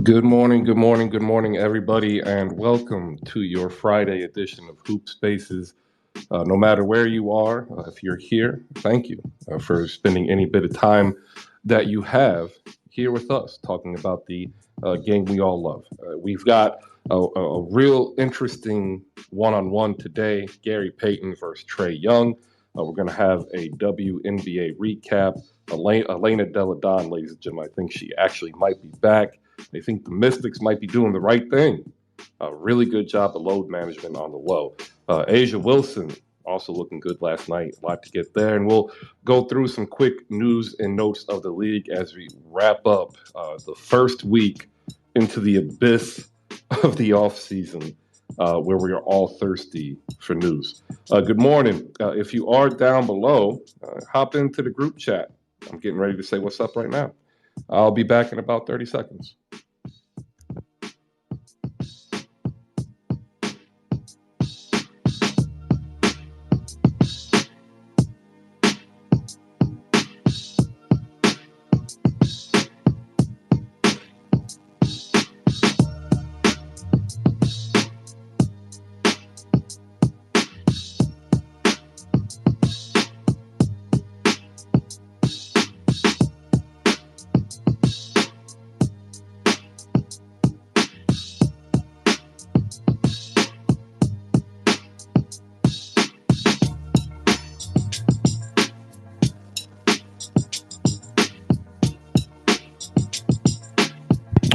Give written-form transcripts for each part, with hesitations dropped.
Good morning, good morning, good morning, everybody, and welcome to your Friday edition of Hoop Spaces. No matter where you are, if you're here, thank you for spending any bit of time that you have here with us, talking about the game we all love. We've got a real interesting one-on-one today, Gary Payton versus Trae Young. We're going to have a WNBA recap. Elena Delle Donne, ladies and gentlemen, I think she actually might be back. They think the Mystics might be doing the right thing. A really good job of load management on the low. A'ja Wilson also looking good last night. A lot to get there. And we'll go through some quick news and notes of the league as we wrap up the first week into the abyss of the offseason, where we are all thirsty for news. Good morning. If you are down below, hop into the group chat. I'm getting ready to say what's up right now. I'll be back in about 30 seconds.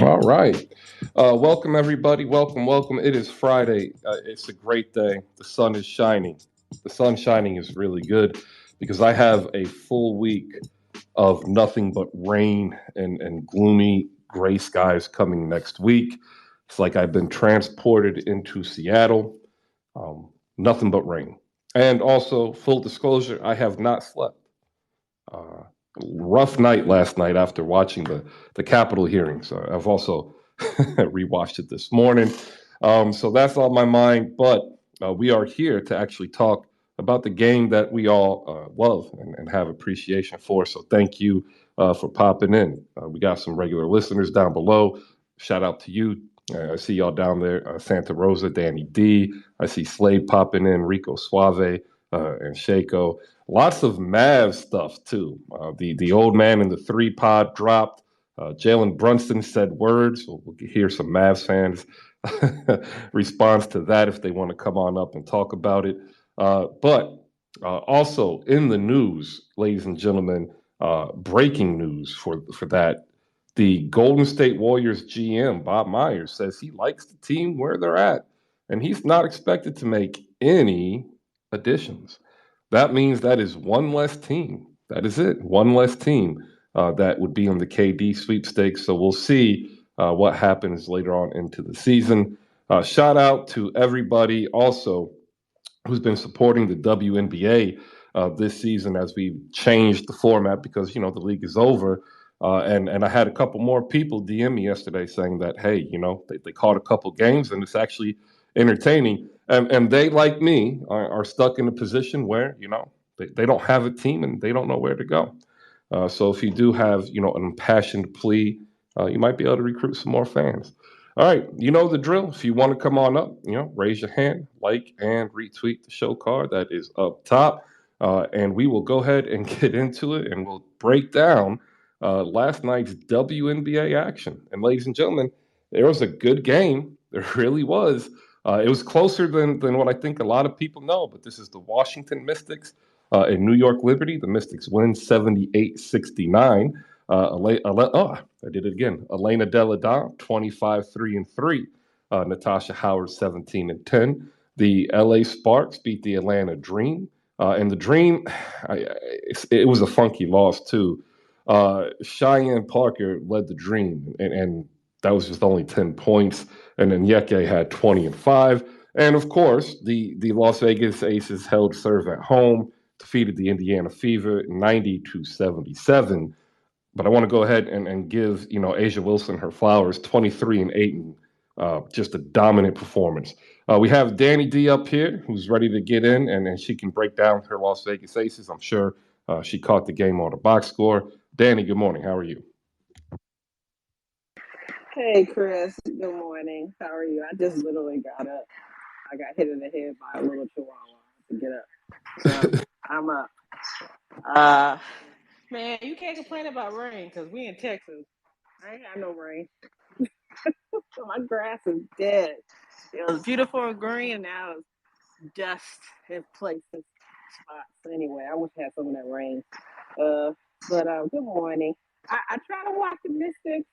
All right. Welcome, everybody. Welcome. It is Friday. It's a great day. The sun is shining. The sun shining is really good because I have a full week of nothing but rain and gloomy gray skies coming next week. It's like I've been transported into Seattle. Nothing but rain. And also, full disclosure, I have not slept. Uh, Rough night last night after watching the Capitol hearings. I've also rewatched it this morning. So that's on my mind. But we are here to actually talk about the game that we all love and have appreciation for. So thank you for popping in. We got some regular listeners down below. Shout out to you. I see y'all down there. Santa Rosa, Dany D. I see Slade popping in, Rico Suave, and Shiecko. Lots of Mavs stuff too. The old man in the 3 pod dropped. Jalen Brunson said words. We'll hear some Mavs fans response to that if they want to come on up and talk about it. But also in the news, ladies and gentlemen, breaking news for that. The Golden State Warriors GM, Bob Myers, says he likes the team where they're at, and he's not expected to make any additions. That means that is one less team. That is it. One less team that would be on the KD sweepstakes. So we'll see what happens later on into the season. Shout out to everybody also who's been supporting the WNBA this season as we changed the format because, the league is over. And I had a couple more people DM me yesterday saying that, hey, they caught a couple games and it's actually entertaining. And they, like me, are stuck in a position where, they don't have a team and they don't know where to go. So if you do have, an impassioned plea, you might be able to recruit some more fans. All right, you know the drill. If you want to come on up, raise your hand, like, and retweet the show card that is up top. And we will go ahead and get into it and we'll break down last night's WNBA action. And ladies and gentlemen, there was a good game. There really was. It was closer than what I think a lot of people know, but this is the Washington Mystics in New York Liberty. The Mystics win 78-69. I did it again. Elena Delle Donne, 25-3-3. Natasha Howard, 17-10. The LA Sparks beat the Atlanta Dream. And the Dream, it was a funky loss, too. Cheyenne Parker led the Dream, and that was just only 10 points. And then Yeke had 20 and 5. And of course, the Las Vegas Aces held serve at home, defeated the Indiana Fever 90-77. But I want to go ahead and give A'ja Wilson her flowers, 23 and 8, and just a dominant performance. We have Dany D up here, who's ready to get in, and she can break down her Las Vegas Aces. I'm sure she caught the game on the box score. Dany, good morning. How are you? Hey, Chris. Good morning. How are you? I just literally got up. I got hit in the head by a little chihuahua to get up. So I'm up. Uh, man, you can't complain about rain because we in Texas. I ain't got no rain. So my grass is dead. It was beautiful and green, and now it's dust in places, spots. Anyway, I wish I had some of that rain. Uh, but good morning. I try to watch the Mystics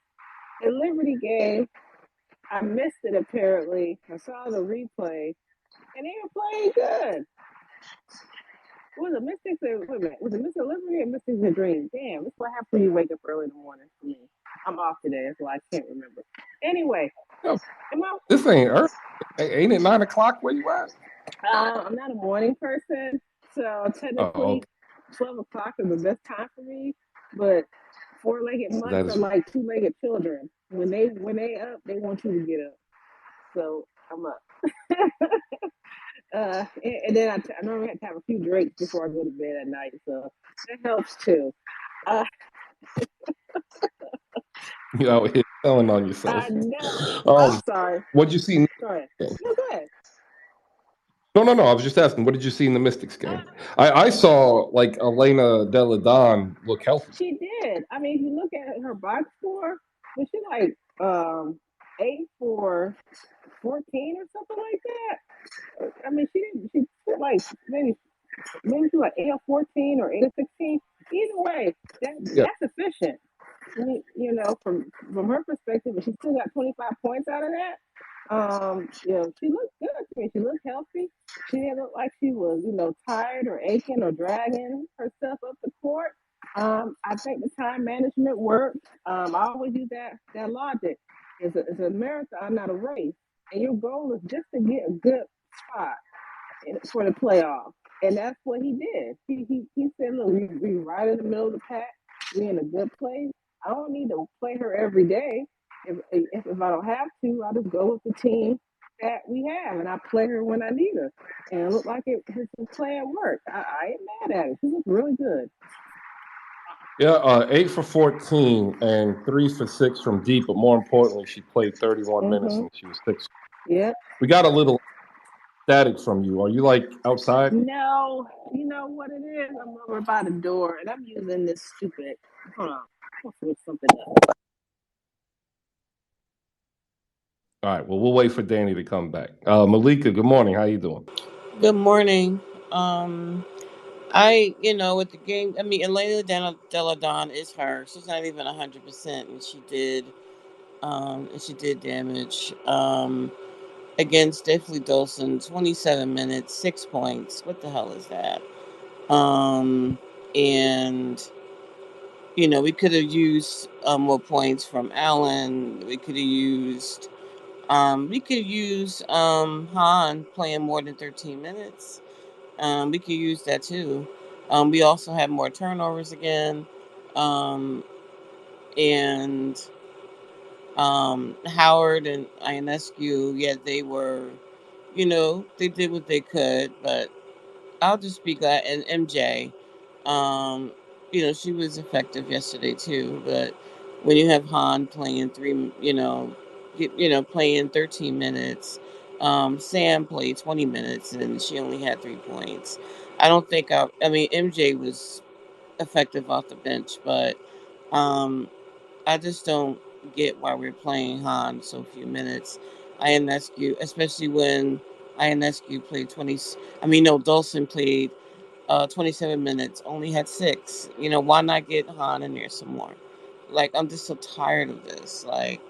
and Liberty game. I missed it apparently. I saw the replay, and they were playing good. Was it Mystics or wait a minute? Was it Mr. Liberty or Mystics and Dream? Damn, that's what happens when you wake up early in the morning for me. I'm off today, that's why I can't remember. Anyway, No, am I, this ain't early. Ain't it 9 o'clock where you at? I'm not a morning person, so Oh, technically 12 o'clock is the best time for me. But four-legged mutts that are is. like two-legged children. When they up, they want you to get up. So I'm up. And then I normally have to have a few drinks before I go to bed at night, so that helps too. Uh, You out here telling on I yourself. know. I'm Um, sorry. what'd you see in Go ahead. the game? No, go ahead. No, no, no. I was just asking. What did you see in the Mystics game? I saw like Elena Deladon look healthy. She did. I mean, if you look at her box score, was she like 8 for 14 or something like that? I mean, she didn't. She put like maybe she like 8 or 14 or 8 or 16. Either way, Yeah, that's efficient. From her perspective, but she still got 25 points out of that. She looked good to me. She looked healthy. She didn't look like she was, tired or aching or dragging herself up the court. I think the time management worked. I always use that logic. It's a marathon, not a race, and your goal is just to get a good spot for the playoffs. And that's what he did. He said, look, we right in the middle of the pack. We in a good place. I don't need to play her every day. If I don't have to, I just go with the team that we have, and I play her when I need her. And it looked like his plan worked. I ain't mad at it. She looked really good. yeah. 8 for 14 and 3 for 6 from deep. But more importantly, she played 31 minutes Mm-hmm. and she was 6. Yep. We got a little static from you. Are you like outside? No, you know what it is? I'm over by the door, and I'm using this stupid. Hold on. I'll switch something up. All right. Well, we'll wait for Danny to come back. Maliika, good morning. How you doing? Good morning. With the game, I mean, Elena Deladon is her. She's not even 100%, and she did damage. Against Definitely Dolson, 27 minutes, 6 points. What the hell is that? And we could have used more points from Allen. We could use Han playing more than 13 minutes. We could use that too. We also had more turnovers again. Um, and Howard and Ionescu, yeah, they did what they could, but I'll just speak that. And MJ, um, she was effective yesterday too, but when you have Han playing playing 13 minutes, Sam played 20 minutes and she only had 3 points. I mean, MJ was effective off the bench, but um, I just don't get why we're playing Han so few minutes. Ionescu, especially when Ionescu played 20. I mean, no, Dawson played 27 minutes, only had 6. Why not get Han in there some more? Like, I'm just so tired of this. Like,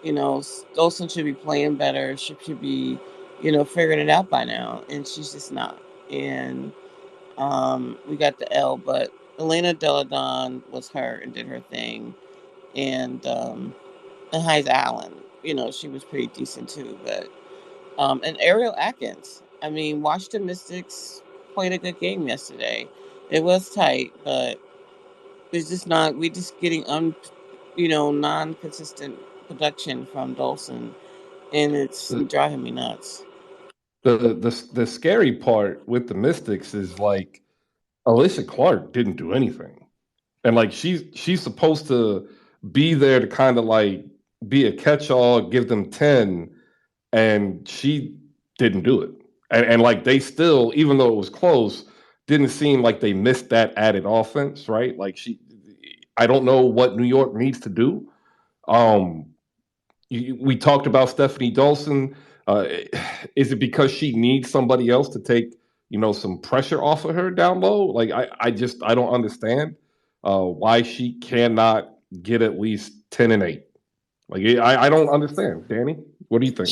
Dawson should be playing better. She should be, figuring it out by now, and she's just not. And we got the L, but Elena Deladon was her and did her thing, and Heiz Allen, she was pretty decent too. But and Ariel Atkins, I mean, Washington Mystics played a good game yesterday. It was tight, but it's just not. We just getting non-consistent production from Dawson, and it's The, driving me nuts. the scary part with the Mystics is like Alicia Clark didn't do anything, and like she's supposed to be there to kind of like be a catch-all, give them 10, and she didn't do it. And like they still, even though it was close, didn't seem like they missed that added offense, right? Like I don't know what New York needs to do. Um, we talked about Stephanie Dolson. Uh, is it because she needs somebody else to take some pressure off of her down low? Like I don't understand why she cannot get at least 10-8. Like I don't understand. Danny, what do you think?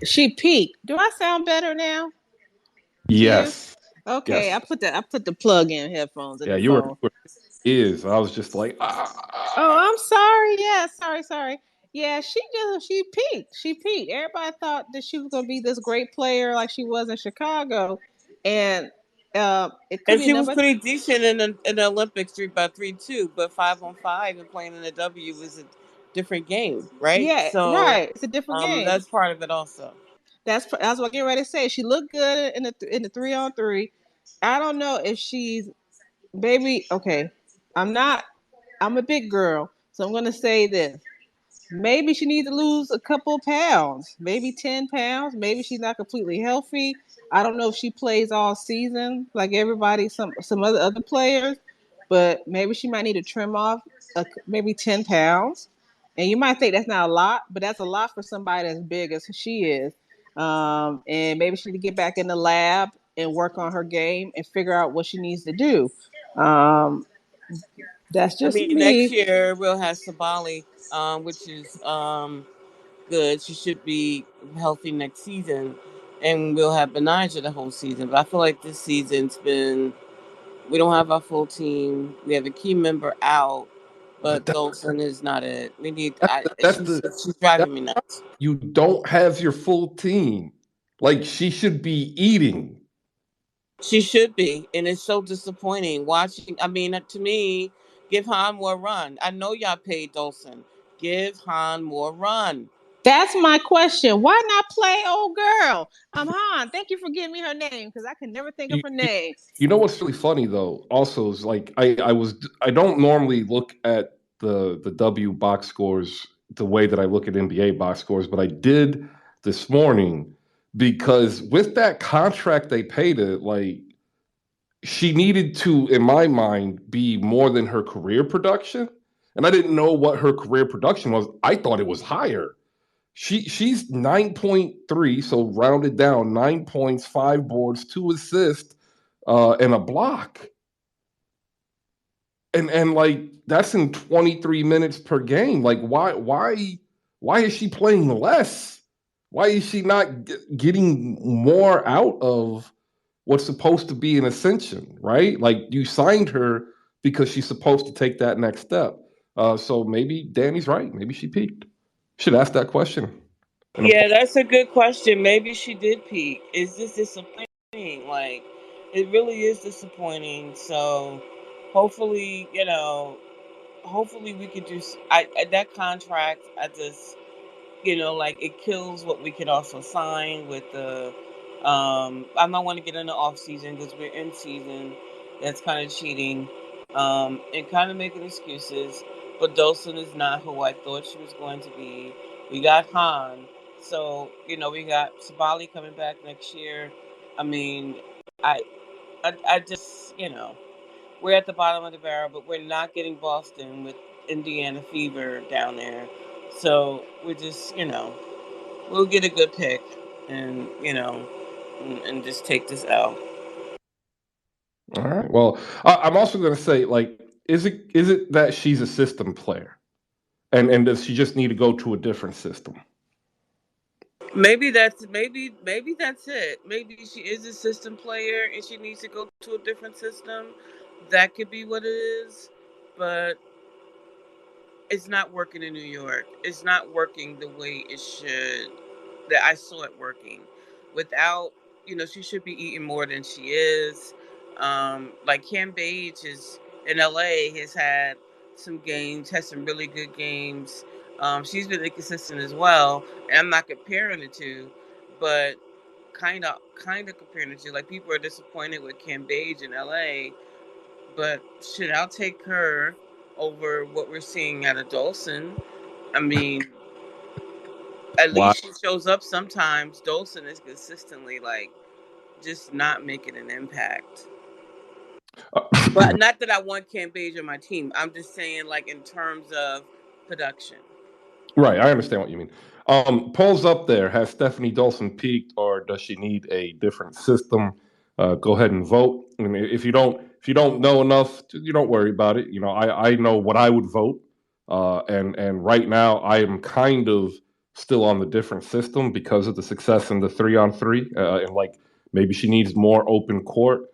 She peaked. Do I sound better now to you? Yes, Okay, yes, I put the plug-in headphones in yeah. the You phone. were is. I was just like, Oh, I'm sorry. Yeah, sorry. Yeah, she peaked. She peaked. Everybody thought that she was gonna be this great player like she was in Chicago, and it could And be she was another. pretty decent in the Olympics 3x3 too, but 5-on-5 and playing in the W was a different game, right? Yeah, So right. It's a different game. that's part of it also. That's what I'm getting ready to say. She looked good in the 3-on-3. I don't know if she's baby. Okay, I'm not. I'm a big girl, so I'm gonna say this. Maybe she needs to lose a couple pounds, maybe 10 pounds. Maybe she's not completely healthy. I don't know if she plays all season like everybody, some other players, but maybe she might need to trim off maybe 10 pounds. And you might think that's not a lot, but that's a lot for somebody as big as she is. And maybe she need to get back in the lab and work on her game and figure out what she needs to do. Um, that's I just mean, next me. year we'll have Sabali, which is good. She should be healthy next season, and we'll have Benija the whole season. But I feel like this season's been we don't have our full team. We have a key member out, but but Dolson is not it. We need. that's She's that driving me nuts. you don't have your full team. Like she should be eating. She should be, and it's so disappointing watching. I mean, to me, give Han more run. I know y'all paid Dolson. Give Han more run. That's my question. Why not play old girl? Han. Thank you for giving me her name because I can never think of You, her you, name. you know what's really funny though? Also, is like I don't normally look at the W box scores the way that I look at NBA box scores, but I did this morning because with that contract they paid it, like she needed to, in my mind, be more than her career production. And I didn't know what her career production was. I thought it was higher. She's 9.3, so rounded down, 9 points, 5 boards, 2 assists, and a block. And like that's in 23 minutes per game. Like why is she playing less? Why is she not getting more out of what's supposed to be an ascension, right? Like you signed her because she's supposed to take that next step. So maybe Danny's right. Maybe she peaked. Should ask that question. Yeah, that's a good question. Maybe she did peak. Is this disappointing? Like, it really is disappointing. So, hopefully, hopefully we could do. That contract. I just, like it kills what we could also sign with the. I might want to get in the off season because we're in season. That's kind of cheating, and kind of making excuses. But Dolson is not who I thought she was going to be. We got Han, so we got Sabali coming back next year. I mean, I, I just we're at the bottom of the barrel, but we're not getting Boston with Indiana fever down there. So we're just we'll get a good pick, and and just take this out. All right. Well, I'm also going to say, like, is it that she's a system player, and does she just need to go to a different system? Maybe that's it. Maybe she is a system player and she needs to go to a different system. That could be what it is, but it's not working in New York. It's not working the way it should. That I saw it working. Without, she should be eating more than she is. Like Cam Page is in LA has had some games, has some really good games. She's been inconsistent as well. And I'm not comparing the two, but kind of comparing the two. Like people are disappointed with Cam Page in LA, but should I take her over what we're seeing out of Dolson? I mean, at Why? least she shows up sometimes. Dolson is consistently like just not making an impact. But not that I want Cambage on my team. I'm just saying, like, in terms of production. Right, I understand what you mean. Polls up there. Has Stephanie Dolson peaked, or does she need a different system? Go ahead and vote. I mean, if you don't know enough, you don't worry about it. I know what I would vote, and right now I am kind of still on the different system because of the success in the 3-on-3, and like maybe she needs more open court.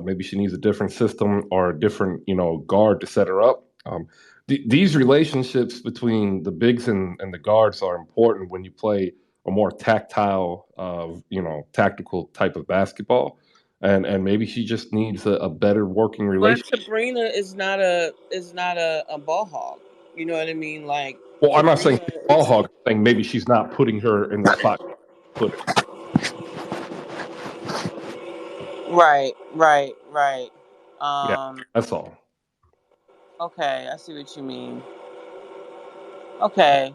Maybe she needs a different system or a different guard to set her up. These relationships between the bigs and the guards are important when you play a more tactile, tactical type of basketball, and maybe she just needs a better working But relationship. Sabrina is not a ball hog. You know what I mean? Like, Well, I'm not saying Sabrina ball is hog. I'm saying maybe she's not putting her in the spot. Put her. right. Yeah, that's all. Okay, I see what you mean. Okay,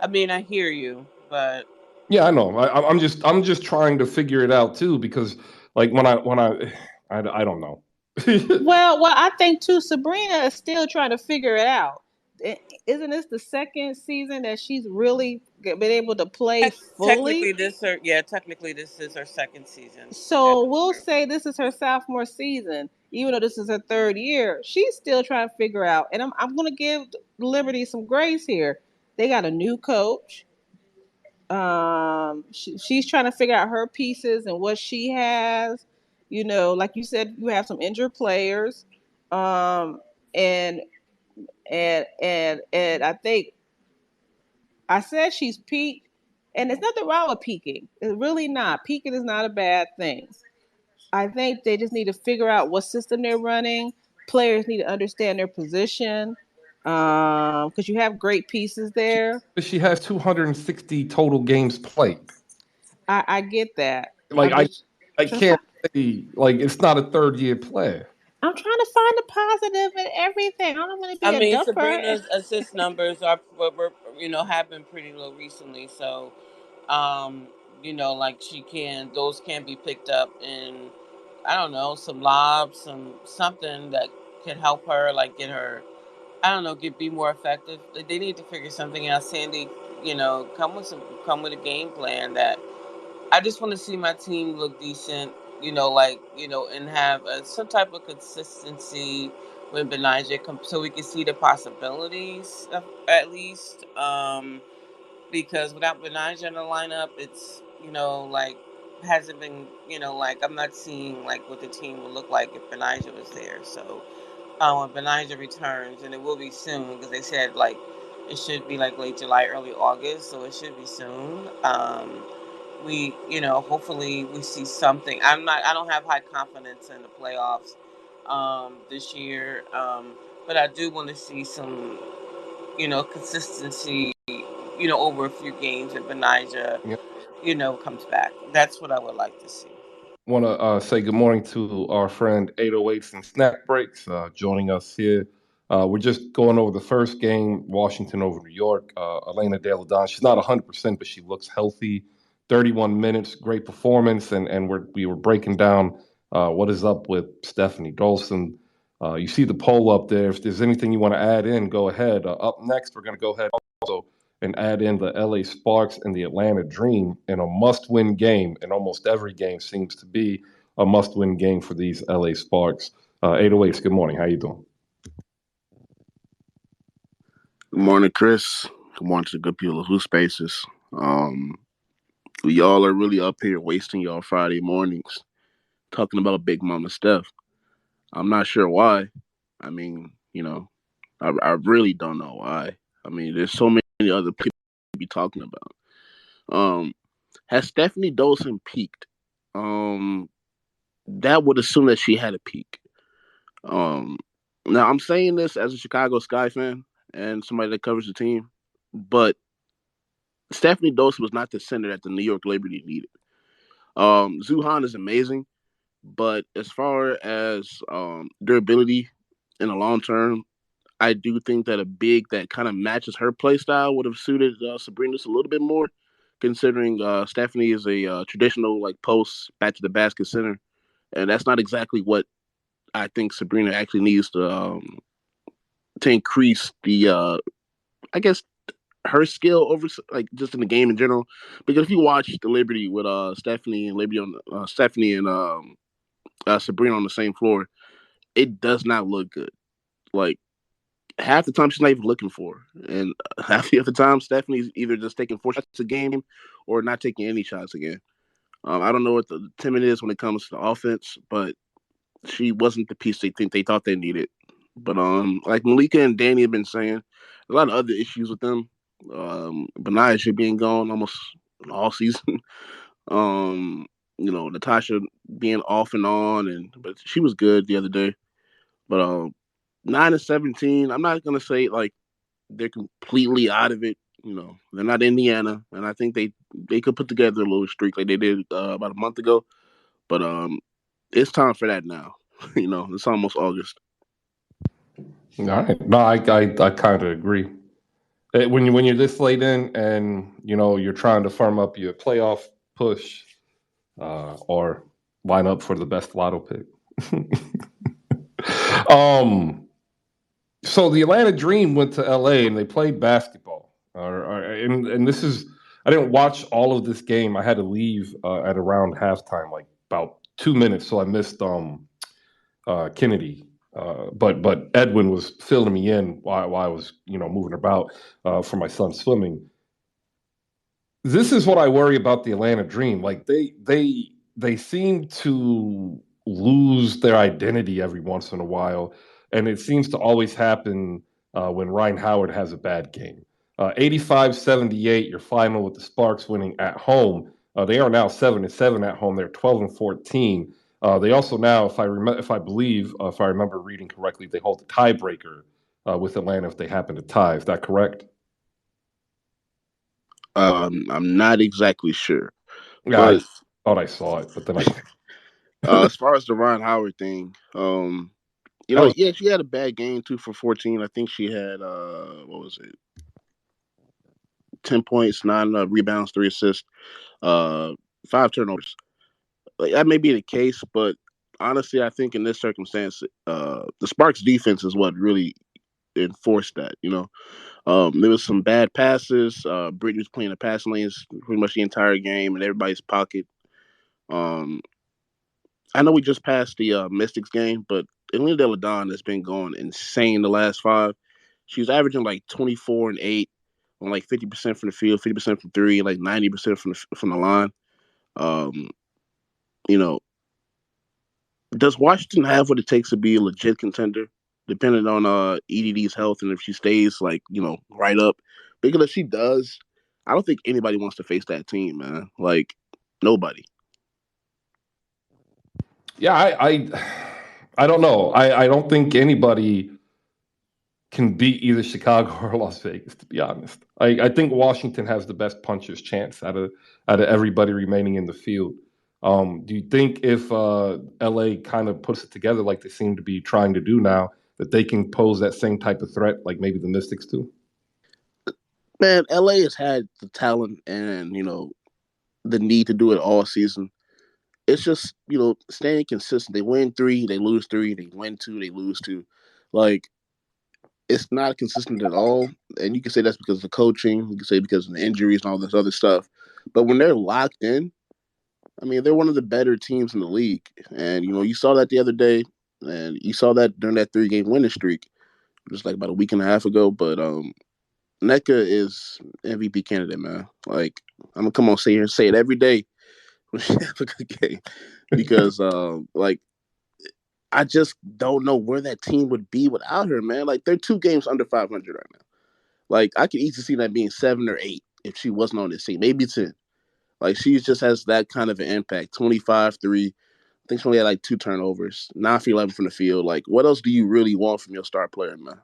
I mean I hear you, but Yeah, I know. I'm just trying to figure it out too because like I don't know. Well, I think too. Sabrina is still trying to figure it out. Isn't this the second season that she's really been able to play fully? technically this is her second season. Yeah. So we'll say this is her sophomore season, even though this is her third year. She's still trying to figure out. And I'm going to give Liberty some grace here. They got a new coach. She's trying to figure out her pieces and what she has. Like you said, you have some injured players, um, and and I think I said she's peaked, and there's nothing wrong with peaking. It's really not. Peaking is not a bad thing. I think they just need to figure out what system they're running. Players need to understand their position because you have great pieces she, there. she has 260 total games played. I get that. Like I'm just I trying to can't find. say like it's not a third year player. I'm trying to find the positive in everything. I don't want to I be a mean, duffer. Sabrina's assist numbers have been pretty low recently, so um, like those can be picked up in, I don't know, some lobs, something that can help her, like get her, I don't know, be more effective. They need to figure something out. Sandy, come with a game plan that I just want to see my team look decent, and have some type of consistency when Benijah comes, so we can see the possibilities at least. Because without Benijah in the lineup, it's hasn't been, I'm not seeing like what the team would look like if Benijah was there. So when Benijah returns, and it will be soon because they said like it should be like late July, early August, so it should be soon. We, hopefully we see something. I don't have high confidence in the playoffs this year, but I do want to see some, consistency, over a few games if Benijah, Yeah. comes back. That's what I would like to see. Want to say good morning to our friend 808s and Snack Breaks joining us here. We're just going over the first game, Washington over New York. Elena De La Don, she's not 100%, but she looks healthy. 31 minutes, great performance, and we were breaking down what is up with Stephanie Dolson. You see the poll up there. If there's anything you want to add in, go ahead. Up next, we're going to go ahead also and add in the LA Sparks and the Atlanta Dream in a must-win game. And almost every game seems to be a must-win game for these LA Sparks. 808s, good morning. How you doing? Good morning, Chris. Good morning to the good people of Who Spaces. Y'all are really up here wasting y'all Friday mornings talking about Big Mama Steph. I'm not sure why. I mean, I really don't know why. I mean, there's so many other people to be talking about. Has Stephanie Dolson peaked? That would assume that she had a peak. Now I'm saying this as a Chicago Sky fan and somebody that covers the team, but Stephanie Dolson was not the center that the New York Liberty needed. Zuhan is amazing, but as far as durability in the long term, I do think that a big that kind of matches her play style would have suited Sabrina just a little bit more. considering Stephanie is a traditional like post back to the basket center, and that's not exactly what I think Sabrina actually needs to increase the I guess her skill over like just in the game in general. Because if you watch the Liberty with Stephanie and Sabrina on the same floor, it does not look good. Like half the time she's not even looking for her. And half the other time Stephanie's either just taking 4 shots a game or not taking any shots again. I don't know what the timid is when it comes to offense, but she wasn't the piece they thought they needed. But like Maliika and Dany have been saying, a lot of other issues with them. Benaya being gone almost all season. Natasha being off and on, but she was good the other day. But 9-17, I'm not gonna say like they're completely out of it. They're not Indiana, and I think they could put together a little streak like they did about a month ago. But it's time for that now. It's almost August. All right. No, I kind of agree. When you're this late in, and you're trying to firm up your playoff push, or line up for the best lotto pick. So the Atlanta Dream went to LA and they played basketball. And this is, I didn't watch all of this game. I had to leave at around halftime, like about 2 minutes, so I missed Kennedy. But Edwin was filling me in while I was moving about for my son swimming. This is what I worry about the Atlanta Dream. Like they seem to lose their identity every once in a while, and it seems to always happen when Ryan Howard has a bad game. 85-78, your final with the Sparks winning at home. They are now 7-7 at home. They're 12-14. They also now, if I remember reading correctly, they hold the tiebreaker with Atlanta if they happen to tie. Is that correct? I'm not exactly sure. Yeah, but, I thought I saw it, but then as far as the Ryan Howard thing, she had a bad game 2 for 14. I think she had what was it? 10 points, 9 rebounds, 3 assists, 5 turnovers. Like, that may be the case, but honestly, I think in this circumstance, the Sparks defense is what really enforced that. There was some bad passes. Brittney was playing the passing lanes pretty much the entire game in everybody's pocket. I know we just passed the Mystics game, but Elena Delle Donne has been going insane the last 5. She was averaging like 24 and 8 on like 50% from the field, 50% from 3, like 90% from the line. You know, does Washington have what it takes to be a legit contender, depending on EDD's health and if she stays like right up? Because if she does, I don't think anybody wants to face that team, man. Like nobody. Yeah, I don't know. I don't think anybody can beat either Chicago or Las Vegas, to be honest. I think Washington has the best puncher's chance out of everybody remaining in the field. Do you think if LA kind of puts it together like they seem to be trying to do now, that they can pose that same type of threat like maybe the Mystics do? Man, LA has had the talent and the need to do it all season. It's just staying consistent. They win 3, they lose 3, they win 2, they lose 2. Like it's not consistent at all. And you can say that's because of the coaching. You can say because of the injuries and all this other stuff. But when they're locked in, I mean, they're one of the better teams in the league. And you saw that the other day, and you saw that during that 3-game winning streak, just like about a week and a half ago. But NECA is MVP candidate, man. Like I'm gonna come on say here and say it every day when she have a good game, because like I just don't know where that team would be without her, man. Like they're 2 games under 500 right now. Like I could easily see that being 7 or 8 if she wasn't on this team, maybe 10. Like she just has that kind of an impact. 25, 3. I think she only had like 2 turnovers, 9 for 11 from the field. Like what else do you really want from your star player, man?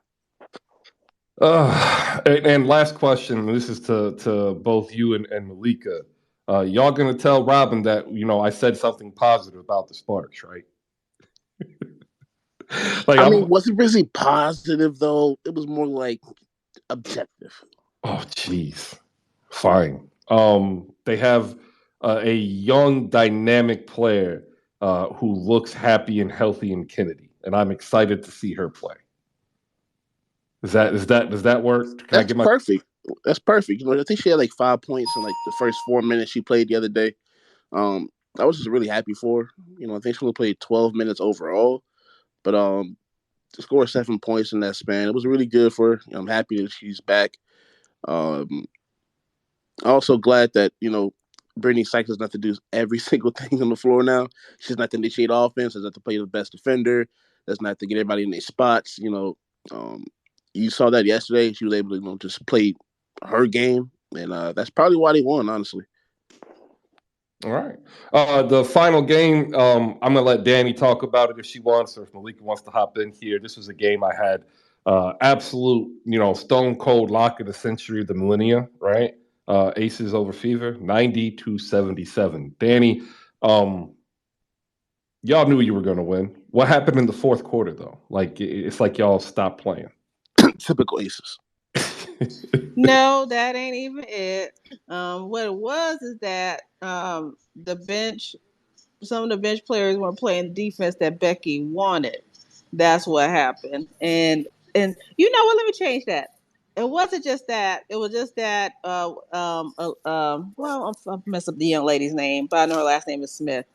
And last question. This is to both you and Maliika. Y'all gonna tell Robyn that I said something positive about the Sparks, right? Like I mean, was it really positive though? It was more like objective. Oh, jeez. Fine. They have a young, dynamic player who looks happy and healthy in Kennedy, and I'm excited to see her play. Does that work? That's perfect. That's perfect. I think she had like 5 points in like the first 4 minutes she played the other day. I was just really happy for her. I think she only played 12 minutes overall, but to score 7 points in that span, it was really good for her. I'm happy that she's back. Also glad that Brittney Sykes doesn't have to do every single thing on the floor now. She doesn't have to initiate offense. Doesn't have to play the best defender. Doesn't have to get everybody in their spots. You saw that yesterday. She was able to just play her game, and that's probably why they won, honestly. All right. The final game, I'm going to let Dany talk about it if she wants, or if Maliika wants to hop in here. This was a game I had absolute, stone cold lock of the century, the millennia, right? Aces over Fever, 90-77. Dany, y'all knew you were going to win. What happened in the fourth quarter, though? Like, it's like y'all stopped playing. Typical Aces. No, that ain't even it. What it was is that the bench, some of the bench players weren't playing defense that Becky wanted. That's what happened. And you know what? Let me change that. It wasn't just that. It was just that. Well, I'll mess up the young lady's name, but I know her last name is Smith.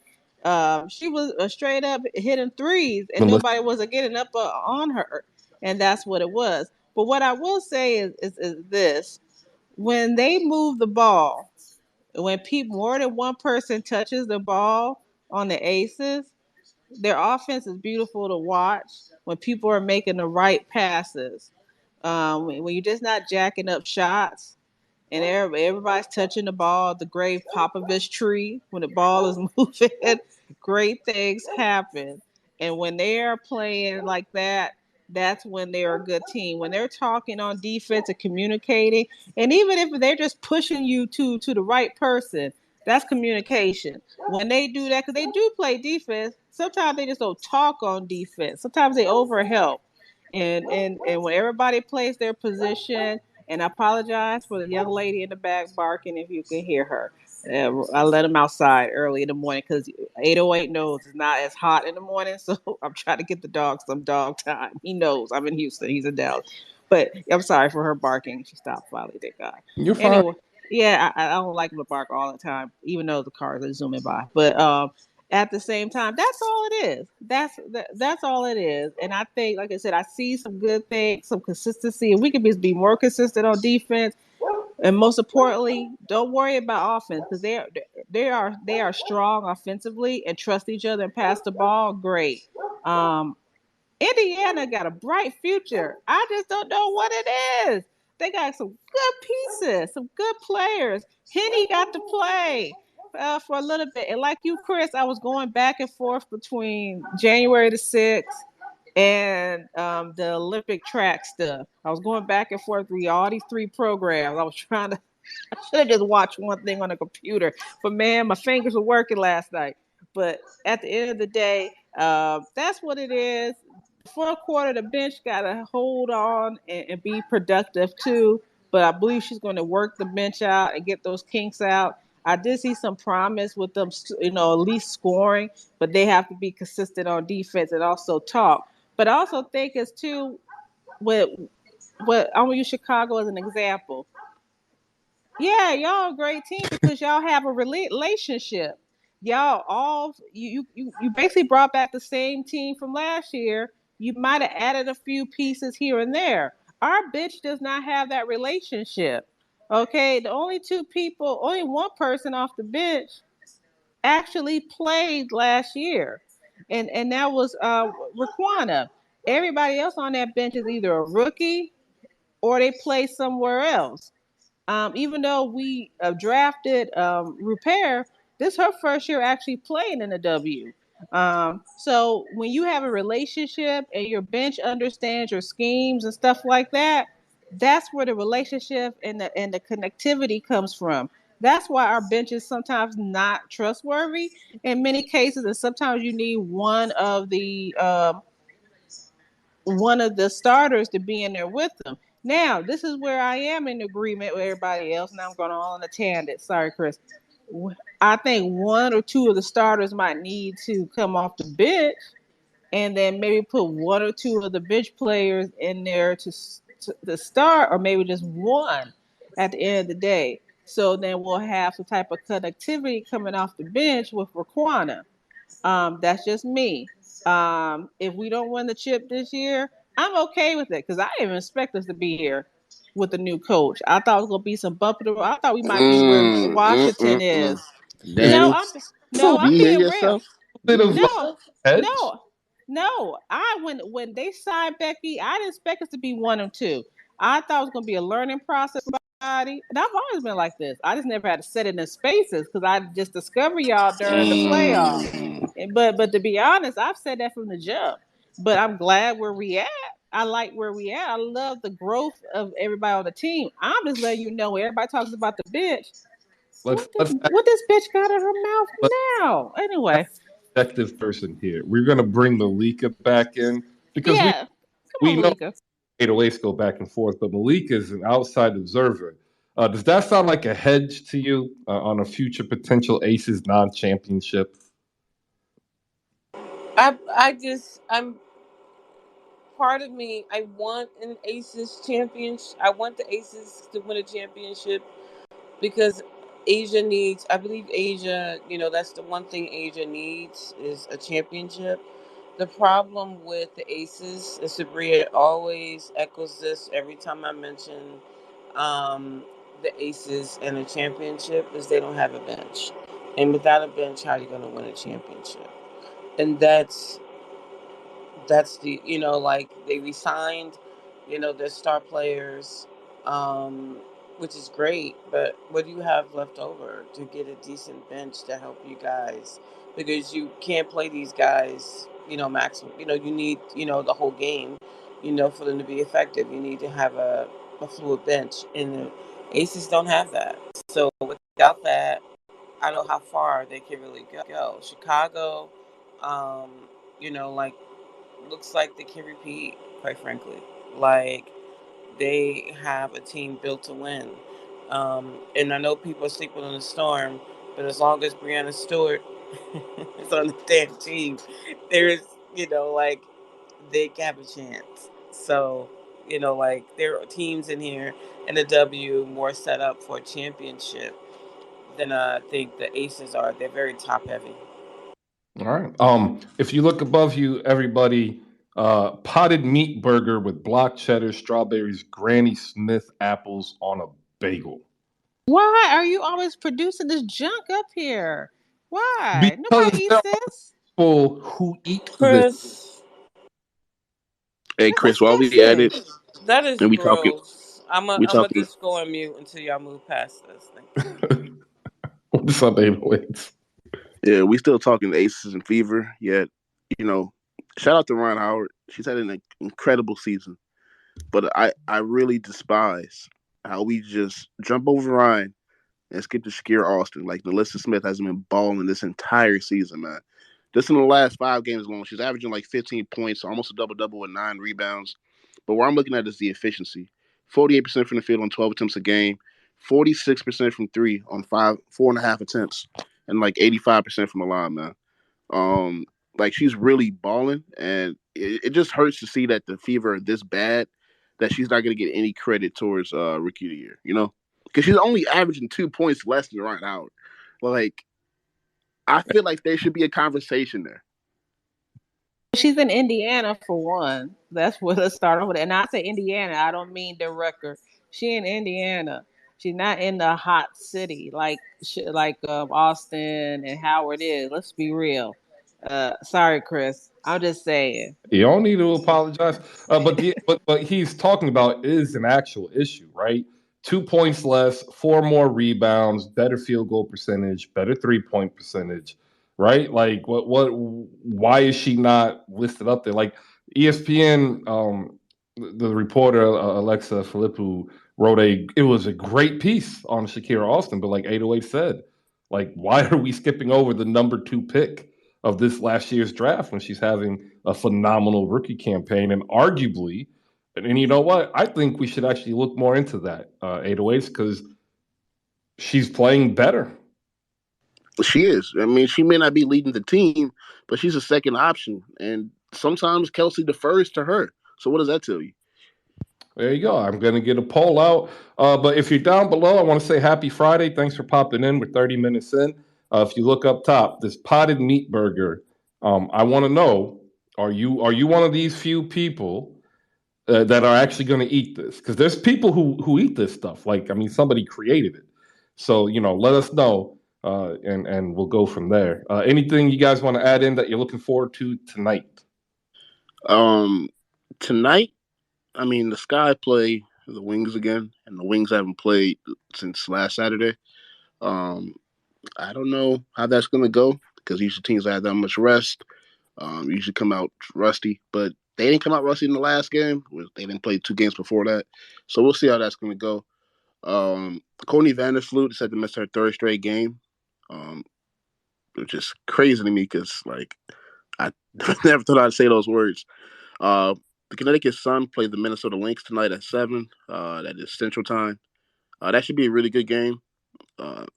She was straight up hitting threes, and nobody was getting up on her, and that's what it was. But what I will say is this: when they move the ball, when more than one person touches the ball on the Aces, their offense is beautiful to watch. When people are making the right passes, when you're just not jacking up shots, and everybody's touching the ball, the Grave Popovich tree. When the ball is moving, great things happen. And when they are playing like that, that's when they're a good team. When they're talking on defense and communicating, and even if they're just pushing you to the right person, that's communication. When they do that, because they do play defense, sometimes they just don't talk on defense. Sometimes they overhelp. And when everybody plays their position, and I apologize for the young lady in the back barking if you can hear her. I let him outside early in the morning because 808 knows it's not as hot in the morning. So I'm trying to get the dog some dog time. He knows I'm in Houston. He's in Dallas. But I'm sorry for her barking. She stopped finally, thank God. You're fine. Anyway, yeah, I don't like him to bark all the time, even though the cars are zooming by. But at the same time, that's all it is. That's all it is. And I think, like I said, I see some good things, some consistency, and we can be more consistent on defense. And most importantly, don't worry about offense because they are strong offensively and trust each other and pass the ball. Great. Indiana got a bright future. I just don't know what it is. They got some good pieces, some good players. Henny got to play for a little bit. And like you, Chris, I was going back and forth between January the 6th and the Olympic track stuff. I was going back and forth through all these 3 programs. I should have just watched one thing on the computer. But man, my fingers were working last night. But at the end of the day, that's what it is. Fourth quarter, the bench got to hold on and be productive too. But I believe she's going to work the bench out and get those kinks out. I did see some promise with them, at least scoring, but they have to be consistent on defense and also talk. But I also think it's too, I'm going to use Chicago as an example. Yeah, y'all a great team because y'all have a relationship. Y'all all you basically brought back the same team from last year. You might have added a few pieces here and there. Our bench does not have that relationship. Okay, the only one person off the bench actually played last year, and that was Raquana. Everybody else on that bench is either a rookie or they play somewhere else. Even though we drafted Repair, this is her first year actually playing in the W. So when you have a relationship and your bench understands your schemes and stuff like that, that's where the relationship and the connectivity comes from. That's why our bench is sometimes not trustworthy in many cases, and sometimes you need one of the starters to be in there with them. Now, this is where I am in agreement with everybody else. Now I'm going on a tangent. Sorry, Chris. I think one or two of the starters might need to come off the bench, and then maybe put one or two of the bench players in there to start, or maybe just one at the end of the day. So then we'll have some type of connectivity coming off the bench with Raquana. That's just me. If we don't win the chip this year, I'm okay with it because I didn't even expect us to be here with the new coach. I thought it was gonna be some bump. I thought we might be where Washington is. No, Danny, I'm you hear being real. yourself? Bit You hear of No, yourself? hedge. no, no. When they signed Becky, I didn't expect us to be 1 and 2. I thought it was gonna be a learning process for everybody. And I've always been like this. I just never had to sit in the spaces because I just discovered y'all during the playoffs. But to be honest, I've said that from the jump. But I'm glad where we at. I like where we at. I love the growth of everybody on the team. I'm just letting you know. Everybody talks about the bench. Let's let's What this bitch got in her mouth let's now? Anyway, objective person here. We're gonna bring Maliika back in because we yeah. Come we on, know Maliika. 808s go back and forth, but Maliika is an outside observer. Does that sound like a hedge to you on a future potential Aces non-championship? I'm part of me. I want an Aces championship. I want the Aces to win a championship because Asia needs. I believe Asia. That's the one thing Asia needs is a championship. The problem with the Aces, and Sabria always echoes this every time I mention um, the Aces and a championship, is they don't have a bench. And without a bench, how are you going to win a championship? And that's the like they resigned their star players, um which is great, but what do you have left over to get a decent bench to help you guys? Because you can't play these guys maximum. You need the whole game for them to be effective. You need to have a fluid bench, and the Aces don't have that. So without that, I don't know how far they can really go. Chicago, um like, looks like they can repeat, quite frankly. Like, they have a team built to win. And I know people are sleeping on the Storm, but as long as Brianna Stewart is on the damn team, there is, like, they can have a chance. So, like, there are teams in here and the W more set up for a championship than I think the Aces are. They're very top heavy. All right. If you look above you, everybody, potted meat burger with block cheddar, strawberries, Granny Smith apples on a bagel. Why are you always producing this junk up here? Why? Nobody Because there eats are this. people who eat this. Chris, Hey, That's Chris, while we at disgusting. it, that is and gross. I'm we a talking, just go on mute until y'all move past this. Thank you. What's up, 808s? yeah, we still talking Aces and Fever. Yet, you know, shout out to Ron Howard. She's had an incredible season, but I really despise how we just jump over Ryan and skip to Shakira Austin. Like, Melissa Smith hasn't been balling this entire season, man. Just in the last 5 games alone, she's averaging like 15 points, almost a double double with 9 rebounds. But what I'm looking at is the efficiency: 48% from the field on 12 attempts a game, 46% from three on 4.5 attempts, and like 85% from the line, man. Um, like, she's really balling, and it just hurts to see that the Fever are this bad that she's not going to get any credit towards Rookie of the Year. Because she's only averaging 2 points less than Ryan Howard. Like, I feel like there should be a conversation there. She's in Indiana for one. That's what let's start off with. And I say Indiana, I don't mean the record. She in Indiana. She's not in the hot city like Austin and Howard is. Let's be real. Sorry, Chris. I'm just saying. You don't need to apologize. But he's talking about is an actual issue, right? 2 points less, four more rebounds, better field goal percentage, better 3 point percentage, right? Like what why is she not listed up there? Like ESPN, the reporter Alexa Philippou wrote it was a great piece on Shakira Austin, but like 808 said, like why are we skipping over the number 2 pick of this last year's draft when she's having a phenomenal rookie campaign and arguably And you know what? I think we should actually look more into that 808s because she's playing better. She is. I mean, she may not be leading the team, but she's a second option, and sometimes Kelsey defers to her. So what does that tell you? There you go. I'm going to get a poll out. But if you're down below, I want to say happy Friday. Thanks for popping in. We're 30 minutes in. If you look up top, this potted meat burger. I want to know: are you one of these few people that are actually going to eat this? Because there's people who eat this stuff. Like, I mean, somebody created it. So let us know, and we'll go from there. Anything you guys want to add in that you're looking forward to tonight? Tonight, I mean, the Sky play the Wings again, and the Wings haven't played since last Saturday. I don't know how that's going to go because usually teams that have that much rest usually come out rusty, but they didn't come out rusty in the last game. They didn't play 2 games before that, so we'll see how that's going to go. Courtney Vandersloot decided to miss her 3rd straight game, which is crazy to me because I never thought I'd say those words. The Connecticut Sun played the Minnesota Lynx tonight at 7. That is Central Time. That should be a really good game. I'm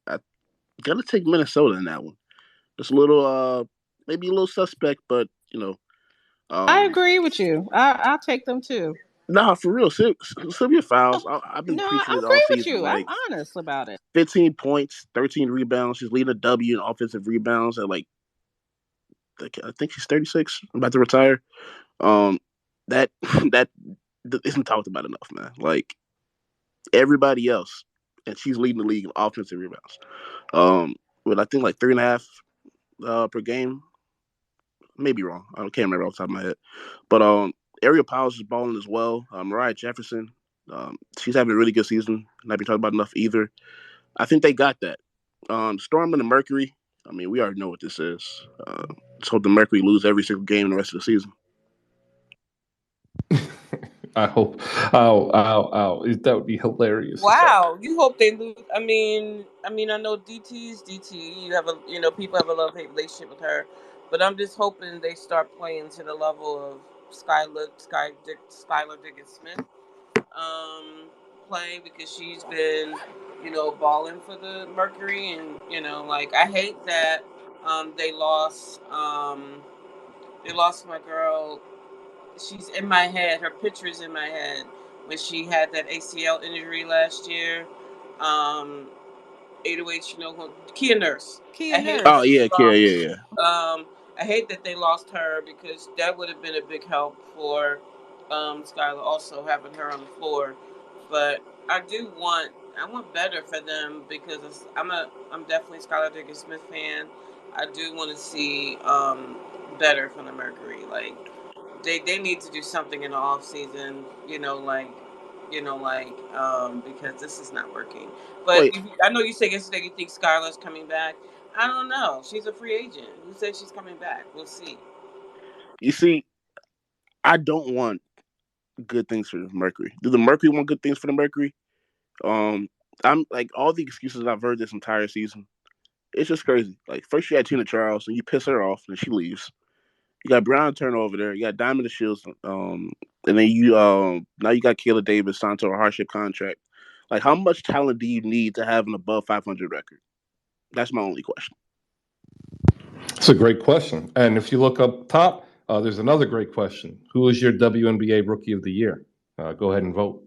gonna take Minnesota in that one. Just a little, maybe a little suspect, but I agree with you. I'll take them too. Nah, for real. Sylvia Fowles. I've been No, preaching I it all agree with season. you. I'm honest about it. 15 points, 13 rebounds. She's leading a W in offensive rebounds at I think she's 36. About to retire. That that isn't talked about enough, man. Like everybody else, and she's leading the league in offensive rebounds. With I think 3.5 per game. Maybe wrong. I can't remember off the top of my head. But Ariel Powers is balling as well. Mariah Jefferson, she's having a really good season. Not being talked about enough either. I think they got that. Storm and the Mercury. I mean, we already know what this is. Let's hope the Mercury lose every single game in the rest of the season. I hope. Ow. That would be hilarious. Wow, you hope they lose. I mean, I know DT's DT. People have a love-hate relationship with her, but I'm just hoping they start playing to the level of Skylar Diggins-Smith playing because she's been, balling for the Mercury, and I hate that they lost my girl. She's in my head. Her picture is in my head when she had that ACL injury last year. 808, Kia Nurse. Oh yeah, yeah. I hate that they lost her because that would have been a big help for Skylar, also having her on the floor. But I want better for them because I'm definitely a Skylar Diggins-Smith fan. I do want to see better from the Mercury. Like they need to do something in the off season, because this is not working. But I know you said yesterday you think Skylar's coming back. I don't know. She's a free agent. Who said she's coming back? We'll see. You see, I don't want good things for the Mercury. Do the Mercury want good things for the Mercury? I'm like all the excuses I've heard this entire season. It's just crazy. Like first you had Tina Charles and you piss her off and she leaves. You got Brown Turner over there. You got Diamond Shields. And then you now you got Kayla Davis signed to a hardship contract. Like how much talent do you need to have an above 500 record? That's my only question. It's a great question. And if you look up top, there's another great question. Who is your WNBA Rookie of the Year? Go ahead and vote.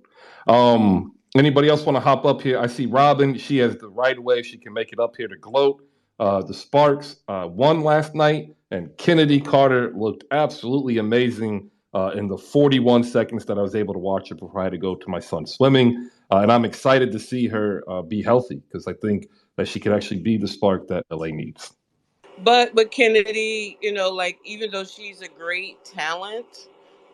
Anybody else want to hop up here? I see Robyn. She has the right way. She can make it up here to gloat. The Sparks won last night, and Kennedy Carter looked absolutely amazing in the 41 seconds that I was able to watch her before I had to go to my son swimming. And I'm excited to see her be healthy because I think that she could actually be the spark that LA needs. But Kennedy, even though she's a great talent,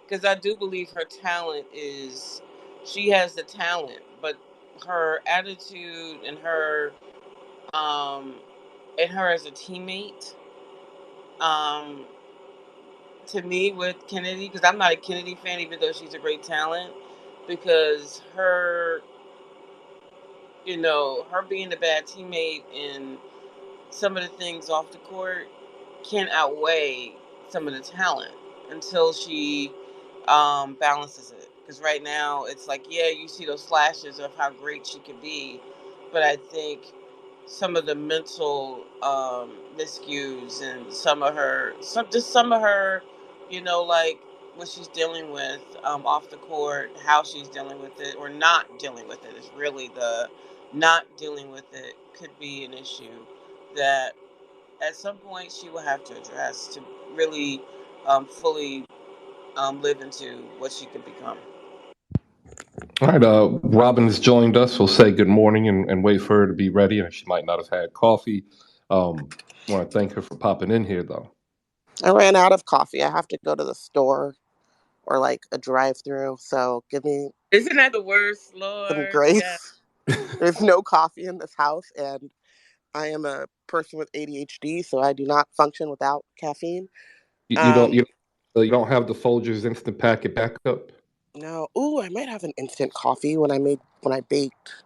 because I do believe her talent is, she has the talent, but her attitude and her as a teammate, to me with Kennedy, because I'm not a Kennedy fan, even though she's a great talent, because her being a bad teammate and some of the things off the court can outweigh some of the talent until she balances it. Because right now it's like, yeah, you see those flashes of how great she could be, but I think some of the mental miscues and some of her, like what she's dealing with off the court, how she's dealing with it or not dealing with it is really the not dealing with it could be an issue that at some point she will have to address to really fully live into what she could become. All right, Robin has joined us. We'll say good morning and wait for her to be ready. And she might not have had coffee. Want to thank her for popping in here, though. I ran out of coffee. I have to go to the store or like a drive-through. So give me Isn't that the worst, some Lord? Yeah. grace. There's no coffee in this house, and I am a person with ADHD, so I do not function without caffeine. You don't Um, you don't have the Folgers instant packet backup. no. Ooh, I might have an instant coffee when I baked.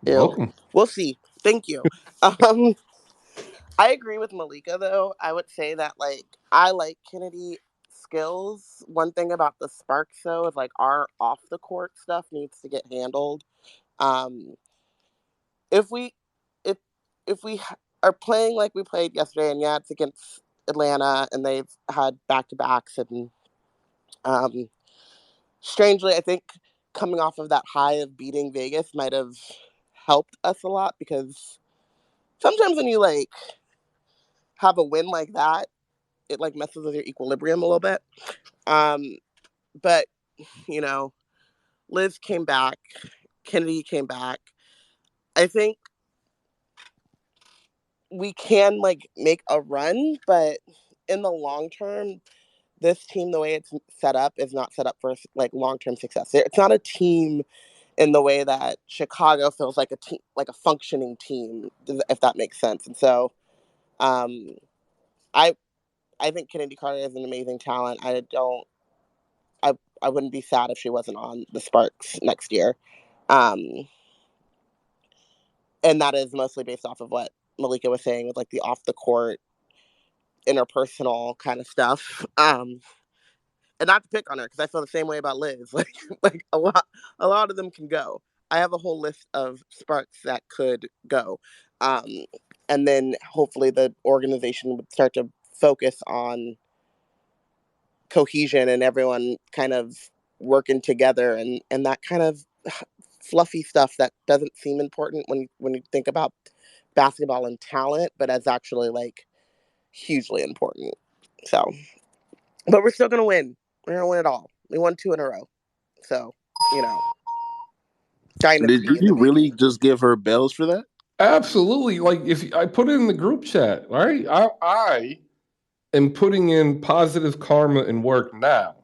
You're Ew. welcome. We'll see. Thank you. Um, I agree with Maliika though. I would say that like I like Kennedy skills. One thing about the Sparks though is like our off the court stuff needs to get handled. Um, if we if if we are playing like we played yesterday, and yeah, it's against Atlanta, and they've had back to backs, and um, strangely, I think coming off of that high of beating Vegas might have helped us a lot because sometimes when you like have a win like that, it like messes with your equilibrium a little bit. Um, but you know, Liz came back, Kennedy came back. I think we can like make a run, but in the long term, this team, the way it's set up, is not set up for like long-term success. It's not a team in the way that Chicago feels like a team, like a functioning team, if that makes sense. And so, um, I I think Kennedy Carter is an amazing talent. I I wouldn't be sad if she wasn't on the Sparks next year. Um, and that is mostly based off of what Maliika was saying with like the off the court interpersonal kind of stuff. And not to pick on her because I feel the same way about Liz. Like a lot of them can go. I have a whole list of Sparks that could go, um, and then hopefully the organization would start to focus on cohesion and everyone kind of working together and that kind of fluffy stuff that doesn't seem important when you think about basketball and talent, but as actually like hugely important. So, but we're still gonna win. We're gonna win it all. We won 2 in a row. So, you know, Did dynasty in the you really making. just give her bells for that? Absolutely. Like if I put it in the group chat, right? I am putting in positive karma and work now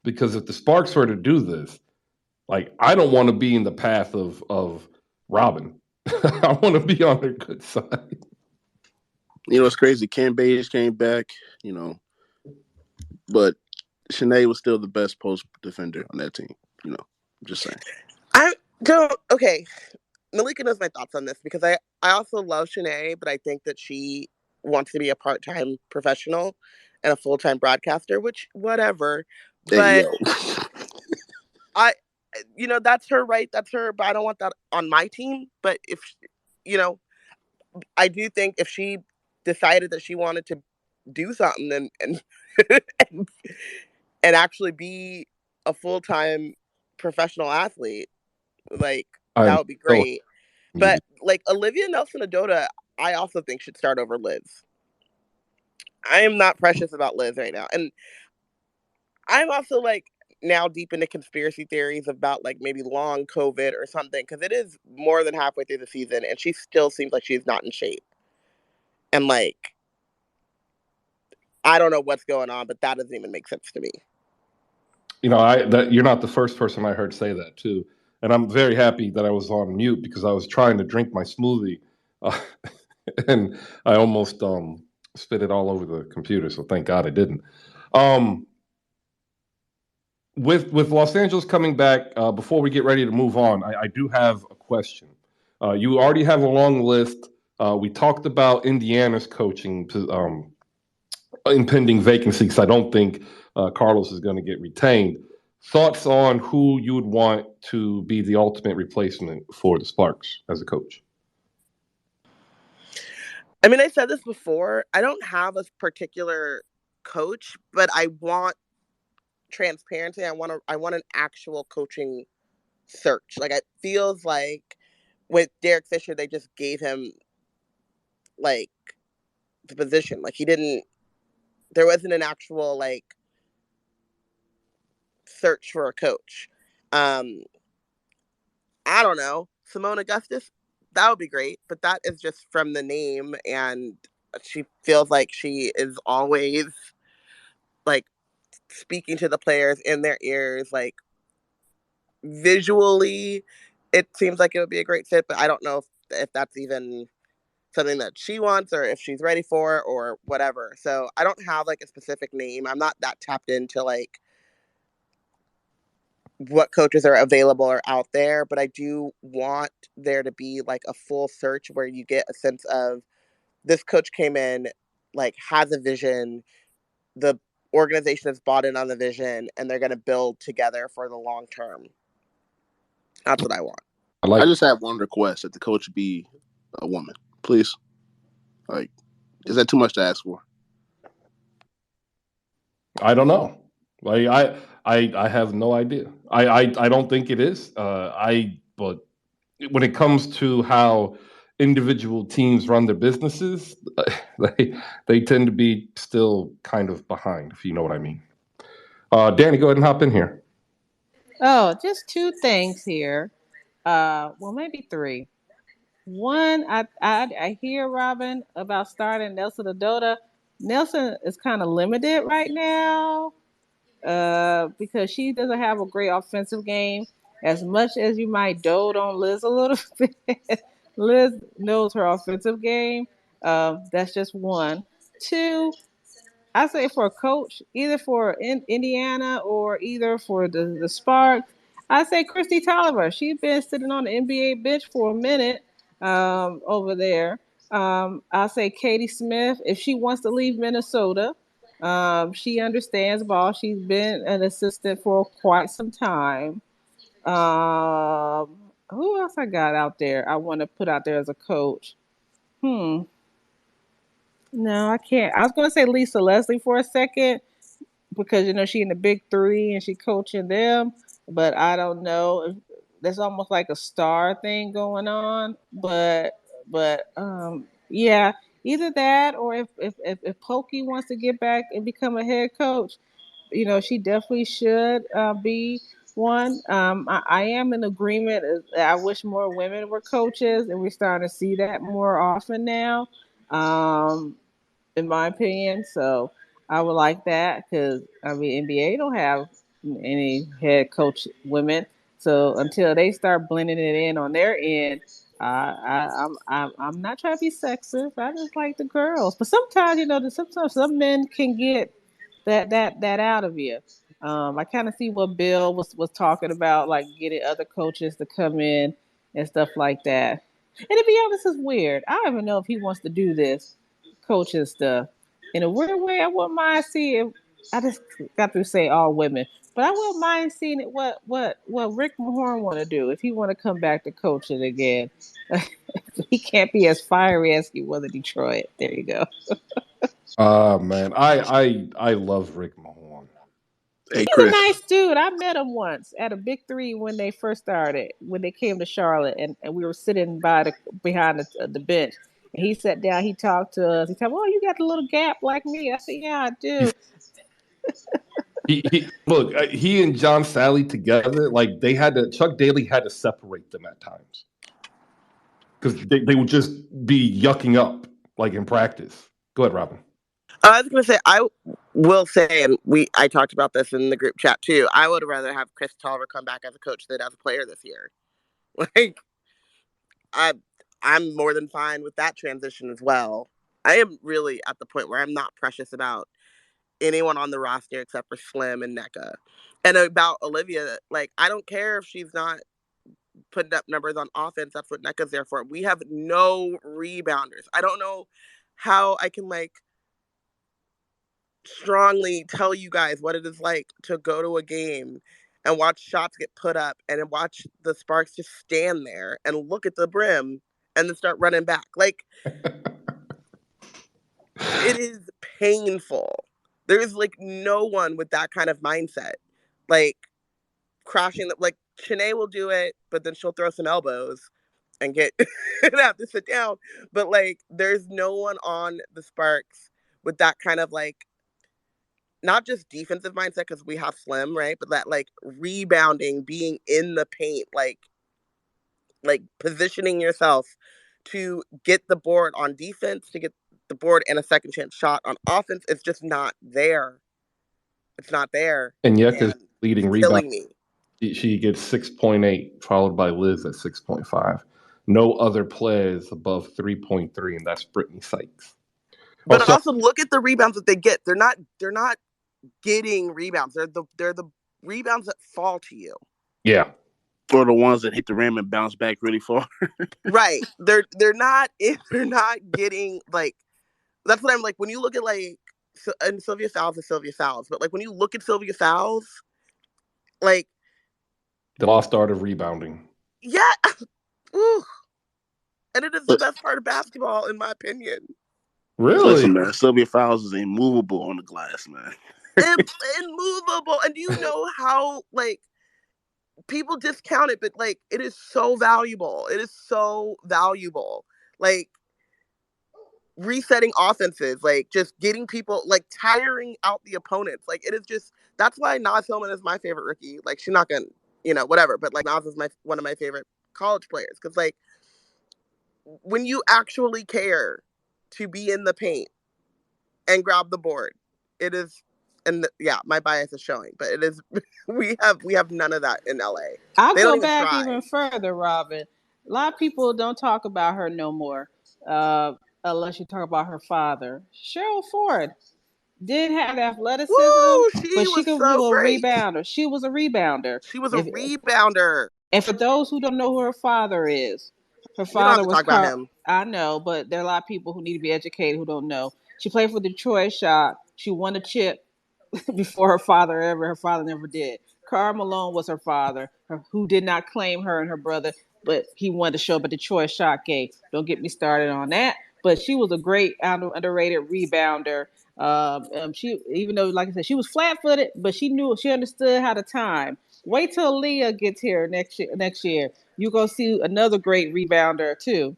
because if the Sparks were to do this, like I don't want to be in the path of Robin. I want to be on her good side. You know, it's crazy. Cam Bayes came back, but Shanae was still the best post defender on that team. I'm just saying. I don't. Okay, Maliika knows my thoughts on this because I also love Shanae, but I think that she wants to be a part-time professional and a full-time broadcaster, which whatever. Hey, But yo. I, that's her right. That's her. But I don't want that on my team. But if, you know, I do think if she decided that she wanted to do something and and, and actually be a full-time professional athlete, like that I'm would be so great. But like Olivia Nelson-Ododa, I also think should start over Liz. I am not precious about Liz right now. And I'm also like now deep into conspiracy theories about like maybe long COVID or something because it is more than halfway through the season and she still seems like she's not in shape. And like, I don't know what's going on, but that doesn't even make sense to me. you're not the first person I heard say that too, and I'm very happy that I was on mute because I was trying to drink my smoothie, uh, and I almost spit it all over the computer. So thank God I didn't. Um, with Los Angeles coming back, before we get ready to move on, I do have a question. You already have a long list. We talked about Indiana's coaching impending vacancy because I don't think Carlos is going to get retained. thoughts on who you would want to be the ultimate replacement for the Sparks as a coach? I mean, I said this before. I don't have a particular coach, but I want transparency. I want an actual coaching search. Like, it feels like with Derek Fisher, they just gave him like the position. Like, there wasn't an actual like search for a coach. I don't know. Simone Augustus, that would be great, but that is just from the name, and she feels like she is always like speaking to the players in their ears, like visually it seems like it would be a great fit, but I don't know if that's even something that she wants or if she's ready for or whatever. So I don't have like a specific name. I'm not that tapped into like what coaches are available or out there, but I do want there to be like a full search where you get a sense of this coach came in, like has a vision, the organization has bought in on the vision, and they're going to build together for the long term. That's what I want. I just have one request, that the coach be a woman, please. Like, is that too much to ask for? I don't know. Like I have no idea. I don't think it is. But when it comes to how individual teams run their businesses, they tend to be still kind of behind, if you know what I mean. Danny, go ahead and hop in here. Oh, just two things here. Well, maybe three. One, I hear Robin about starting Nelson Adota. Nelson is kind of limited right now because she doesn't have a great offensive game. As much as you might dote on Liz a little bit, Liz knows her offensive game. That's just one. Two, I say for a coach, either for Indiana or either for the Sparks, I say Christy Tolliver. She's been sitting on the NBA bench for a minute over there. I'll say Katie Smith. If she wants to leave Minnesota, she understands ball. She's been an assistant for quite some time. Who else I got out there? I want to put out there as a coach. No, I can't. I was going to say Lisa Leslie for a second because she in the big three and she coaching them, but I don't know. There's almost like a star thing going on, but yeah, either that or if Pokey wants to get back and become a head coach, she definitely should be one. I am in agreement. I wish more women were coaches, and we're starting to see that more often now. In my opinion. So I would like that because NBA don't have any head coach women. So until they start blending it in on their end, I'm not trying to be sexist. I just like the girls. But sometimes sometimes some men can get that out of you. I kind of see what Bill was talking about, like getting other coaches to come in and stuff like that. And to be honest, it's weird. I don't even know if he wants to do this coaching stuff. In a weird way, I wouldn't mind seeing. I just got to say all women, but I wouldn't mind seeing it. What Rick Mahorn want to do if he want to come back to coaching again? He can't be as fiery as he was in Detroit. There you go. Man, I love Rick Mahorn. Hey, He's Chris. a nice dude. I met him once at a big three when they first started, when they came to Charlotte, and we were sitting behind the bench. And he sat down. He talked to us. He said, "Oh, you got a little gap like me." I said, "Yeah, I do." He and John Sally together, like Chuck Daly had to separate them at times because they would just be yucking up like in practice. Go ahead, Robin. I was going to say, I will say, and I talked about this in the group chat too, I would rather have Chris Tolliver come back as a coach than as a player this year. Like, I'm more than fine with that transition as well. I am really at the point where I'm not precious about anyone on the roster except for Slim and NECA. And about Olivia, like, I don't care if she's not putting up numbers on offense. That's what NECA's there for. We have no rebounders. I don't know how I can, like, strongly tell you guys what it is like to go to a game and watch shots get put up and then watch the Sparks just stand there and look at the brim and then start running back. Like, it is painful. There is like no one with that kind of mindset. Like, crashing, like Shanae will do it, but then she'll throw some elbows and get and have to sit down. But like, there's no one on the Sparks with that kind of like, not just defensive mindset because we have Slim, right? But that like rebounding, being in the paint, like positioning yourself to get the board on defense, to get the board and a second chance shot on offense. It's just not there. It's not there. And Yeka's leading rebound. Killing me. She gets 6.8, followed by Liz at 6.5. No other players above 3.3, and that's Brittney Sykes. But also look at the rebounds that they get. They're not getting rebounds. They're the rebounds that fall to you. Yeah. Or the ones that hit the rim and bounce back really far. Right. They're not getting like, that's what I'm like, when you look at like, and Sylvia Fowles is Sylvia Fowles, but like when you look at Sylvia Fowles, like, the lost art of rebounding. Yeah. Ooh. And it is the best part of basketball, in my opinion. Really? Listen, man, Sylvia Fowles is immovable on the glass, man. Immovable. And do you know how, like, people discount it, but like, it is so valuable. It is so valuable. Like, resetting offenses, like just getting people, like tiring out the opponents. Like, it is just, that's why Naz Hillman is my favorite rookie. Like, she's not gonna, whatever, but like Naz is one of my favorite college players. Cause like, when you actually care to be in the paint and grab the board, it is, and yeah, my bias is showing, but it is, we have none of that in LA. I'll go back even further, Robyn. A lot of people don't talk about her no more, unless you talk about her father. Cheryl Ford did have athleticism, but she could be a rebounder. She was a rebounder. And for those who don't know who her father is, her father was him. I know, but there are a lot of people who need to be educated who don't know. She played for Detroit Shock. She won a chip before her father never did. Karl Malone was her father, who did not claim her and her brother, but he wanted to show up at Detroit Shock game. Don't get me started on that. But she was a great underrated rebounder. She, even though, like I said, she was flat-footed, but she understood how to time. Wait till Leah gets here next year. You go see another great rebounder too.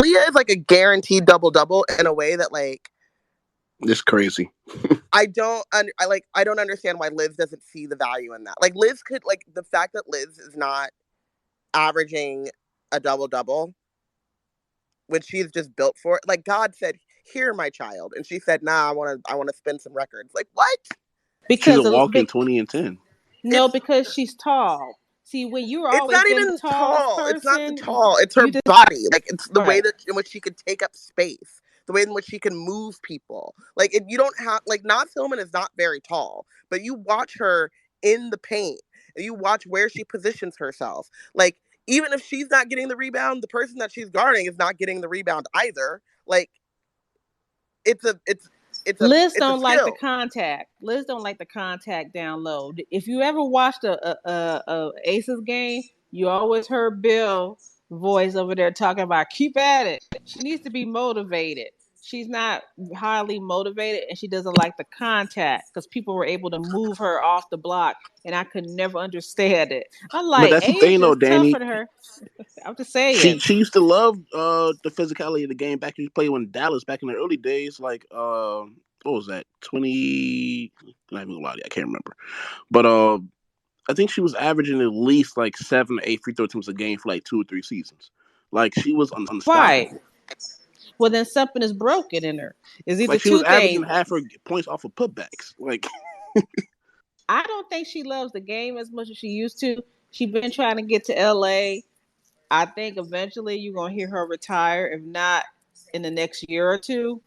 Leah is like a guaranteed double-double in a way that, like, it's crazy. I don't understand why Liz doesn't see the value in that. Like, Liz could, like, the fact that Liz is not averaging a double-double when she's just built for it. Like, God said, "Here, my child," and she said, "Nah, I want to spin some records." Like, what? Because she's a walking 20 and 10. No, because she's tall. See, when you're always it's not even tall. It's not the tall. It's her body. Like, it's the way in which she could take up space, the way in which she can move people. Like, if you don't have, like, Naz Hillman is not very tall, but you watch her in the paint and you watch where she positions herself. Like, even if she's not getting the rebound, the person that she's guarding is not getting the rebound either. Like, Liz don't like the contact. Liz don't like the contact down low. If you ever watched a Aces game, you always heard Bill's voice over there talking about keep at it. She needs to be motivated. She's not highly motivated, and she doesn't like the contact because people were able to move her off the block, and I could never understand it. I'm like, but that's the thing, though, Dany. Tougher than her. I'm just saying. She used to love the physicality of the game back when she played in Dallas back in the early days. Like, what was that? 20? I'm not even gonna lie to you, I can't remember. But I think she was averaging at least like 7 to 8 free throw attempts a game for like 2 or 3 seasons. Like, she was unstoppable. Right. Well, then something is broken in her. Is either like she was averaging half her points off of putbacks. Like, I don't think she loves the game as much as she used to. She's been trying to get to LA. I think eventually you're gonna hear her retire, if not in the next year or two,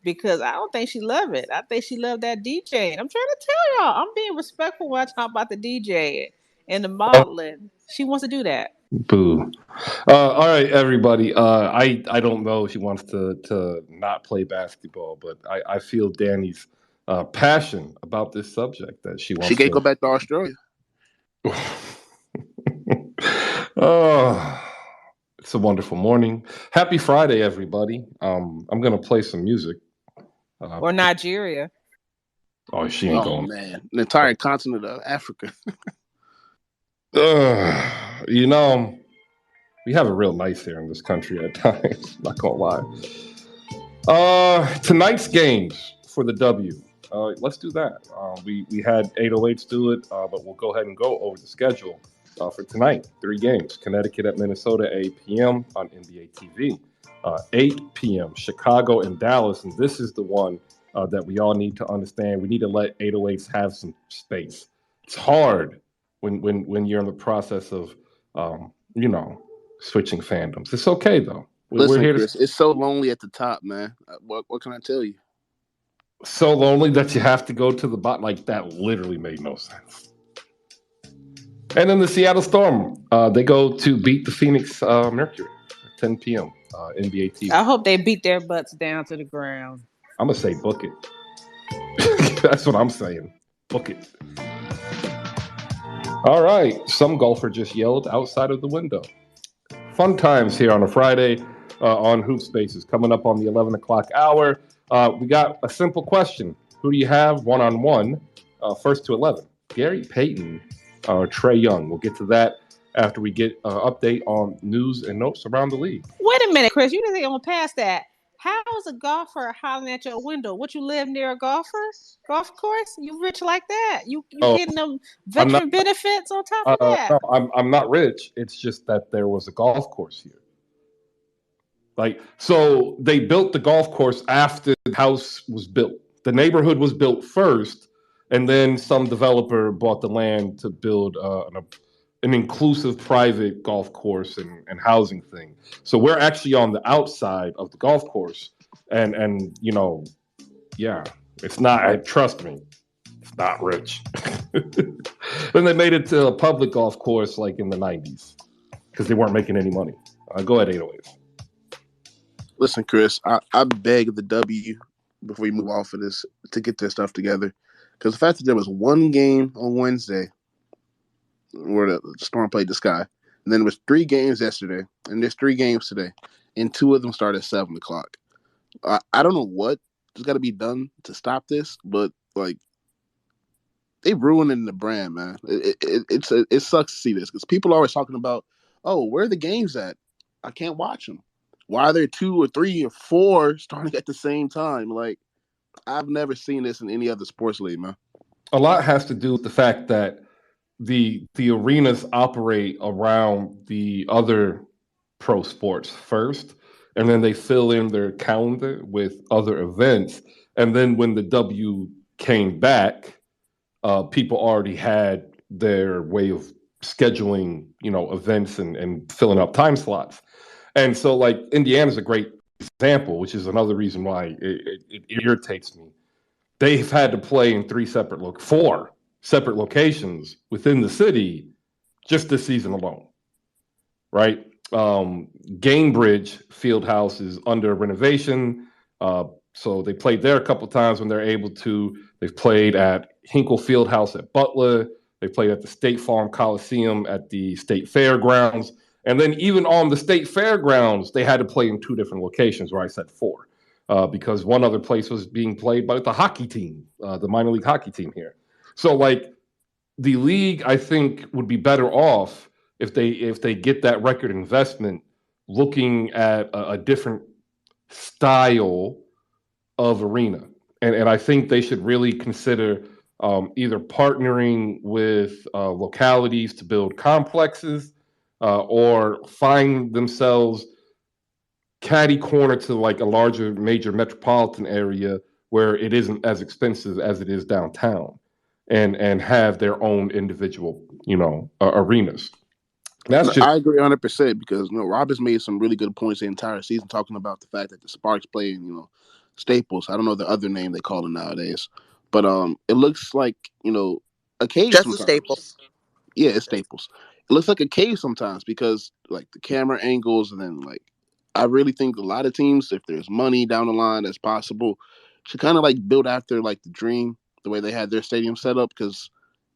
because I don't think she loved it. I think she loved that DJ. I'm trying to tell y'all, I'm being respectful when I talk about the DJ and the modeling. She wants to do that. Boo. All right, everybody. I don't know if she wants to not play basketball, but I feel Dany's passion about this subject that she wants. She can't go back to Australia. Oh, it's a wonderful morning. Happy Friday, everybody. I'm gonna play some music. Or Nigeria. Oh, she ain't Oh going. man, the entire continent of Africa. You know, we have it real nice here in this country at times. Not gonna lie. Tonight's games for the W. Let's do that. We had 808s do it, but we'll go ahead and go over the schedule for tonight. 3 games: Connecticut at Minnesota, 8 p.m. on NBA TV. 8 p.m. Chicago and Dallas, and this is the one that we all need to understand. We need to let 808s have some space. It's hard when you're in the process of switching fandoms. It's okay though. Listen, We're here Chris, it's so lonely at the top, man. What can I tell you? so lonely that you have to go to the bottom. Like, that literally made no sense. And then the Seattle Storm, they go to beat the Phoenix Mercury at 10 p.m. NBA TV. I hope they beat their butts down to the ground. I'm gonna say book it. That's what I'm saying. Book it. All right. Some golfer just yelled outside of the window. Fun times here on a Friday on Hoop Spaces. Coming up on the 11 o'clock hour, we got a simple question. Who do you have one-on-one, first to 11? Gary Payton or Trae Young? We'll get to that after we get an update on news and notes around the league. Wait a minute, Chris. You didn't go past that. How is a golfer hollering at your window? What, you live near a golf course? You rich like that? You getting them veteran benefits on top of that? No, I'm not rich. It's just that there was a golf course here. Like, so they built the golf course after the house was built. The neighborhood was built first, and then some developer bought the land to build an inclusive private golf course and housing thing. So we're actually on the outside of the golf course, and yeah, it's not. Trust me, it's not rich. Then they made it to a public golf course like in the 90s because they weren't making any money. Go ahead, 808. Listen, Chris, I beg the W before we move off of this to get their stuff together. Because the fact that there was one game on Wednesday where the Storm played the Sky, and then there was 3 games yesterday, and there's 3 games today, and 2 of them start at 7 o'clock. I don't know what has got to be done to stop this, but like, they ruining the brand, man. It sucks to see this because people are always talking about, oh, where are the games at? I can't watch them. Why are there 2 or 3 or 4 starting at the same time? Like, I've never seen this in any other sports league, man. A lot has to do with the fact that the arenas operate around the other pro sports first, and then they fill in their calendar with other events. And then when the W came back, people already had their way of scheduling, events and filling up time slots. And so, like, Indiana's a great example, which is another reason why it irritates me. They've had to play in 4 separate locations within the city just this season alone, right? Gamebridge Fieldhouse is under renovation, so they played there a couple times when they're able to. They've played at Hinkle Fieldhouse at Butler. They played at the State Farm Coliseum at the State Fairgrounds. And then even on the State Fairgrounds, they had to play in 2 different locations, where I said 4, because one other place was being played by the hockey team, the minor league hockey team here. So, like, the league, I think, would be better off if they get that record investment looking at a different style of arena. And I think they should really consider either partnering with localities to build complexes, or find themselves catty corner to like a larger major metropolitan area where it isn't as expensive as it is downtown, and have their own individual, arenas. I agree 100% because Rob has made some really good points the entire season talking about the fact that the Sparks play in Staples. I don't know the other name they call it nowadays, but it looks like a cave. Just sometimes. the Staples. Yeah, it's Staples. It looks like a cave sometimes because like the camera angles, and then like I really think a lot of teams, if there's money down the line that's possible, should kind of like build after like the Dream, the way they had their stadium set up, because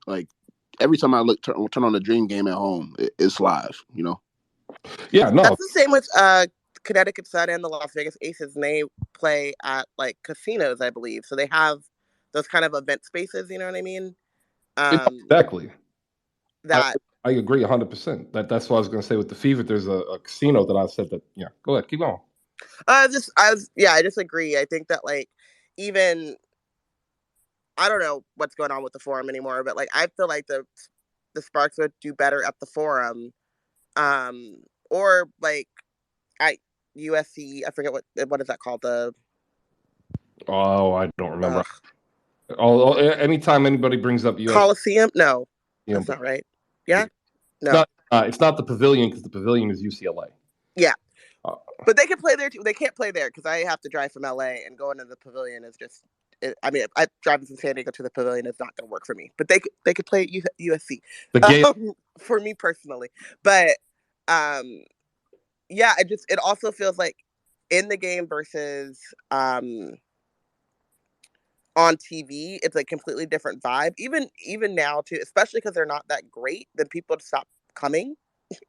like every time I turn on the Dream game at home, it's live. You know. Yeah, no. That's the same with Connecticut Sun and the Las Vegas Aces, and they play at like casinos, I believe. So they have those kind of event spaces. You know what I mean? Exactly. That I agree 100%. That's what I was going to say with the Fever. There's a casino that I said that. Yeah, go ahead, keep going. I just agree. I think that like even I don't know what's going on with the Forum anymore, but like I feel like the Sparks would do better at the Forum, or like at USC. I forget what is that called? I don't remember. Anytime anybody brings up USC Coliseum, no, that's not right. Yeah, no, it's not the Pavilion because the Pavilion is UCLA. Yeah, but they can play there too. They can't play there because I have to drive from LA, and going to the Pavilion is just. I driving from San Diego to the Pavilion is not going to work for me. But they could play at USC. The game for me personally, but yeah, it also feels like in the game versus on TV, it's a completely different vibe. Even now too, especially because they're not that great, then people stop coming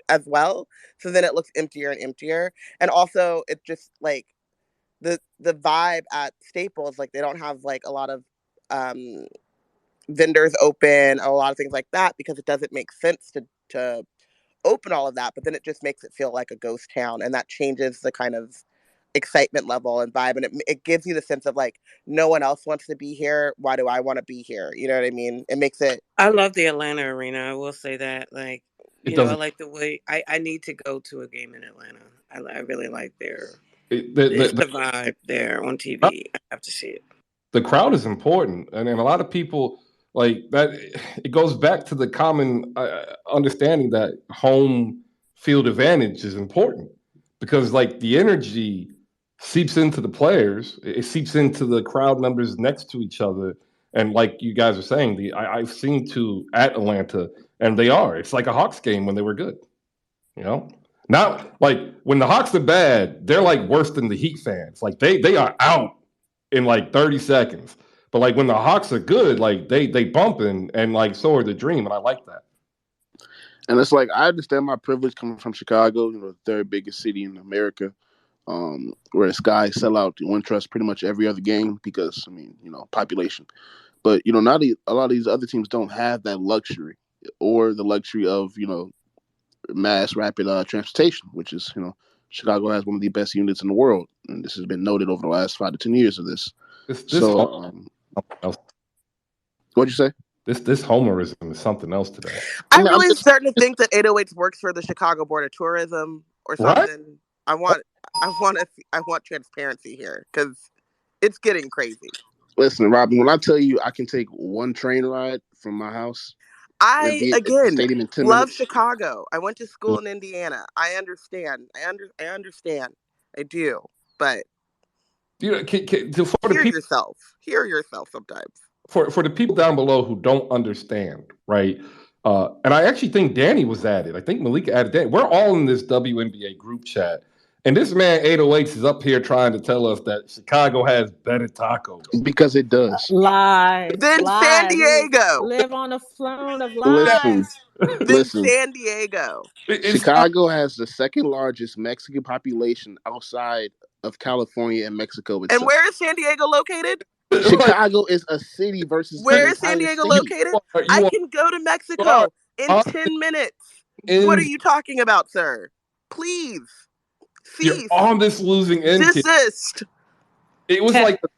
as well. So then it looks emptier and emptier, and also it just like. The vibe at Staples, like they don't have like a lot of vendors open, a lot of things like that, because it doesn't make sense to open all of that. But then it just makes it feel like a ghost town, and that changes the kind of excitement level and vibe, and it gives you the sense of like no one else wants to be here. Why do I want to be here? You know what I mean? It makes it. I love the Atlanta arena. I will say that, like, I like the way I need to go to a game in Atlanta. I really like the vibe there on TV. I have to see it. The crowd is important, and a lot of people like that. It goes back to the common understanding that home field advantage is important because, like, the energy seeps into the players. It seeps into the crowd members next to each other, and like you guys are saying, I've seen two at Atlanta, and they are. It's like a Hawks game when they were good. You know. Not like when the Hawks are bad, they're like worse than the Heat fans. Like they are out in like 30 seconds. But like when the Hawks are good, like they bumping and like so are the Dream, and I like that. And it's like I understand my privilege coming from Chicago, the third biggest city in America, where the Sky sell out Wintrust pretty much every other game because population. But not a lot of these other teams don't have that luxury or the luxury of mass rapid transportation, which is Chicago has one of the best units in the world, and this has been noted over the last 5 to 10 years of this. What'd you say? This homerism is something else today. I'm really starting to think that 808s works for the Chicago Board of Tourism or something. Right? I want transparency here because it's getting crazy. Listen, Robin, when I tell you I can take one train ride from my house. I again love minutes. Chicago. I went to school in Indiana. I understand. I understand. I do. But hear yourself sometimes. For the people down below who don't understand, right? And I actually think Dany was added. I think Maliika added Dany. We're all in this WNBA group chat. And this man 808s is up here trying to tell us that Chicago has better tacos. Because it does. Lies. Then San Diego. Live on a throne of lies. Listen. San Diego. Chicago has the second largest Mexican population outside of California and Mexico itself. And where is San Diego located? Chicago is a city versus where is San Diego located? I can go to Mexico in 10 minutes. What are you talking about, sir? Please. You're on this losing end. Desist. It was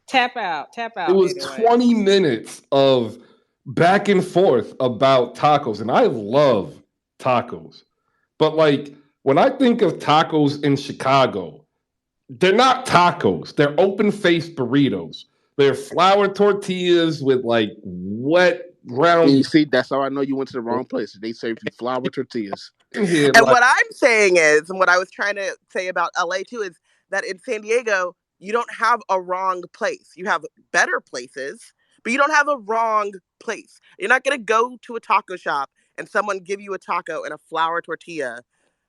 tap out. It was 20 minutes of back and forth about tacos, and I love tacos. But like when I think of tacos in Chicago, they're not tacos. They're open-faced burritos. They're flour tortillas with like wet round. You see, that's how I know you went to the wrong place. They serve you flour tortillas. And what I'm saying is, and what I was trying to say about LA too, is that in San Diego, you don't have a wrong place. You have better places, but you don't have a wrong place. You're not going to go to a taco shop and someone give you a taco and a flour tortilla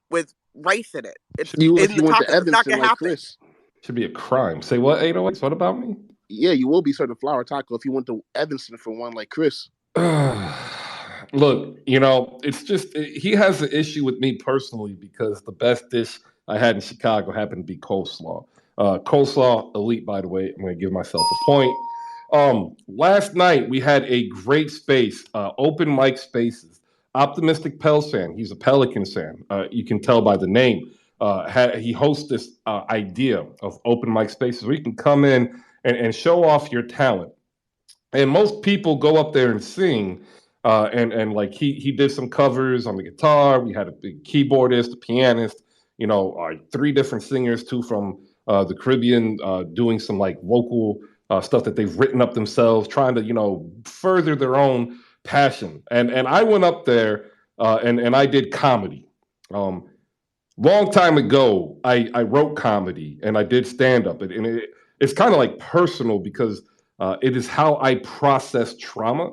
with rice in it. If you went to Evanston like Chris. Should be a crime. Say what, 808s? What about me? Yeah, you will be served a flour taco if you went to Evanston for one like Chris. Look, it's just he has an issue with me personally because the best dish I had in Chicago happened to be coleslaw. Coleslaw, elite, by the way. I'm going to give myself a point. Last night we had a great space, open mic spaces. Optimistic Pels fan. He's a Pelicans fan. You can tell by the name. He hosts this idea of open mic spaces where you can come in and show off your talent. And most people go up there and sing. And like he did some covers on the guitar. We had a big keyboardist, a pianist, three different singers, two from the Caribbean, doing some like vocal stuff that they've written up themselves, trying to further their own passion. And I went up there and I did comedy. Long time ago, I wrote comedy and I did stand up, and it's kind of like personal because it is how I process trauma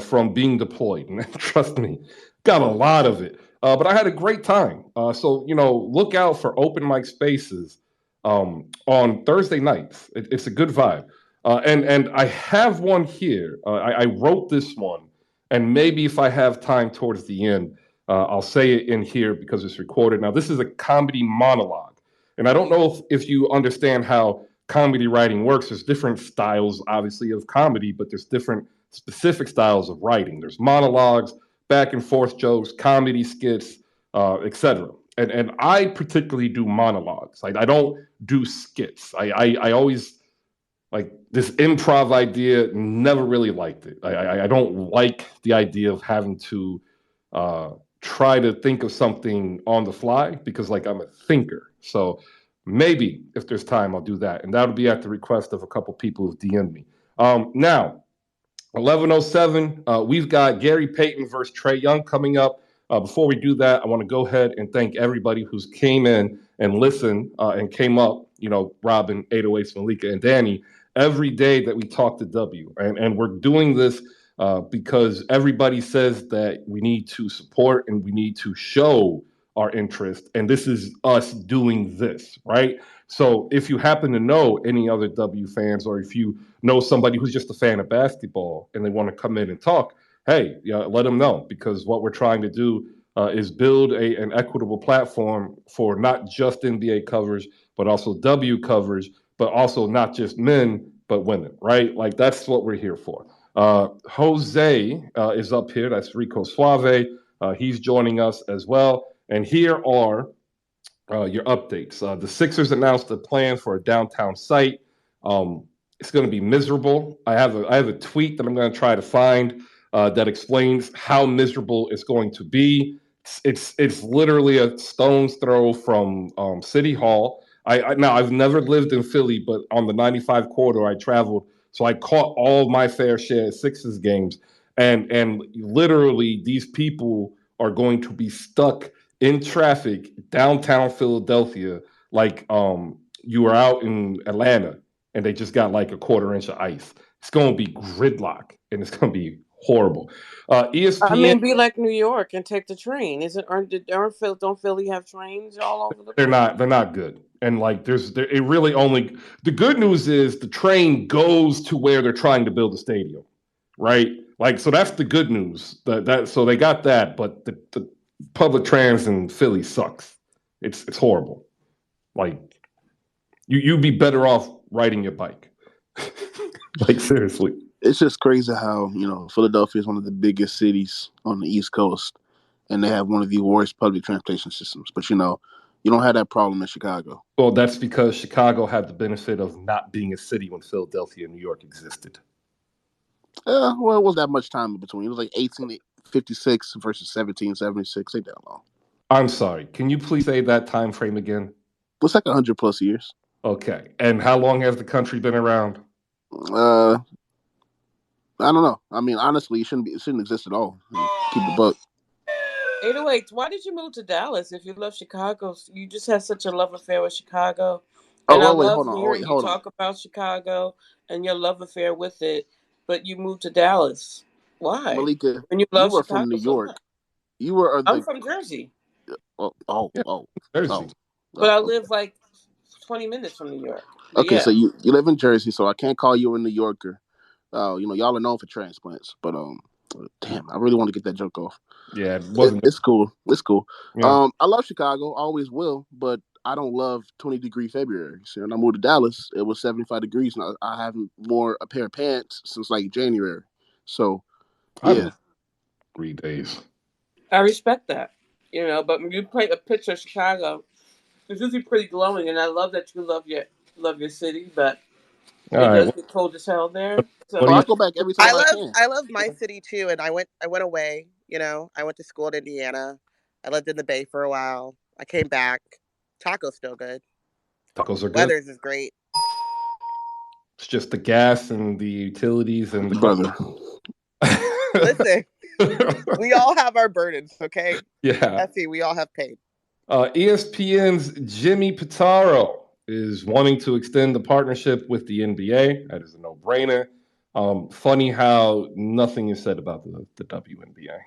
from being deployed. And trust me, got a lot of it. But I had a great time. So look out for open mic spaces on Thursday nights. It's a good vibe. And I have one here. I wrote this one, and maybe if I have time towards the end, I'll say it in here because it's recorded. Now, this is a comedy monologue. And I don't know if you understand how comedy writing works. There's different styles, obviously, of comedy, but there's different specific styles of writing. There's monologues, back and forth jokes, comedy skits, etc. And I particularly do monologues. I don't do skits. I always like this improv idea. Never really liked it. I don't like the idea of having to try to think of something on the fly because like I'm a thinker. So maybe if there's time, I'll do that, and that'll be at the request of a couple people who've DM'd me. Now, 11:07. We've got Gary Payton versus Trae Young coming up. Before we do that, I want to go ahead and thank everybody who's came in and listened and came up. Robyn, 808s, Maliika, and Dany. Every day that we talk to W, and we're doing this because everybody says that we need to support and we need to show our interest, and this is us doing this, right? So if you happen to know any other W fans, or if you know somebody who's just a fan of basketball and they want to come in and talk, hey, let them know, because what we're trying to do is build an equitable platform for not just NBA coverage, but also W coverage, but also not just men, but women, right? Like that's what we're here for. Jose is up here. That's Rico Suave. He's joining us as well. And here are your updates. The Sixers announced a plan for a downtown site. It's going to be miserable. I have a tweet that I'm going to try to find that explains how miserable it's going to be. It's literally a stone's throw from City Hall. Now I've never lived in Philly, but on the 95 corridor I traveled, so I caught all my fair share of Sixers games, and literally these people are going to be stuck in traffic downtown Philadelphia, like you were out in Atlanta and they just got like a quarter inch of ice. It's going to be gridlock and it's going to be horrible. ESPN. I mean, be like New York and take the train. Don't Philly have trains all over the place? They're not good. And like it really only, the good news is the train goes to where they're trying to build a stadium, right? Like, so that's the good news. So they got that, but the public trans in Philly sucks. It's horrible. Like you'd be better off riding your bike. Like seriously. It's just crazy how, Philadelphia is one of the biggest cities on the East Coast, and they have one of the worst public transportation systems. But, you don't have that problem in Chicago. Well, that's because Chicago had the benefit of not being a city when Philadelphia and New York existed. Well, it wasn't that much time in between. It was like 1856 versus 1776. Ain't that long. I'm sorry. Can you please say that time frame again? It's like 100 plus years. Okay. And how long has the country been around? I don't know. I mean, honestly, it shouldn't exist at all. Keep the buck. 808, why did you move to Dallas if you love Chicago? You just had such a love affair with Chicago. And I love hearing you talk about Chicago and your love affair with it, but you moved to Dallas. Why? Maliika, when you love were Chicago from New so York. much. You were. I'm from Jersey. Jersey. But I live like 20 minutes from New York. Okay, so you live in Jersey, so I can't call you a New Yorker. Y'all are known for transplants, but Damn, I really want to get that joke off. Yeah, it wasn't. It's cool. It's cool. Yeah. I love Chicago, always will, but I don't love 20-degree February. So when I moved to Dallas, it was 75 degrees, and I haven't worn a pair of pants since like January. So, I yeah. love 3 days. I respect that, But when you paint a picture of Chicago, it's usually pretty glowing, and I love that you love your city, but All it right. does get cold as hell there. So What do I you? go back every time I can. I love my city too, and I went away. I went to school in Indiana. I lived in the Bay for a while. I came back. Tacos still good. Tacos are good. Weather's is great. It's just the gas and the utilities and the Brother. Listen, we all have our burdens, okay? Yeah. Effie, we all have pain. ESPN's Jimmy Pitaro is wanting to extend the partnership with the NBA. That is a no-brainer. Funny how nothing is said about the WNBA.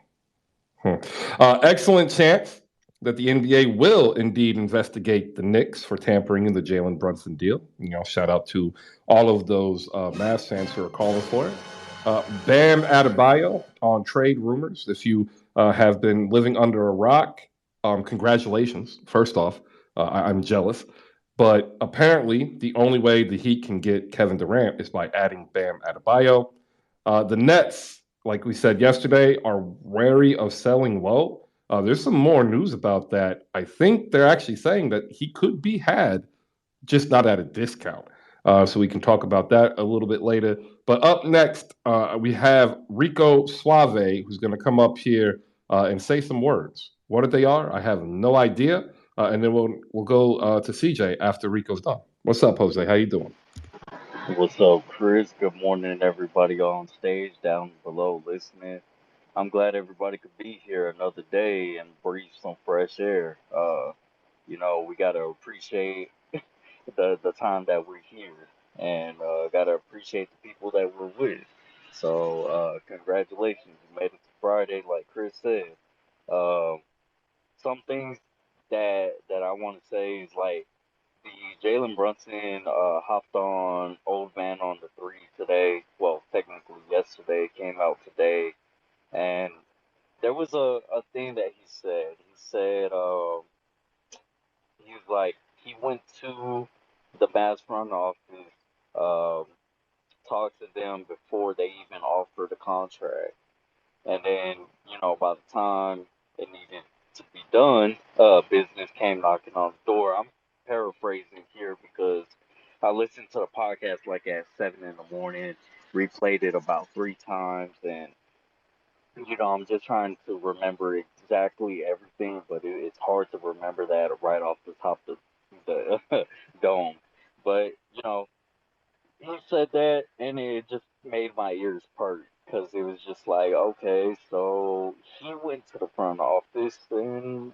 Excellent chance that the NBA will indeed investigate the Knicks for tampering in the Jalen Brunson deal. Shout out to all of those Mavs fans who are calling for it. Bam Adebayo on trade rumors. If you have been living under a rock, congratulations. First off, I'm jealous. But apparently, the only way the Heat can get Kevin Durant is by adding Bam Adebayo. The Nets, like we said yesterday, are wary of selling low. There's some more news about that. I think they're actually saying that he could be had, just not at a discount. So we can talk about that a little bit later. But up next, we have Rico Suave, who's going to come up here and say some words. What they are, I have no idea. And then we'll go to CJ after Rico's done. What's up, Jose? How you doing? What's up, Chris? Good morning, everybody on stage, down below listening. I'm glad everybody could be here another day and breathe some fresh air. We gotta appreciate the time that we're here, and gotta appreciate the people that we're with. So, congratulations, you made it to Friday, like Chris said. Um, some things that I want to say is like the Jalen Brunson hopped on Old Man on the three today. Well, technically yesterday, came out today, and there was a thing that he said. He said he was like he went to the Mavs front office, um, talked to them before they even offered a contract. And then, by the time it needed to be done, business came knocking on the door. I'm paraphrasing here because I listened to the podcast like at 7 in the morning, replayed it about 3 times, and I'm just trying to remember exactly everything, but it's hard to remember that right off the top of the dome. But he said that, and it just made my ears perk because it was just like, okay, so he went to the front office, and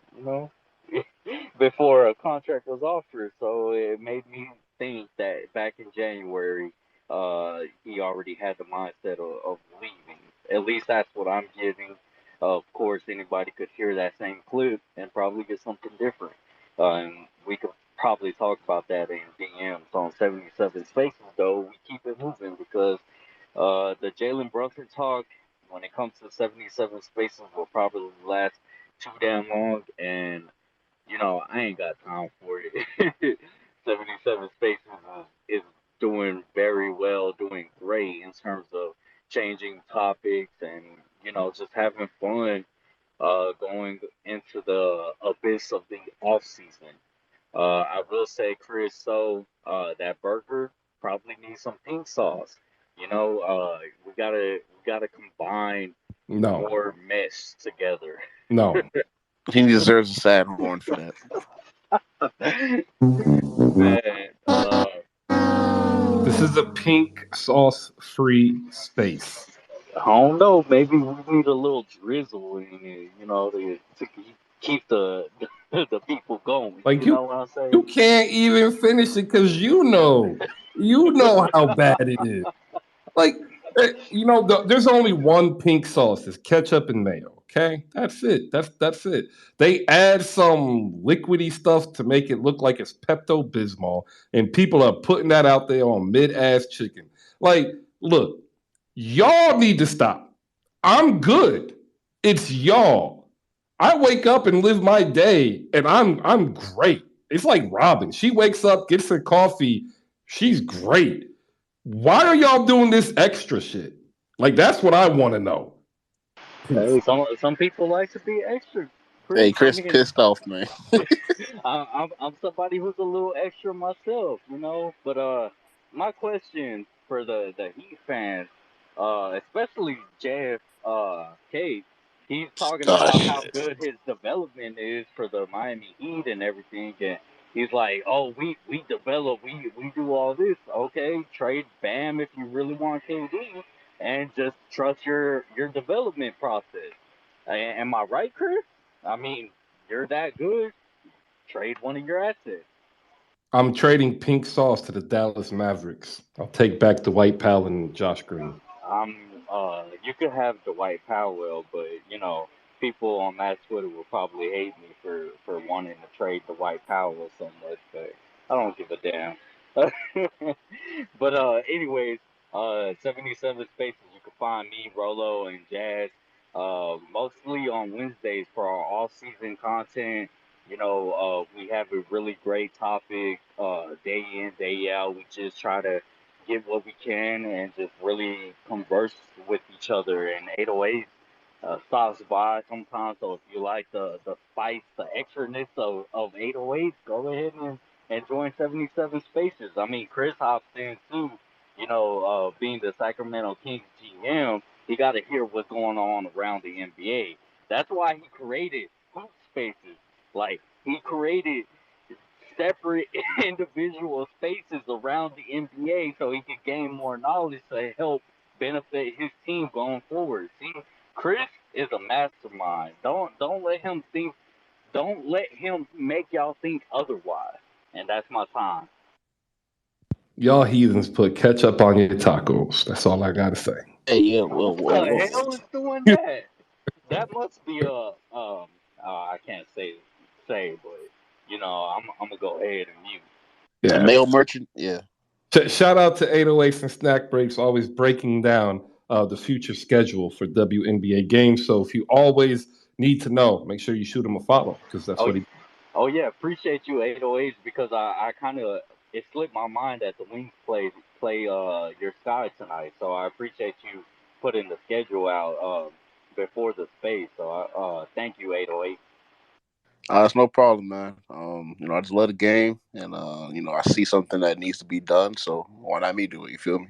before a contract was offered, so it made me think that back in January, he already had the mindset of leaving. At least that's what I'm getting. Of course, anybody could hear that same clip and probably get something different. And we could probably talk about that in DMs on 77 Spaces, though. We keep it moving because the Jalen Brunson talk, when it comes to 77 Spaces, will probably last too damn long. And, I ain't got time for it. 77 Spaces is doing very well, doing great in terms of changing topics and, just having fun going into the abyss of the off season. I will say, Chris, so that burger probably needs some pink sauce. We gotta combine No, more mesh together. no. He deserves a sad horn for that. Man, This is a pink sauce free space. I don't know. Maybe we need a little drizzle in it, to keep the people going. Like You know what I'm you saying? can't even finish it because you know how bad it is. Like there's only one pink sauce. It's ketchup and mayo. Okay, that's it. That's it. They add some liquidy stuff to make it look like it's Pepto Bismol, and people are putting that out there on mid ass chicken. Like, look, y'all need to stop. I'm good. It's y'all. I wake up and live my day, and I'm great. It's like Robin. She wakes up, gets her coffee. She's great. Why are y'all doing this extra shit? Like that's what I want to know. Hey, some people like to be extra, Hey, Chris. I Chris mean, pissed off, man. I'm somebody who's a little extra myself, you know. But my question for the Heat fans, especially Jeff Cade, he's talking about Gosh. how good his development is for the Miami Heat and everything, and he's like, oh, we develop, we do all this. Okay, trade Bam if you really want KD, and just trust your development process. Am I right, Chris? I mean, you're that good. Trade one of your assets. I'm trading pink sauce to the Dallas Mavericks. I'll take back the White Pal and Josh Green. You could have Dwight Powell, but people on that Twitter will probably hate me for wanting to trade Dwight Powell so much, but I don't give a damn. But anyways, 77 Spaces. You can find me, Rolo, and Jazz, mostly on Wednesdays for our off-season content. We have a really great topic, day in, day out. We just try to get what we can and just really converse with each other. And 808 stops by sometimes. So if you like the spice, the extraness of 808, go ahead and join 77 Spaces. I mean, Chris hops in too. Being the Sacramento Kings GM, he got to hear what's going on around the NBA. That's why he created Hoop Spaces. Like, he created separate individual spaces around the NBA so he could gain more knowledge to help benefit his team going forward. See, Chris is a mastermind. Don't let him think. Don't let him make y'all think otherwise. And that's my time. Y'all heathens put ketchup on your tacos. That's all I gotta say. Hey, yeah, Who whoa, whoa, the whoa. hell is doing that? That must be I can't say, but I'm gonna go ahead and mute. A Yeah. mail merchant? Yeah. Shout out to 808s and Snack Breaks, always breaking down the future schedule for WNBA games. So if you always need to know, make sure you shoot him a follow because that's Oh, what he. oh yeah, appreciate you 808s because I kind of it slipped my mind that the Wings play your sky tonight. So I appreciate you putting the schedule out before the space. So thank you 808. It's no problem, man. I just love the game, and I see something that needs to be done, so why not me do it? You feel me?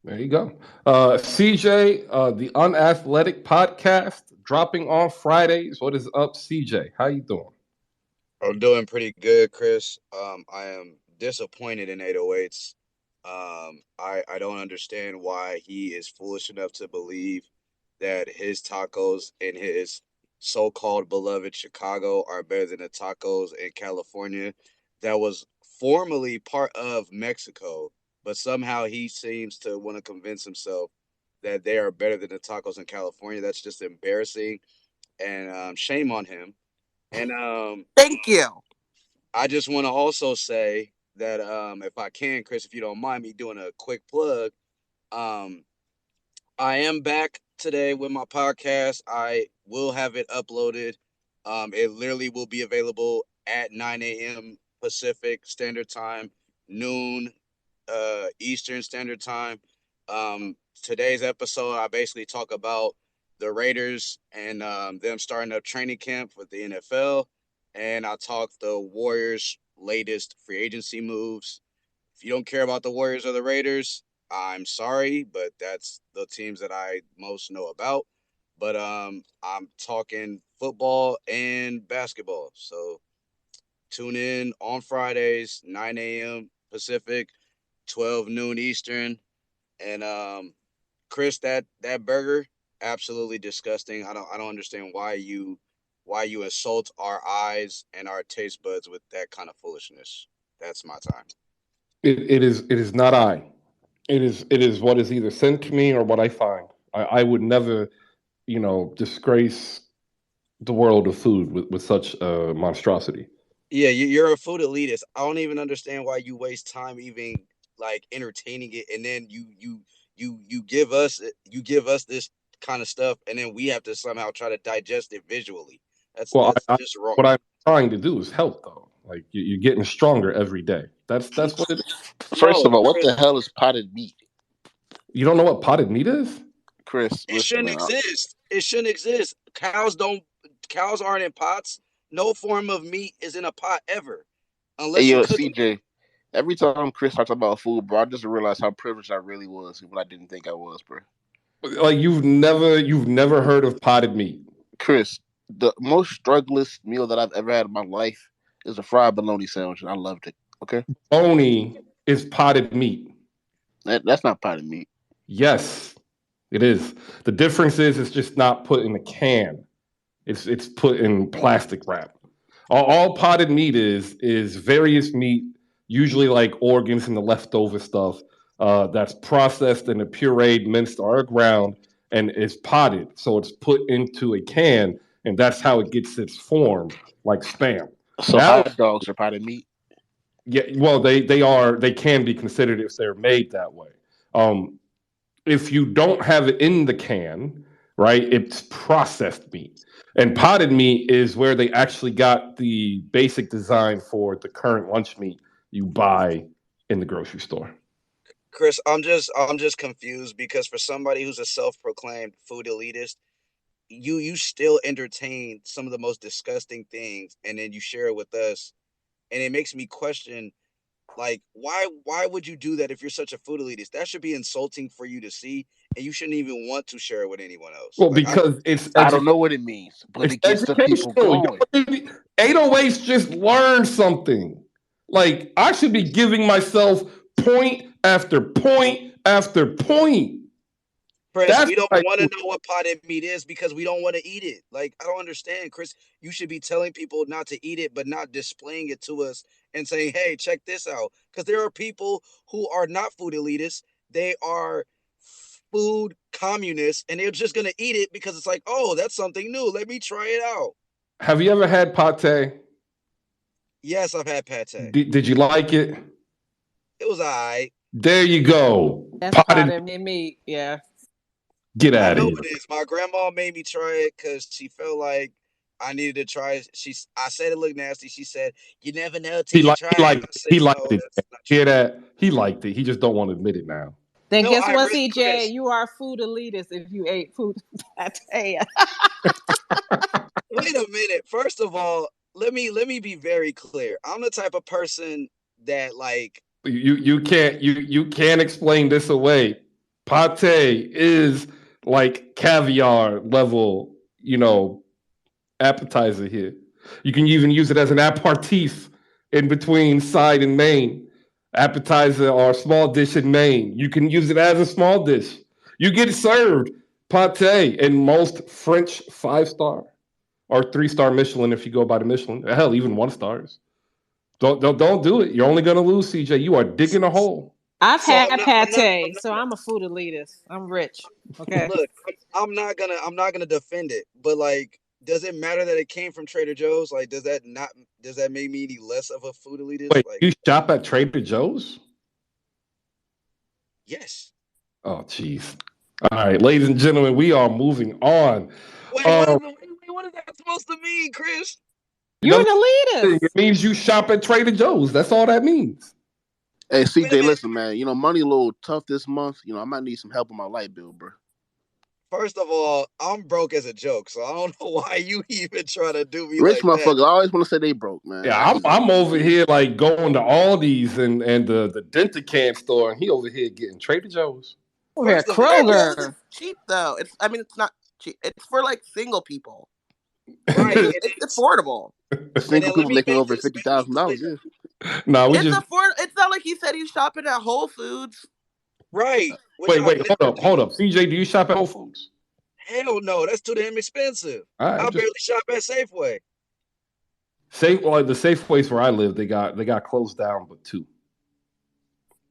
There you go. CJ, the Unathletic Podcast, dropping on Fridays. What is up, CJ? How you doing? I'm doing pretty good, Chris. I am disappointed in 808s. I don't understand why he is foolish enough to believe that his tacos in his so-called beloved Chicago are better than the tacos in California that was formerly part of Mexico, but somehow he seems to want to convince himself that they are better than the tacos in California. That's just embarrassing, and shame on him. And Thank you. I just want to also say that if I can, Chris, if you don't mind me doing a quick plug, um, I am back today with my podcast. I will have it uploaded. It literally will be available at 9 a.m. Pacific Standard Time, noon Eastern Standard Time. Today's episode, I basically talk about the Raiders and them starting up training camp with the NFL, and I talk the Warriors' latest free agency moves. If you don't care about the Warriors or the Raiders, I'm sorry, but that's the teams that I most know about. But I'm talking football and basketball. So tune in on Fridays, 9 a.m. Pacific, 12 noon Eastern. And Chris, that burger, absolutely disgusting. I don't understand why you insult our eyes and our taste buds with that kind of foolishness. That's my time. It is not I. It is what is either sent to me or what I find. I would never, disgrace the world of food with such monstrosity. Yeah, you're a food elitist. I don't even understand why you waste time even like entertaining it, and then you give us this kind of stuff, and then we have to somehow try to digest it visually. That's Well, just wrong. what I'm trying to do is help, though. Like you're getting stronger every day. That's what it is. First No, of all, what Chris, the hell is potted meat? You don't know what potted meat is? Chris, it listen, shouldn't man. exist. It shouldn't exist. Cows aren't in pots. No form of meat is in a pot ever, Hey, unless you're yo, cooking. CJ. Every time Chris talks about food, bro, I just realized how privileged I really was when I didn't think I was, bro. Like you've never heard of potted meat. Chris, the most strugglest meal that I've ever had in my life is a fried bologna sandwich, and I loved it. Okay, Oni is potted meat. that's not potted meat. Yes, it is. The difference is it's just not put in a can. It's put in plastic wrap. All potted meat is various meat, usually like organs and the leftover stuff, that's processed and pureed, minced, or ground, and is potted. So it's put into a can, and that's how it gets its form, like Spam. So Now, hot dogs are potted meat. yeah, well, they can be considered if they're made that way. Um, if you don't have it in the can, right, it's processed meat. And potted meat is where they actually got the basic design for the current lunch meat you buy in the grocery store. Chris, I'm just confused because for somebody who's a self-proclaimed food elitist, you still entertain some of the most disgusting things, and then you share it with us, and it makes me question, like, why would you do that if you're such a food elitist? That should be insulting for you to see, and you shouldn't even want to share it with anyone else. Well, Like, because it's I don't know what it means, but it's it gets the people educational. going. 808s just learn something. Like I should be giving myself point after point after point. Chris, That's we don't what I want do. to know what potted meat is because we don't want to eat it. Like, I don't understand, Chris. You should be telling people not to eat it, but not displaying it to us and saying, hey, check this out. Because there are people who are not food elitists. They are food communists, and they're just going to eat it because it's like, oh, that's something new. Let me try it out. Have you ever had pate? Yes, I've had pate. Did you like it? It was all right. There you go. That's Potted. potted meat. Yeah. Get I out of know here. it is. My grandma made me try it because she felt like I needed to try it. I said it looked nasty. She said, "You never know till you try He it." liked I it. said, He liked "No, it. that's not true." Hear that? He liked it. He just don't want to admit it now. Then No, guess I what, really, CJ? Chris. You are food elitist if you ate food pate. Wait a minute. First of all, let me be very clear. I'm the type of person that like. You can't explain this away. Pate is like caviar level, appetizer here. You can even use it as an aperitif in between side and main. Appetizer or small dish and main. You can use it as a small dish. You get served pate in most French 5-star or 3-star Michelin if you go by the Michelin. Hell, even 1 stars. Don't do it. You're only gonna lose, CJ. You are digging a hole. I've So had I'm not. pate, so I'm a food elitist. I'm rich. Okay. Look, I'm not gonna defend it, but like, does it matter that it came from Trader Joe's? Like, does that make me any less of a food elitist? Wait, Like, you shop at Trader Joe's? yes. Oh, jeez. All right, ladies and gentlemen, we are moving on. Wait, Um, what is that supposed to mean, Chris? You're an it elitist. means you shop at Trader Joe's. That's all that means. Hey, Wait a CJ, minute. listen, man. Money a little tough this month. I might need some help with my light bill, bro. First of all, I'm broke as a joke, so I don't know why you even try to do me Rich like that. motherfuckers always want to say they broke, man. Yeah, I'm over here like going to Aldi's and the Dentacan store, and he over here getting Trader Joe's. Over here, First of all, Trader Joe's Kroger. is cheap though. It's not cheap. It's for like single people. right? It's affordable. Single Let people me making make over this clear. $50,000. Yeah. Nah, we It's just It's not like he said he's shopping at Whole Foods. Right? Which wait, I've never hold done. up. CJ, do you shop at Whole Foods? Hell no, that's too damn expensive. All right, I just barely shop at Safeway. the Safeways where I live, they got closed down, but 2.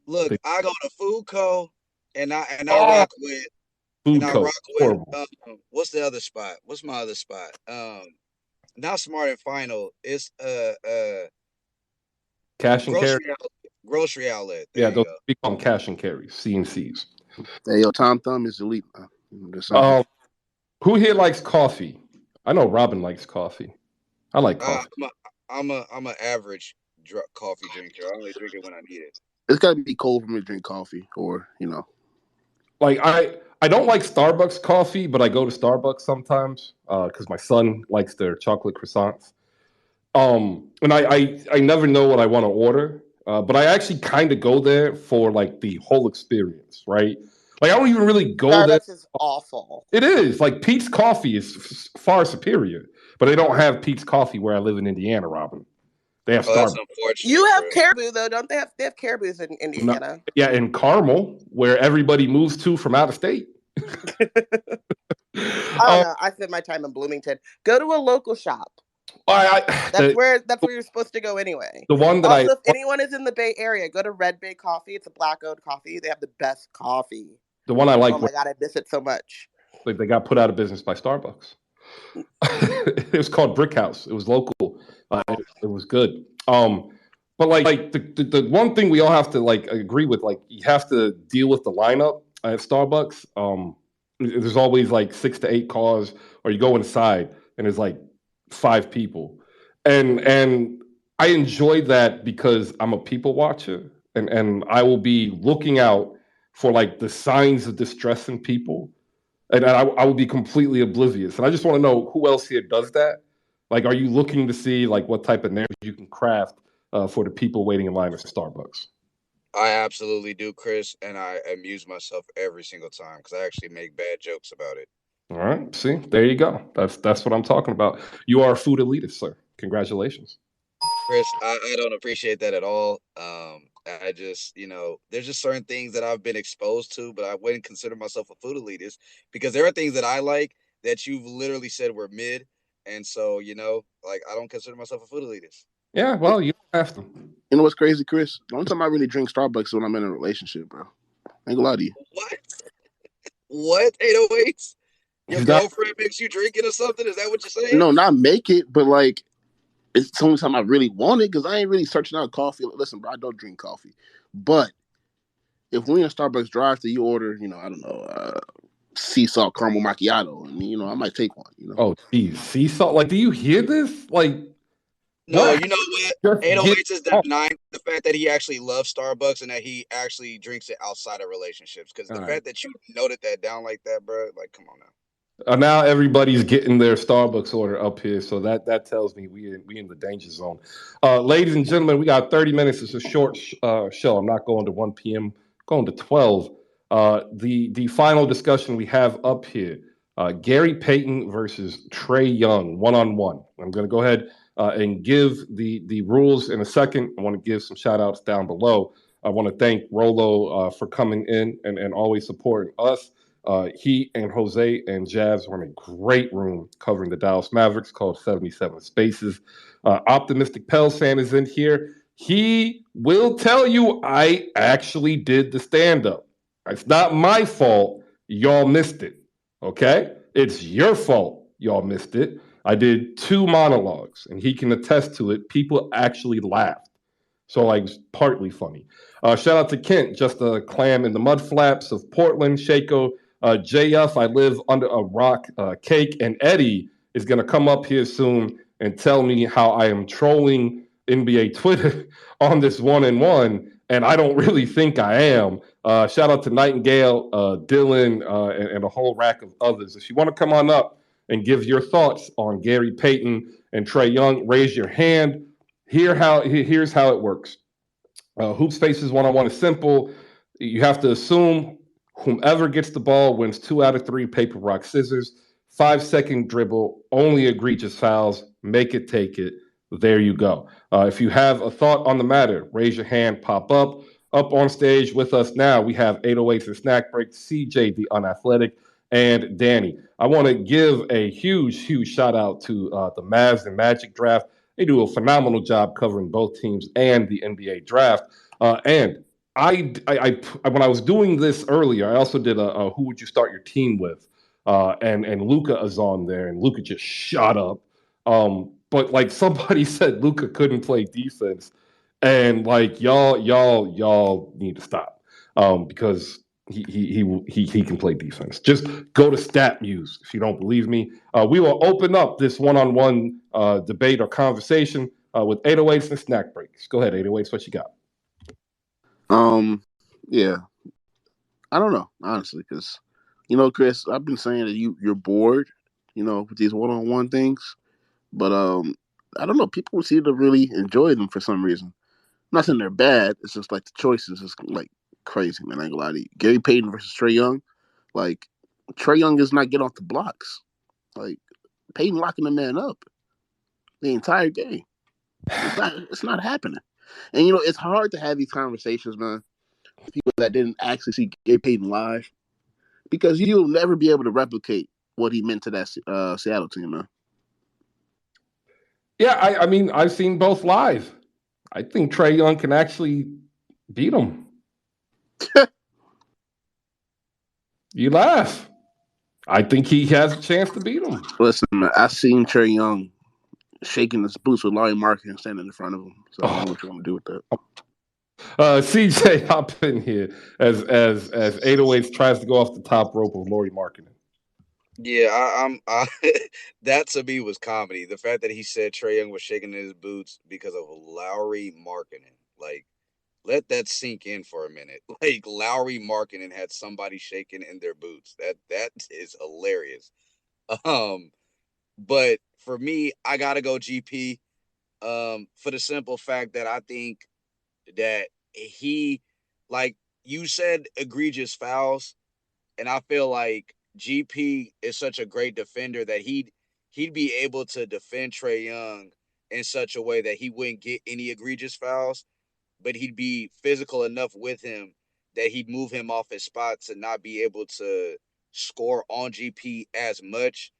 Look, They, I go to Food Co. and I oh, rock with food court, horrible. what's the other spot? What's my other spot? Not Smart and Final. It's Cash and carry. grocery outlet. There Yeah, you those go. we call them cash and carries, CNCs. Hey, yo, Tom Thumb is elite. Just saying. Who here likes coffee? I know Robin likes coffee. I like coffee. I'm an average coffee drinker. I only drink it when I need it. It's got to be cold for me to drink coffee, or Like I don't like Starbucks coffee, but I go to Starbucks sometimes because my son likes their chocolate croissants. And I never know what I want to order, but I actually kind of go there for like the whole experience, right? Like I don't even really go there. Starbucks is awful. It is like Pete's Coffee is far superior, but they don't have Pete's Coffee where I live in Indiana, Robin. They have That's Starbucks. unfortunate. You have Caribou though, don't they? They have Caribou's in Indiana. Yeah, in Carmel, where everybody moves to from out of state. I don't know. I spend my time in Bloomington. Go to a local shop. That's where you're supposed to go anyway. The one that also, if anyone is in the Bay Area, go to Red Bay Coffee. It's a black-owned coffee. They have the best coffee. The one I like. Oh my god, I miss it so much. Like they got put out of business by Starbucks. It was called Brick House. It was local. It was good. But like the one thing we all have to like agree with, like you have to deal with the lineup at Starbucks. There's always like 6 to 8 cars, or you go inside and there's like 5 people, and I enjoy that because I'm a people watcher, and I will be looking out for like the signs of distress in people, and I will be completely oblivious. And I just want to know who else here does that. Like, are you looking to see like what type of narrative you can craft for the people waiting in line at Starbucks? I absolutely do, Chris, and I amuse myself every single time because I actually make bad jokes about it. All right, see, there you go. That's what I'm talking about. You are a food elitist, sir. Congratulations, Chris. I don't appreciate that at all. I just, there's just certain things that I've been exposed to, but I wouldn't consider myself a food elitist because there are things that I like that you've literally said were mid, and so like I don't consider myself a food elitist. Yeah, well, you don't have to. You know what's crazy, Chris? The only time I really drink Starbucks is when I'm in a relationship, bro. I ain't gonna lie to you. What? 808s? Your girlfriend makes you drink it or something? Is that what you're saying? No, not make it, but like it's the only time I really want it because I ain't really searching out coffee. Listen, bro, I don't drink coffee. But if we're in a Starbucks drive-thru, you order, I don't know, sea salt caramel macchiato, and I might take one. Oh, geez, sea salt. Like, do you hear this? Like, no, you know what? 808s is denying the fact that he actually loves Starbucks and that he actually drinks it outside of relationships. Because the fact that you noted that down like that, bro, like, come on now. Now everybody's getting their Starbucks order up here, so that tells me we in the danger zone. Ladies and gentlemen, we got 30 minutes. It's a short show. I'm not going to 1 p.m. Going to 12. The final discussion we have up here: Gary Payton versus Trae Young, 1-on-1. I'm going to go ahead and give the rules in a second. I want to give some shout outs down below. I want to thank Rolo for coming in and always supporting us. He and Jose and Javs were in a great room covering the Dallas Mavericks called 77 Spaces. Optimistic Pels fan is in here. He will tell you I actually did the stand-up. It's not my fault y'all missed it, okay? It's your fault y'all missed it. I did 2 monologues, and he can attest to it. People actually laughed. So, like, it's partly funny. Shout out to Kent, just a clam in the mud flaps of Portland. Shiecko, JF, I live under a rock, Cake, and Eddie is going to come up here soon and tell me how I am trolling NBA Twitter on this 1-on-1, and I don't really think I am. Shout out to Nightingale, Dylan, and a whole rack of others. If you want to come on up and give your thoughts on Gary Payton and Trae Young, raise your hand. Here's how it works. Hoop Spaces 1-on-1 is simple. You have to assume whomever gets the ball wins 2 out of 3 paper, rock, scissors. 5-second dribble, only egregious fouls. Make it, take it. There you go. If you have a thought on the matter, raise your hand, pop up. Up on stage with us now, we have 808s and Snack Breaks, CJ the Unathletic, and Danny. I want to give a huge shout out to the Mavs and Magic draft. They do a phenomenal job covering both teams and the NBA draft. And I when I was doing this earlier, I also did a who would you start your team with? And Luka is on there, and Luka just shot up. But like somebody said, Luka couldn't play defense, and like y'all need to stop because he can play defense. Just go to StatMuse if you don't believe me. We will open up this one-on-one debate or conversation with 808s and Snack Breaks. Go ahead, 808s. What you got? Yeah, I don't know, honestly, because Chris, I've been saying that you're bored, with these one-on-one things, but I don't know. People seem to really enjoy them for some reason. I'm not saying they're bad. It's just like the choices is like crazy, man. I ain't gonna lie to you. Gary Payton versus Trae Young. Like, Trae Young does not get off the blocks. Like, Payton locking the man up the entire game. It's not happening. And it's hard to have these conversations, man, with people that didn't actually see Gary Payton live, because you'll never be able to replicate what he meant to that Seattle team, man. Yeah, I mean, I've seen both live. I think Trae Young can actually beat him. You laugh. I think he has a chance to beat him. Listen, man, I seen Trae Young shaking his boots with Larry Marketing standing in front of him. So I don't know what you want to do with that. CJ, hop in here as 808s tries to go off the top rope of Laurie Marketing. Yeah, I that to me was comedy. The fact that he said Trae Young was shaking his boots because of Lowry Marketing. Like, let that sink in for a minute. Like, Lowry Marketing had somebody shaking in their boots. That is hilarious. But for me, I gotta go GP. For the simple fact that I think that he, like you said, egregious fouls, and I feel like GP is such a great defender that he'd be able to defend Trae Young in such a way that he wouldn't get any egregious fouls, but he'd be physical enough with him that he'd move him off his spot to not be able to score on GP as much.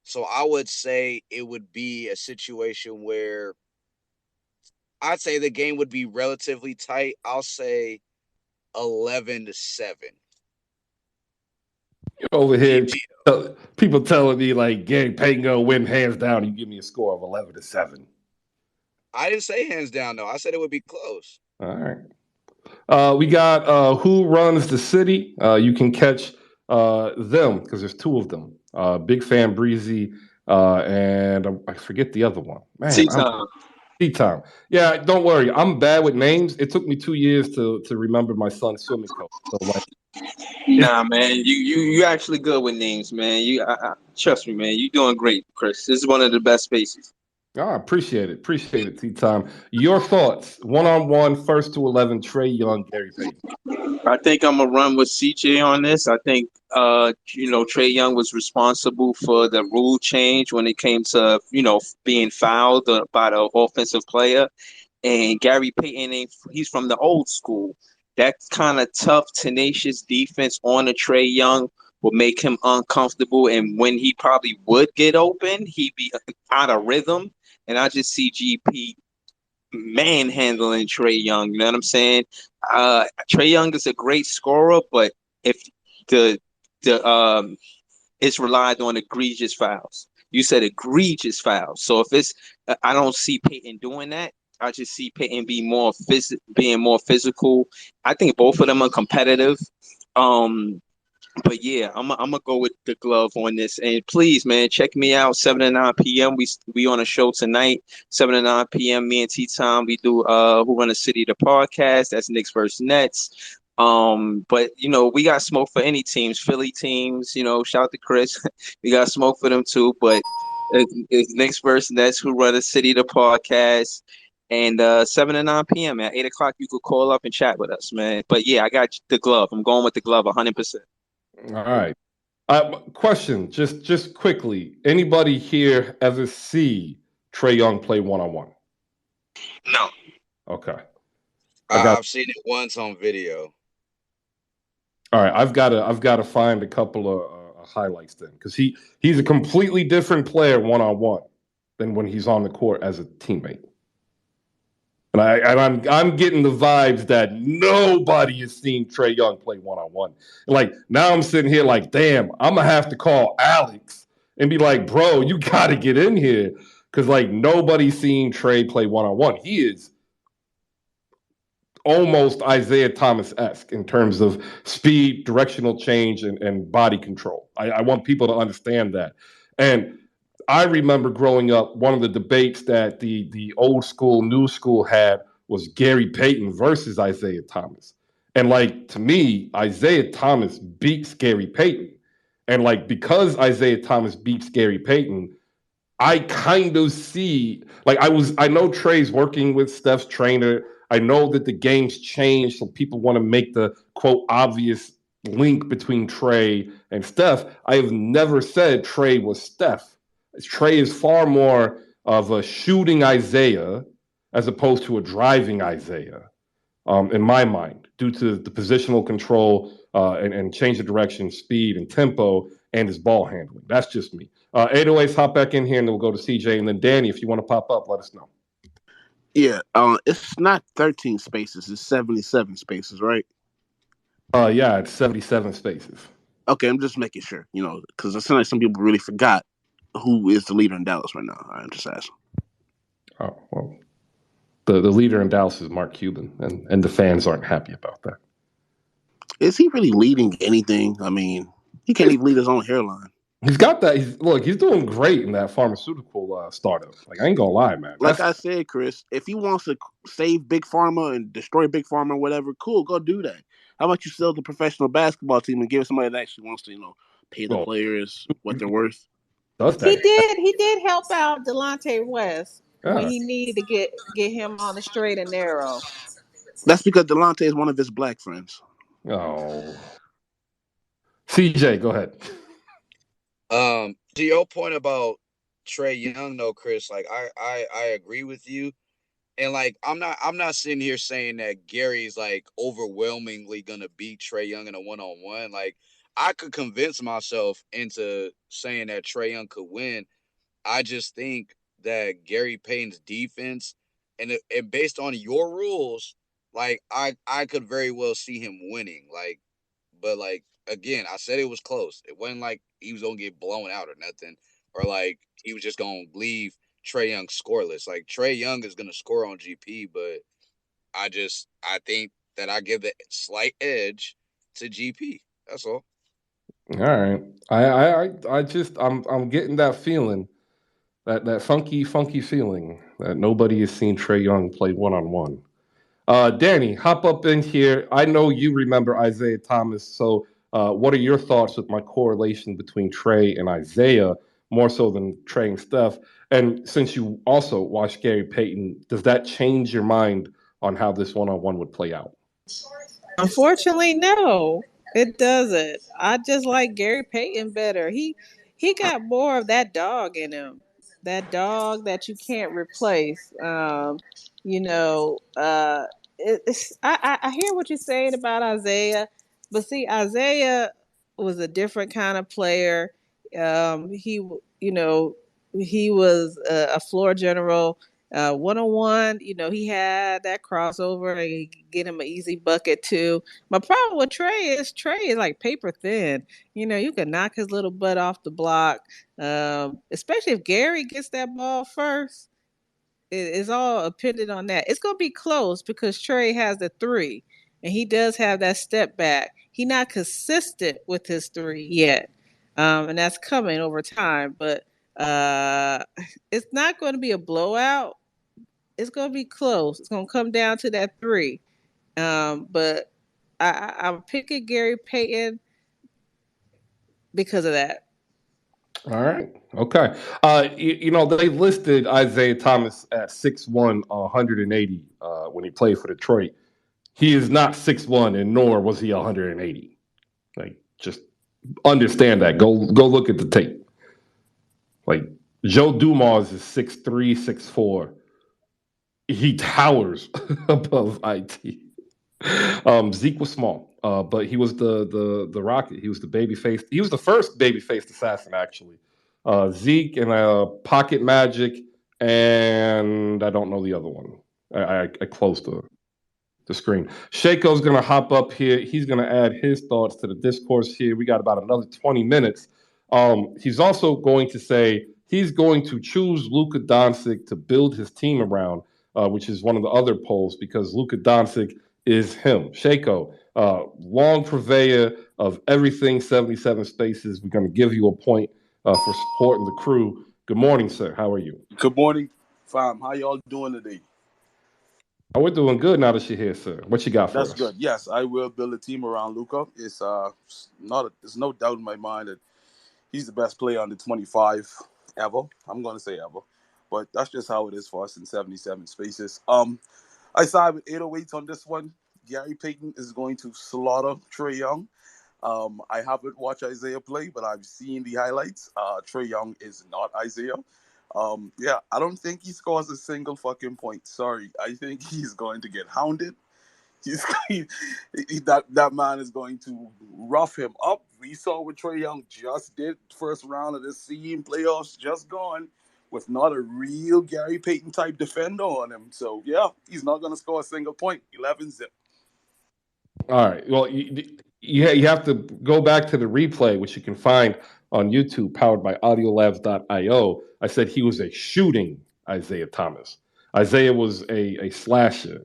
So I would say it would be a situation where I'd say the game would be relatively tight. I'll say 11-7. Over here, people telling me like Gary Payton gonna win hands down. You give me a score of 11-7. I didn't say hands down though. I said it would be close. All right. We got Who Runs the City. You can catch them because there's two of them. Big Fan Breezy and I forget the other one. Man, T-Time. Yeah, don't worry. I'm bad with names. It took me 2 years to remember my son's swimming coach. So like, nah, man, you actually good with names, man. Trust me, man. You doing great, Chris. This is one of the best spaces. I appreciate it. Appreciate it, T-Time. Your thoughts, one-on-one, 1st to 11, Trae Young, Gary Payton. I think I'm going to run with CJ on this. I think, Trae Young was responsible for the rule change when it came to, being fouled by the offensive player. And Gary Payton, he's from the old school. That kind of tough, tenacious defense on a Trae Young will make him uncomfortable. And when he probably would get open, he'd be out of rhythm. And I just see GP manhandling Trae Young. You know what I'm saying? Trae Young is a great scorer, but if it's relied on egregious fouls. You said egregious fouls. So if it's, I don't see Payton doing that. I just see Payton being more physical. I think both of them are competitive. But yeah, I'm gonna go with the glove on this. And please, man, check me out 7 to 9 p.m. We on a show tonight, 7 to 9 p.m. Me and T-Time, we do Who Run the City, the podcast. That's Knicks versus Nets. But we got smoke for any teams, Philly teams. Shout out to Chris. We got smoke for them too. But it's Knicks versus Nets, Who Run the City, the podcast. And 7 to 9 p.m. at 8 o'clock, you could call up and chat with us, man. But yeah, I got the glove. I'm going with the glove 100%. All right. Question, just quickly. Anybody here ever see Trae Young play one-on-one? No. Okay. I've seen it once on video. All right, I've got to find a couple of highlights then, because he's a completely different player one-on-one than when he's on the court as a teammate. And I'm getting the vibes that nobody has seen Trae Young play one-on-one. Like, now I'm sitting here like, damn, I'm gonna have to call Alex and be like, bro, you gotta get in here. Because like nobody's seen Trae play one-on-one. He is almost Isaiah Thomas-esque in terms of speed, directional change, and body control. I want people to understand that. And I remember growing up, one of the debates that the old school, new school had was Gary Payton versus Isaiah Thomas. And like, to me, Isaiah Thomas beats Gary Payton. And like, because Isaiah Thomas beats Gary Payton, I kind of see, like, I know Trae's working with Steph's trainer. I know that the game's changed, so people want to make the quote obvious link between Trae and Steph. I have never said Trae was Steph. Trae is far more of a shooting Isaiah as opposed to a driving Isaiah, in my mind, due to the positional control and change of direction, speed, and tempo, and his ball handling. That's just me. 808s, hop back in here, and then we'll go to CJ. And then Danny, if you want to pop up, let us know. Yeah, it's not 13 spaces, it's 77 spaces, right? Yeah, it's 77 spaces. Okay, I'm just making sure, because it sounds like some people really forgot who is the leader in Dallas right now. I'm just asking. Oh, well, the leader in Dallas is Mark Cuban, and the fans aren't happy about that. Is he really leading anything? I mean, he can't even lead his own hairline. He's got that. He's doing great in that pharmaceutical startup. Like, I ain't gonna lie, man. Like I said, Chris, if he wants to save Big Pharma and destroy Big Pharma or whatever, cool, go do that. How about you sell the professional basketball team and give it somebody that actually wants to, pay the players what they're worth? Does that? He did help out Delonte West when he needed to get him on the straight and narrow. That's because Delonte is one of his black friends. Oh. CJ, go ahead. To your point about Trae Young, though, Chris, like I agree with you, and like I'm not sitting here saying that Gary's like overwhelmingly gonna beat Trae Young in a 1-on-1. Like, I could convince myself into saying that Trae Young could win. I just think that Gary Payton's defense and based on your rules, like I could very well see him winning. Like, but like, again, I said it was close. It wasn't like he was gonna get blown out or nothing, or like he was just gonna leave Trae Young scoreless. Like, Trae Young is gonna score on GP, but I think that I give the slight edge to GP. That's all. All right. I'm getting that feeling, that funky feeling that nobody has seen Trae Young play 1-on-1. Danny, hop up in here. I know you remember Isaiah Thomas, so what are your thoughts with my correlation between Trae and Isaiah, more so than Trae and Steph? And since you also watched Gary Payton, does that change your mind on how this 1-on-1 would play out? Unfortunately, no, it doesn't. I just like Gary Payton better. He got more of that dog in him, that dog that you can't replace. I hear what you're saying about Isaiah, but see, Isaiah was a different kind of player. He was a floor general. 1-on-1, he had that crossover and he could get him an easy bucket too. My problem with Trae is like paper thin. You can knock his little butt off the block, especially if Gary gets that ball first. It's all dependent on that. It's going to be close because Trae has the 3 and he does have that step back. He's not consistent with his 3 yet, and that's coming over time, but it's not going to be a blowout. It's going to be close. It's going to come down to that 3. But I'm picking Gary Payton because of that. All right. Okay. They listed Isaiah Thomas at 6'1", 180 when he played for Detroit. He is not 6'1", and nor was he 180. Like, just understand that. Go look at the tape. Like, Joe Dumars is 6'3", 6'4". He towers above IT. Zeke was small, but he was the Rocket. He was the babyface. He was the first babyface assassin, actually. Zeke and Pocket Magic, and I don't know the other one. I closed the screen. Shiecko's going to hop up here. He's going to add his thoughts to the discourse here. We got about another 20 minutes. He's also going to say he's going to choose Luka Doncic to build his team around, which is one of the other polls, because Luka Doncic is him. Shiecko, long purveyor of everything 77 Spaces. We're going to give you a point for supporting the crew. Good morning, sir. How are you? Good morning, fam. How y'all doing today? We're doing good now that you're here, sir. What you got for That's us? good. Yes, I will build a team around Luka. There's no doubt in my mind that he's the best player on the 25 ever. I'm gonna say ever, but that's just how it is for us in 77 Spaces. I side with 808s on this one. Gary Payton is going to slaughter Trae Young. I haven't watched Isaiah play, but I've seen the highlights. Trae Young is not Isaiah. I don't think he scores a single fucking point. Sorry, I think he's going to get hounded. That man is going to rough him up. We saw what Trae Young just did first round of the season playoffs, just gone, with not a real Gary Payton type defender on him. So yeah, he's not going to score a single point. 11-zip. All right. Well, you have to go back to the replay, which you can find on YouTube, powered by audiolabs.io. I said he was a shooting Isaiah Thomas. Isaiah was a slasher.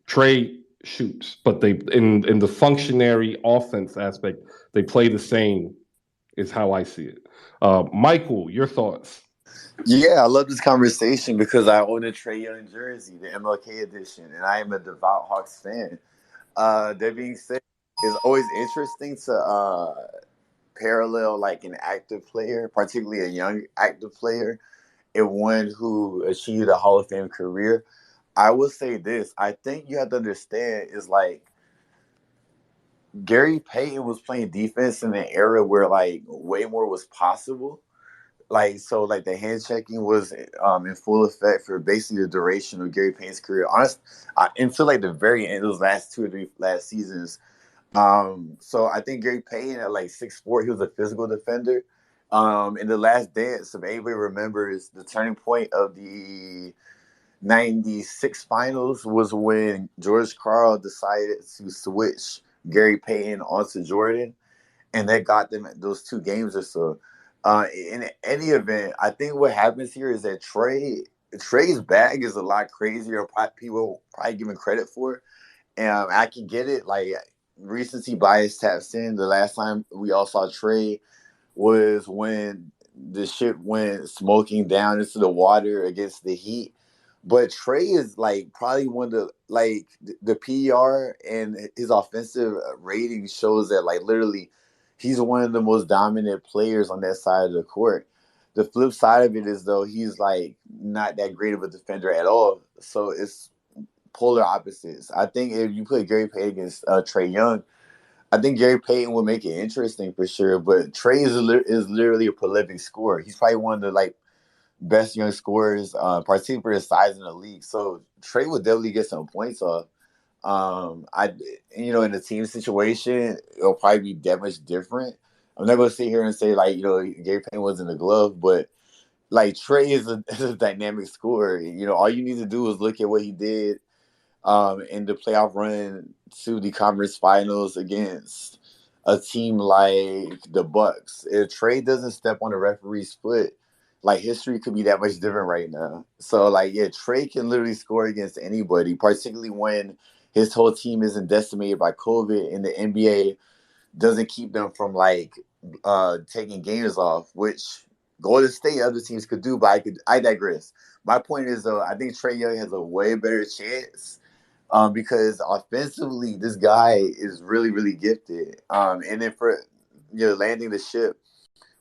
Trae shoots, but they in the functionary offense aspect, they play the same, is how I see it. Michael, your thoughts? Yeah, I love this conversation because I own a Trae Young jersey, the MLK edition, and I am a devout Hawks fan. That being said, it's always interesting to parallel like an active player, particularly a young active player, and one who achieved a Hall of Fame career. I will say this: I think you have to understand is like Gary Payton was playing defense in an era where like way more was possible. Like so, like the hand checking was in full effect for basically the duration of Gary Payton's career. Until like the very end, those last 2 or 3 last seasons. So I think Gary Payton at like 6'4", he was a physical defender. In the Last Dance, if anybody remembers, the turning point of the '96 finals was when George Karl decided to switch Gary Payton onto Jordan, and that got them those 2 games or so. In any event, I think what happens here is that Trae's bag is a lot crazier than people probably giving credit for. And I can get it. Like, recency bias taps in. The last time we all saw Trae was when the ship went smoking down into the water against the Heat. But Trae is like probably one of the PR and his offensive rating shows that like literally he's one of the most dominant players on that side of the court. The flip side of it is though he's like not that great of a defender at all. So it's polar opposites. I think if you put Gary Payton against Trae Young, I think Gary Payton will make it interesting for sure. But Trae is literally a prolific scorer. He's probably one of the like best young scorers, particularly for his size in the league. So Trae would definitely get some points off. In a team situation, it'll probably be that much different. I'm not gonna sit here and say like Gary Payton was in the glove, but like Trae is a dynamic scorer. All you need to do is look at what he did in the playoff run to the conference finals against a team like the Bucks. If Trae doesn't step on the referee's foot, like history could be that much different right now. So like, yeah, Trae can literally score against anybody, particularly when his whole team isn't decimated by COVID and the NBA doesn't keep them from like taking games off, which Golden State other teams could do, but I digress. My point is though, I think Trae Young has a way better chance because offensively this guy is really, really gifted. And then for landing the ship,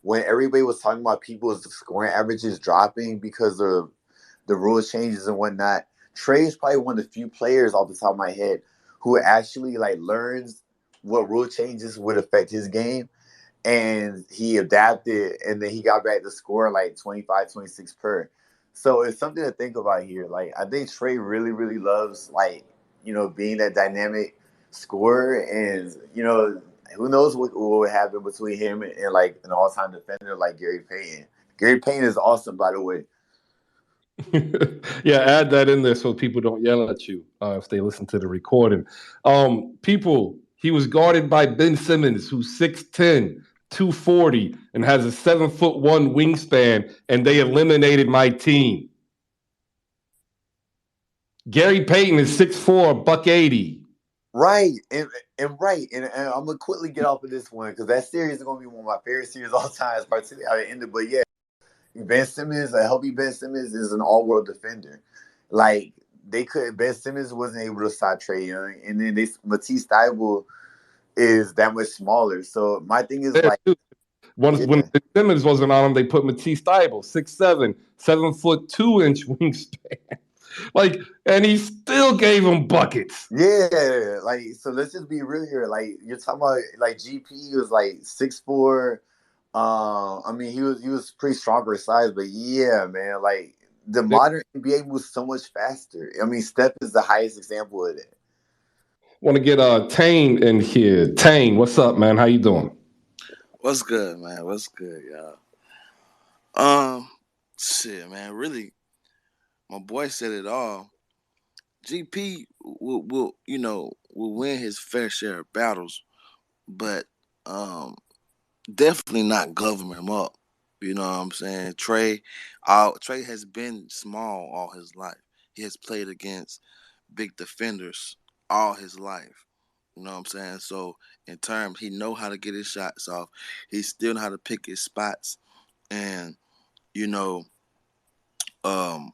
when everybody was talking about people's scoring averages dropping because of the rule changes and whatnot, Trae is probably one of the few players off the top of my head who actually like learns what rule changes would affect his game, and he adapted, and then he got back to score like 25, 26 per. So it's something to think about here. Like I think Trae really, really loves like being that dynamic scorer, and who knows what would happen between him and like an all-time defender like Gary Payton. Gary Payton is awesome, by the way. Yeah, add that in there so people don't yell at you if they listen to the recording. He was guarded by Ben Simmons, who's 6'10", 240, and has a 7'1" wingspan, and they eliminated my team. Gary Payton is 6'4", $180. Right, and I'm gonna quickly get off of this one because that series is gonna be one of my favorite series all time, particularly how it ended. But yeah, Ben Simmons, a healthy Ben Simmons is an all-world defender. Like Ben Simmons wasn't able to stop Trae Young, and then Matisse Thybulle is that much smaller. So my thing is There, like, too. When yeah, Simmons wasn't on him, they put Matisse Thybulle, 6'7", 7'2" wingspan. Like, and he still gave him buckets. yeah, like so. Let's just be real here. Like you're talking about, like GP was like 6'4". I mean he was pretty strong for his size, but yeah, man, like the They modern NBA moves so much faster. I mean, Steph is the highest example of that. want to get Taine in here. Taine, what's up, man? How you doing? What's good, man? What's good, y'all? Shit, man. Really, my boy said it all. GP will win his fair share of battles, but definitely not govern him up. You know what I'm saying? Trae has been small all his life. He has played against big defenders all his life. You know what I'm saying? So in terms, he know how to get his shots off. He still know how to pick his spots. And you know, um,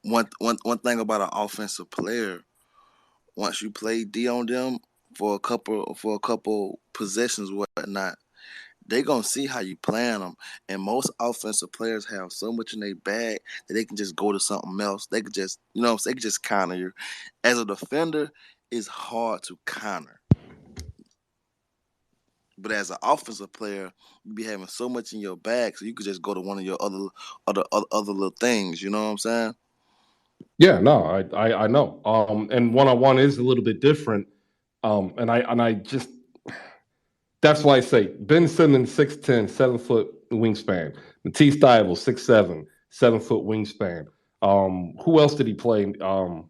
one thing about an offensive player, once you play D on them for a couple possessions, whatnot, they gonna see how you plan them. And most offensive players have so much in their bag that they can just go to something else. They could just, they can just counter you. As a defender, it's hard to counter. But as an offensive player, you be having so much in your bag, so you could just go to one of your other little things. You know what I'm saying? Yeah, no, I know. And one-on-one is a little bit different. And I just that's why I say Ben Simmons 6'10", 7-foot wingspan. Matisse Thybulle 6'7", 7-foot wingspan. Who else did he play? When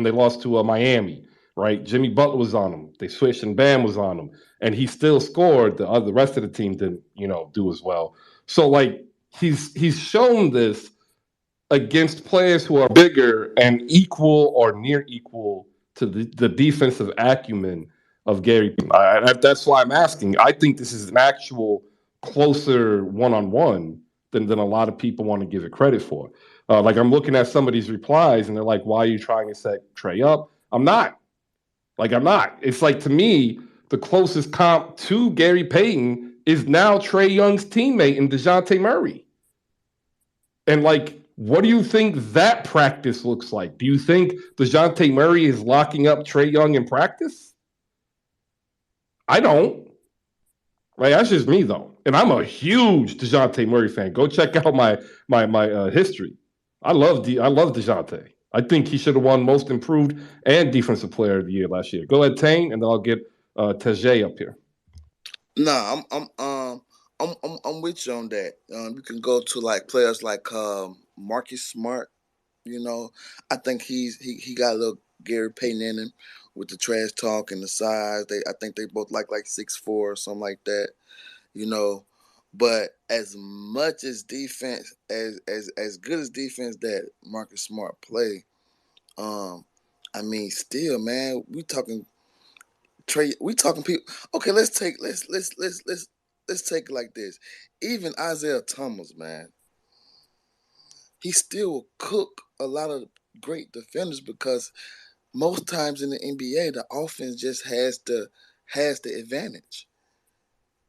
they lost to Miami, right? Jimmy Butler was on him. They switched and Bam was on him, and he still scored. The rest of the team didn't, do as well. So like he's shown this against players who are bigger and equal or near equal to the defensive acumen of Gary. That's why I'm asking. I think this is an actual closer one-on-one than a lot of people want to give it credit for. Like I'm looking at some of these replies and they're like, "Why are you trying to set Trae up?" I'm not. Like I'm not. It's like to me, the closest comp to Gary Payton is now Trae Young's teammate in DeJounte Murray. And like, what do you think that practice looks like? Do you think DeJounte Murray is locking up Trae Young in practice? I don't. Right, that's just me though, and I'm a huge DeJounte Murray fan. Go check out my history. I love DeJounte. I think he should have won Most Improved and Defensive Player of the Year last year. Go ahead, Taine, and then I'll get Tejsh up here. No, I'm with you on that. You can go to like players like Marcus Smart. You know, I think he got a little Gary Payton in him with the trash talk and the size. I think they both like 6'4" or something like that. You know, but as much as defense as good as defense that Marcus Smart play, um, I mean, still, man, we talking people. Okay, let's take it like this. Even Isaiah Thomas, man, he still will cook a lot of great defenders because most times in the NBA, the offense just has the advantage.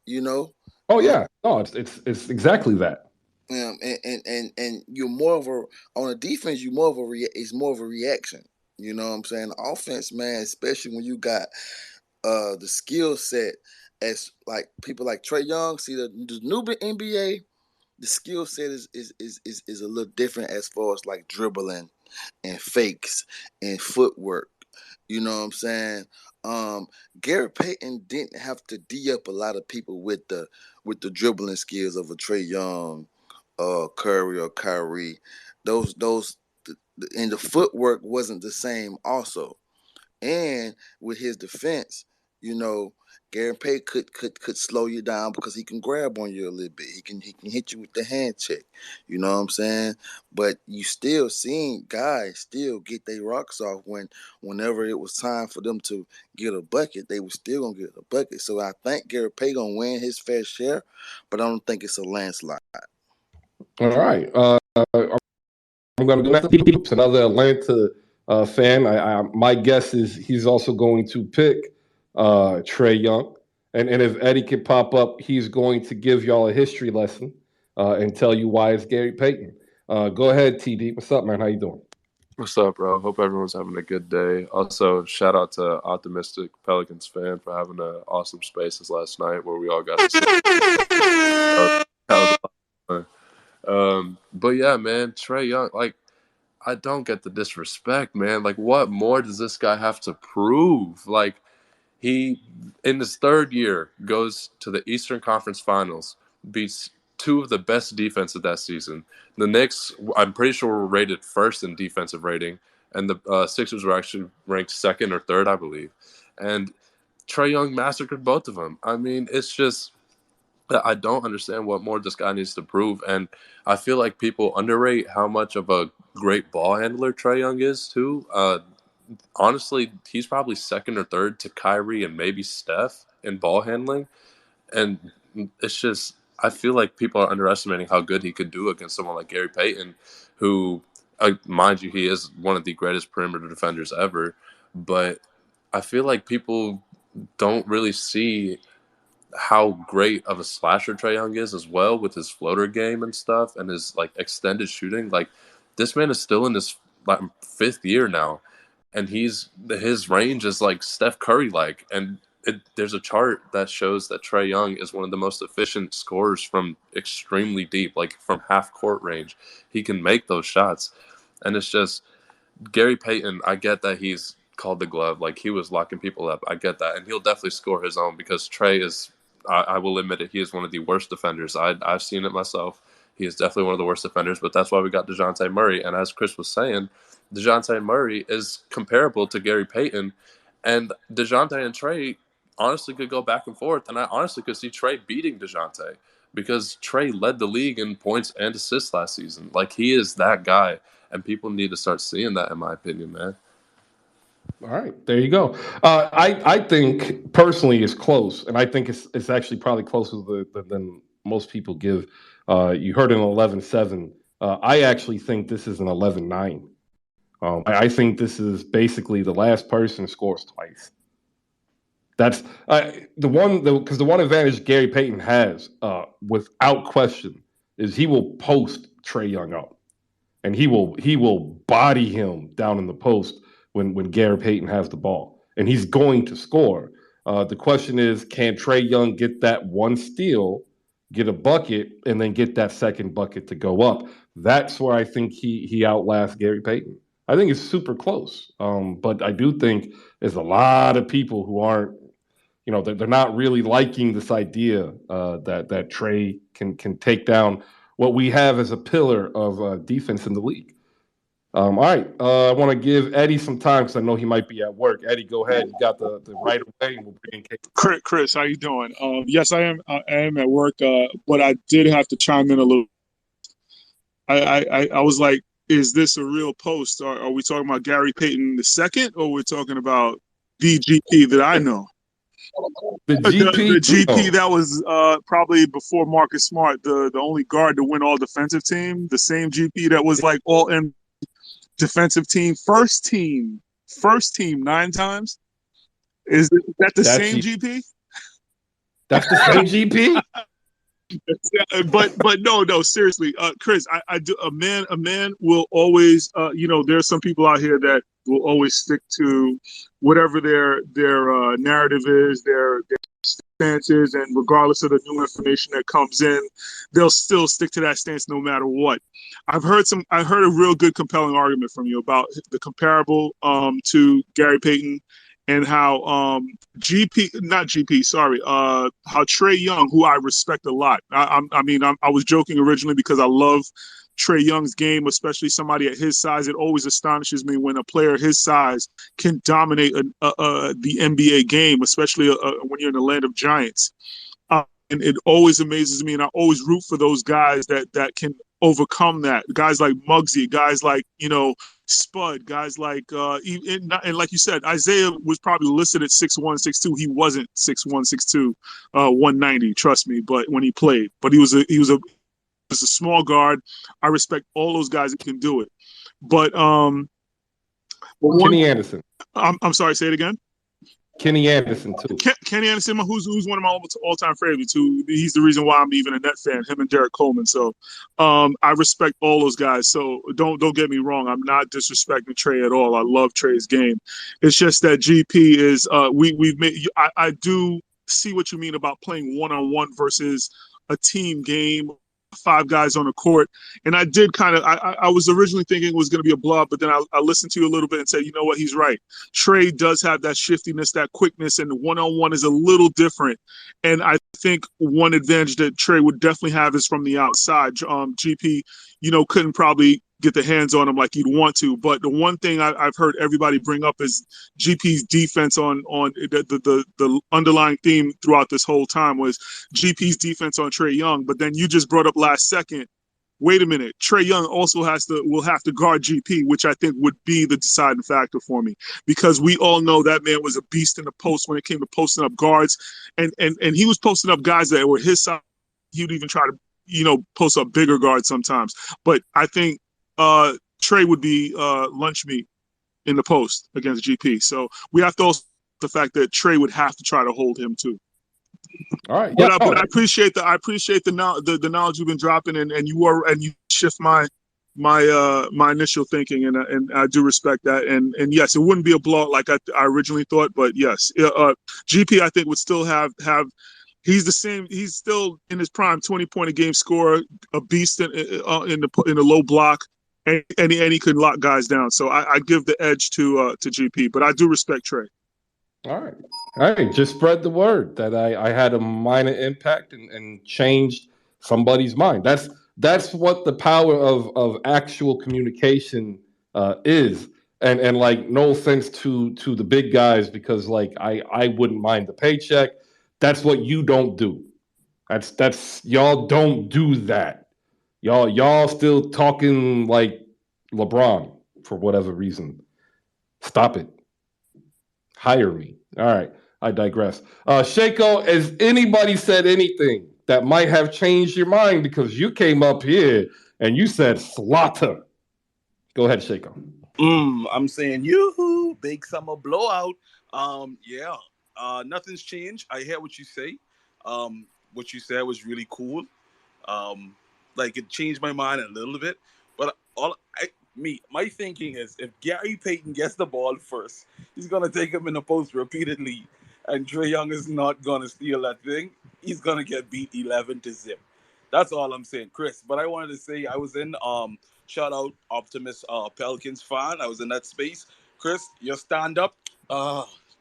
You know, Oh um, yeah, no, it's exactly that. and you're more of a on a defense. You more of a it's more of a reaction. You know what I'm saying? The offense, man, especially when you got the skill set as like people like Trae Young. See the new NBA, the skill set is a little different as far as like dribbling and fakes and footwork. You know what I'm saying? Um, Gary Payton didn't have to D up a lot of people with the dribbling skills of a Trae Young, Curry or Kyrie. Those and the footwork wasn't the same also. And with his defense, you know, Gary Payton could slow you down because he can grab on you a little bit. He can hit you with the hand check. You know what I'm saying? But you still seeing guys still get their rocks off whenever it was time for them to get a bucket, they were still gonna get a bucket. So I think Gary Payton gonna win his fair share, but I don't think it's a landslide. All right. I'm going to go to another Atlanta fan. My guess is he's also going to pick Trae Young. And if Eddie can pop up, he's going to give y'all a history lesson and tell you why it's Gary Payton. Go ahead, TD. What's up, man? How you doing? What's up, bro? Hope everyone's having a good day. Also, shout out to Optimistic Pelicans fan for having an awesome spaces last night where we all got to see. That was a lot of fun. But yeah, man, Trae Young, like, I don't get the disrespect, man. Like, what more does this guy have to prove? Like, he, in his third year, goes to the Eastern Conference Finals, beats two of the best defenses that season. The Knicks, I'm pretty sure, were rated first in defensive rating, and the Sixers were actually ranked second or third, I believe. And Trae Young massacred both of them. I mean, it's just, I don't understand what more this guy needs to prove. And I feel like people underrate how much of a great ball handler Trae Young is, too. Honestly, he's probably second or third to Kyrie and maybe Steph in ball handling. And it's just, I feel like people are underestimating how good he could do against someone like Gary Payton, who, mind you, he is one of the greatest perimeter defenders ever. But I feel like people don't really see how great of a slasher Trae Young is as well with his floater game and stuff and his like extended shooting. Like, this man is still in his like fifth year now, and his range is like Steph Curry like. And there's a chart that shows that Trae Young is one of the most efficient scorers from extremely deep, like from half court range. He can make those shots, and it's just Gary Payton. I get that he's called the glove, like he was locking people up. I get that, and he'll definitely score his own because Trae is. I will admit it. He is one of the worst defenders. I've seen it myself. He is definitely one of the worst defenders, but that's why we got DeJounte Murray. And as Chris was saying, DeJounte Murray is comparable to Gary Payton. And DeJounte and Trae honestly could go back and forth. And I honestly could see Trae beating DeJounte because Trae led the league in points and assists last season. Like, he is that guy. And people need to start seeing that, in my opinion, man. All right, there you go. I think personally it's close, and I think it's actually probably closer than most people give. You heard an 11-7. I actually think this is an 11-9. I think this is basically the last person scores twice. That's the one because the one advantage Gary Payton has, without question, is he will post Trae Young up, and he will body him down in the post when Gary Payton has the ball, and he's going to score. The question is, can Trae Young get that one steal, get a bucket, and then get that second bucket to go up? That's where I think he outlasts Gary Payton. I think it's super close, but I do think there's a lot of people who aren't, they're not really liking this idea that Trae can take down what we have as a pillar of defense in the league. All right. I want to give Eddie some time because I know he might be at work. Eddie, go ahead. You got the right of way, and we'll bring in Kate. Chris, how you doing? Yes, I am at work, but I did have to chime in a little. I was like, is this a real post? Are we talking about Gary Payton II, or we're talking about the GP that I know? The GP that was probably before Marcus Smart, the only guard to win all defensive team. The same GP that was like all in defensive team, first team 9 times. Is that the same GP? That's the same GP. But no, seriously, Chris, I do. A man will always, there's some people out here that will always stick to whatever their narrative is, their stances, and regardless of the new information that comes in, they'll still stick to that stance no matter what. I heard a real good, compelling argument from you about the comparable to Gary Payton. And how how Trae Young, who I respect a lot. I was joking originally because I love Trae Young's game, especially somebody at his size. It always astonishes me when a player his size can dominate the NBA game, especially when you're in the land of giants. And it always amazes me, and I always root for those guys that can overcome that. Guys like Muggsy, guys like, Spud, guys like and like you said, Isaiah was probably listed at 6'1", 6'2". He wasn't 6'1", 6'2", 190. Trust me. But when he played, but he was a small guard. I respect all those guys that can do it. But Kenny Anderson. I'm sorry. Say it again. Kenny Anderson too. Kenny Anderson, who's one of my all-time favorites. He's the reason why I'm even a Net fan. Him and Derek Coleman. So, I respect all those guys. So don't get me wrong. I'm not disrespecting Trae at all. I love Trae's game. It's just that GP is. We've made. I do see what you mean about playing one-on-one versus a team game. 5 guys on the court. And I did I was originally thinking it was going to be a blowout, but then I listened to you a little bit and said, you know what, he's right. Trae does have that shiftiness, that quickness, and the one-on-one is a little different. And I think one advantage that Trae would definitely have is from the outside. GP, couldn't probably get the hands on him like you'd want to. But the one thing I've heard everybody bring up is GP's defense on the underlying theme throughout this whole time was GP's defense on Trae Young. But then you just brought up last second, wait a minute, Trae Young also will have to guard GP, which I think would be the deciding factor for me, because we all know that man was a beast in the post when it came to posting up guards, and he was posting up guys that were his size. He would even try to post up bigger guards sometimes. But I think Trae would be lunch meat in the post against GP. So we have to also the fact that Trae would have to try to hold him too. All right, yeah. But I appreciate the knowledge you've been dropping, and you shift my initial thinking, and I do respect that. And yes, it wouldn't be a blowout like I originally thought, but yes, GP I think would still have. He's the same. He's still in his prime, 20-point a game scorer, a beast in the low block, and he can lock guys down. So I give the edge to GP, but I do respect Trae. All right. Just spread the word that I had a minor impact and changed somebody's mind. That's what the power of actual communication is. And like, no offense to the big guys, because like I wouldn't mind the paycheck. That's what you don't do. That's y'all don't do that. Y'all still talking like LeBron for whatever reason. Stop it. Hire me. All right. I digress. Shiecko, has anybody said anything that might have changed your mind, because you came up here and you said slaughter? Go ahead, Shiecko. I'm saying yoo-hoo, big summer blowout. Nothing's changed. I hear what you say. What you said was really cool. It changed my mind a little bit. But my thinking is, if Gary Payton gets the ball first, he's gonna take him in the post repeatedly, and Trae Young is not gonna steal that thing. He's gonna get beat 11-0. That's all I'm saying, Chris. But I wanted to say I was in shout out Optimus Pelicans fan. I was in that space. Chris, your stand up,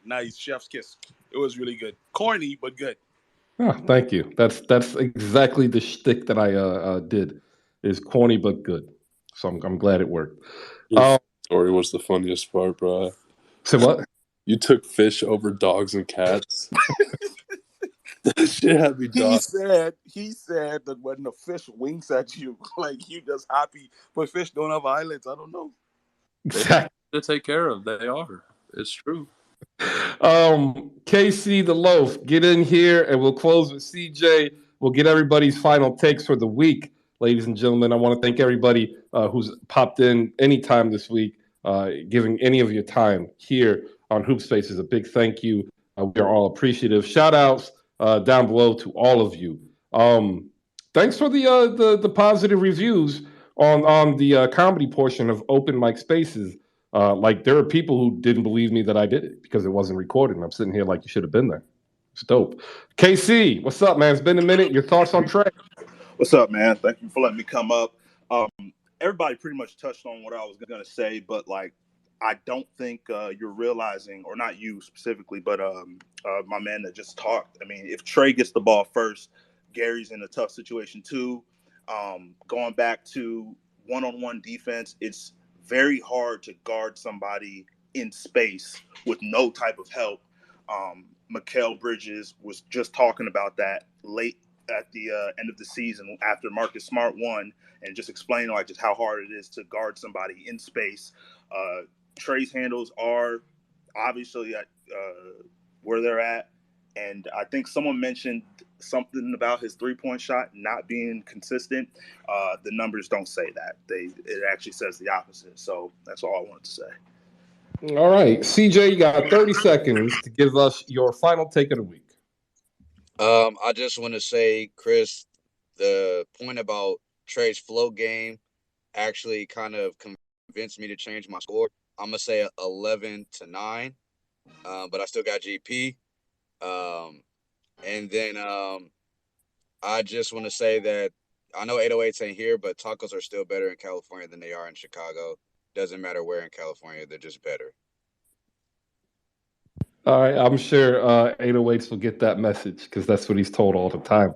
nice, chef's kiss. It was really good. Corny but good. Oh, thank you. That's exactly the shtick that I did. Is corny but good. So I'm glad it worked. Your story was the funniest part, bro. So what? You took fish over dogs and cats. That shit had me done. He said that when the fish winks at you, like, you just happy. But fish don't have eyelids. I don't know. Exactly. To take care of. They are. It's true. KC the Loaf, get in here and we'll close with CJ. We'll get everybody's final takes for the week. Ladies and gentlemen, I want to thank everybody who's popped in anytime this week, giving any of your time here on Hoop Spaces. A big thank you. We are all appreciative. Shout outs down below to all of you. Thanks for the positive reviews on the comedy portion of Open Mic Spaces. There are people who didn't believe me that I did it because it wasn't recorded. And I'm sitting here like, you should have been there. It's dope. KC, what's up, man? It's been a minute. Your thoughts on Trae? What's up, man? Thank you for letting me come up. Everybody pretty much touched on what I was going to say, but I don't think you're realizing, or not you specifically, but my man that just talked. I mean, if Trae gets the ball first, Gary's in a tough situation too. Going back to one-on-one defense, it's very hard to guard somebody in space with no type of help. Mikal Bridges was just talking about that late at the end of the season after Marcus Smart won, and just explaining like just how hard it is to guard somebody in space. Trae's handles are obviously at where they're at, and I think someone mentioned something about his three-point shot not being consistent. The numbers don't say that. It actually says the opposite. So that's all I wanted to say. All right, CJ, you got 30 seconds to give us your final take of the week. I just want to say, Chris, the point about Trae's flow game actually kind of convinced me to change my score. I'm gonna say 11-9, but I still got GP. And then I just want to say that I know 808s ain't here, but tacos are still better in California than they are in Chicago. Doesn't matter where in California, they're just better. All right, I'm sure 808s will get that message because that's what he's told all the time.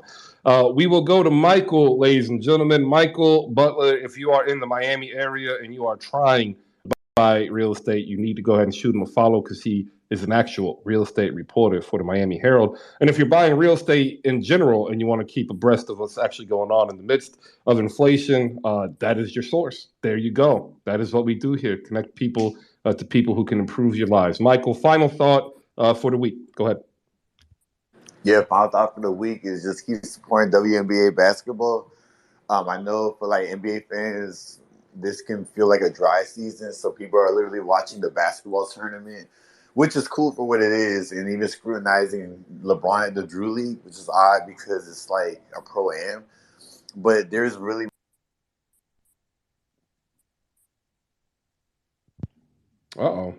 We will go to Michael, ladies and gentlemen. Michael Butler, if you are in the Miami area and you are trying to buy real estate, you need to go ahead and shoot him a follow because he is an actual real estate reporter for the Miami Herald. And if you're buying real estate in general and you want to keep abreast of what's actually going on in the midst of inflation, that is your source. There you go. That is what we do here. Connect people to people who can improve your lives. Michael, final thought for the week. Go ahead. Yeah, final thought for the week is just keep supporting WNBA basketball. I know for like NBA fans, this can feel like a dry season, so people are literally watching the basketball tournament, which is cool for what it is, and even scrutinizing LeBron at the Drew League, which is odd because it's like a pro-am. But there's really Uh-oh.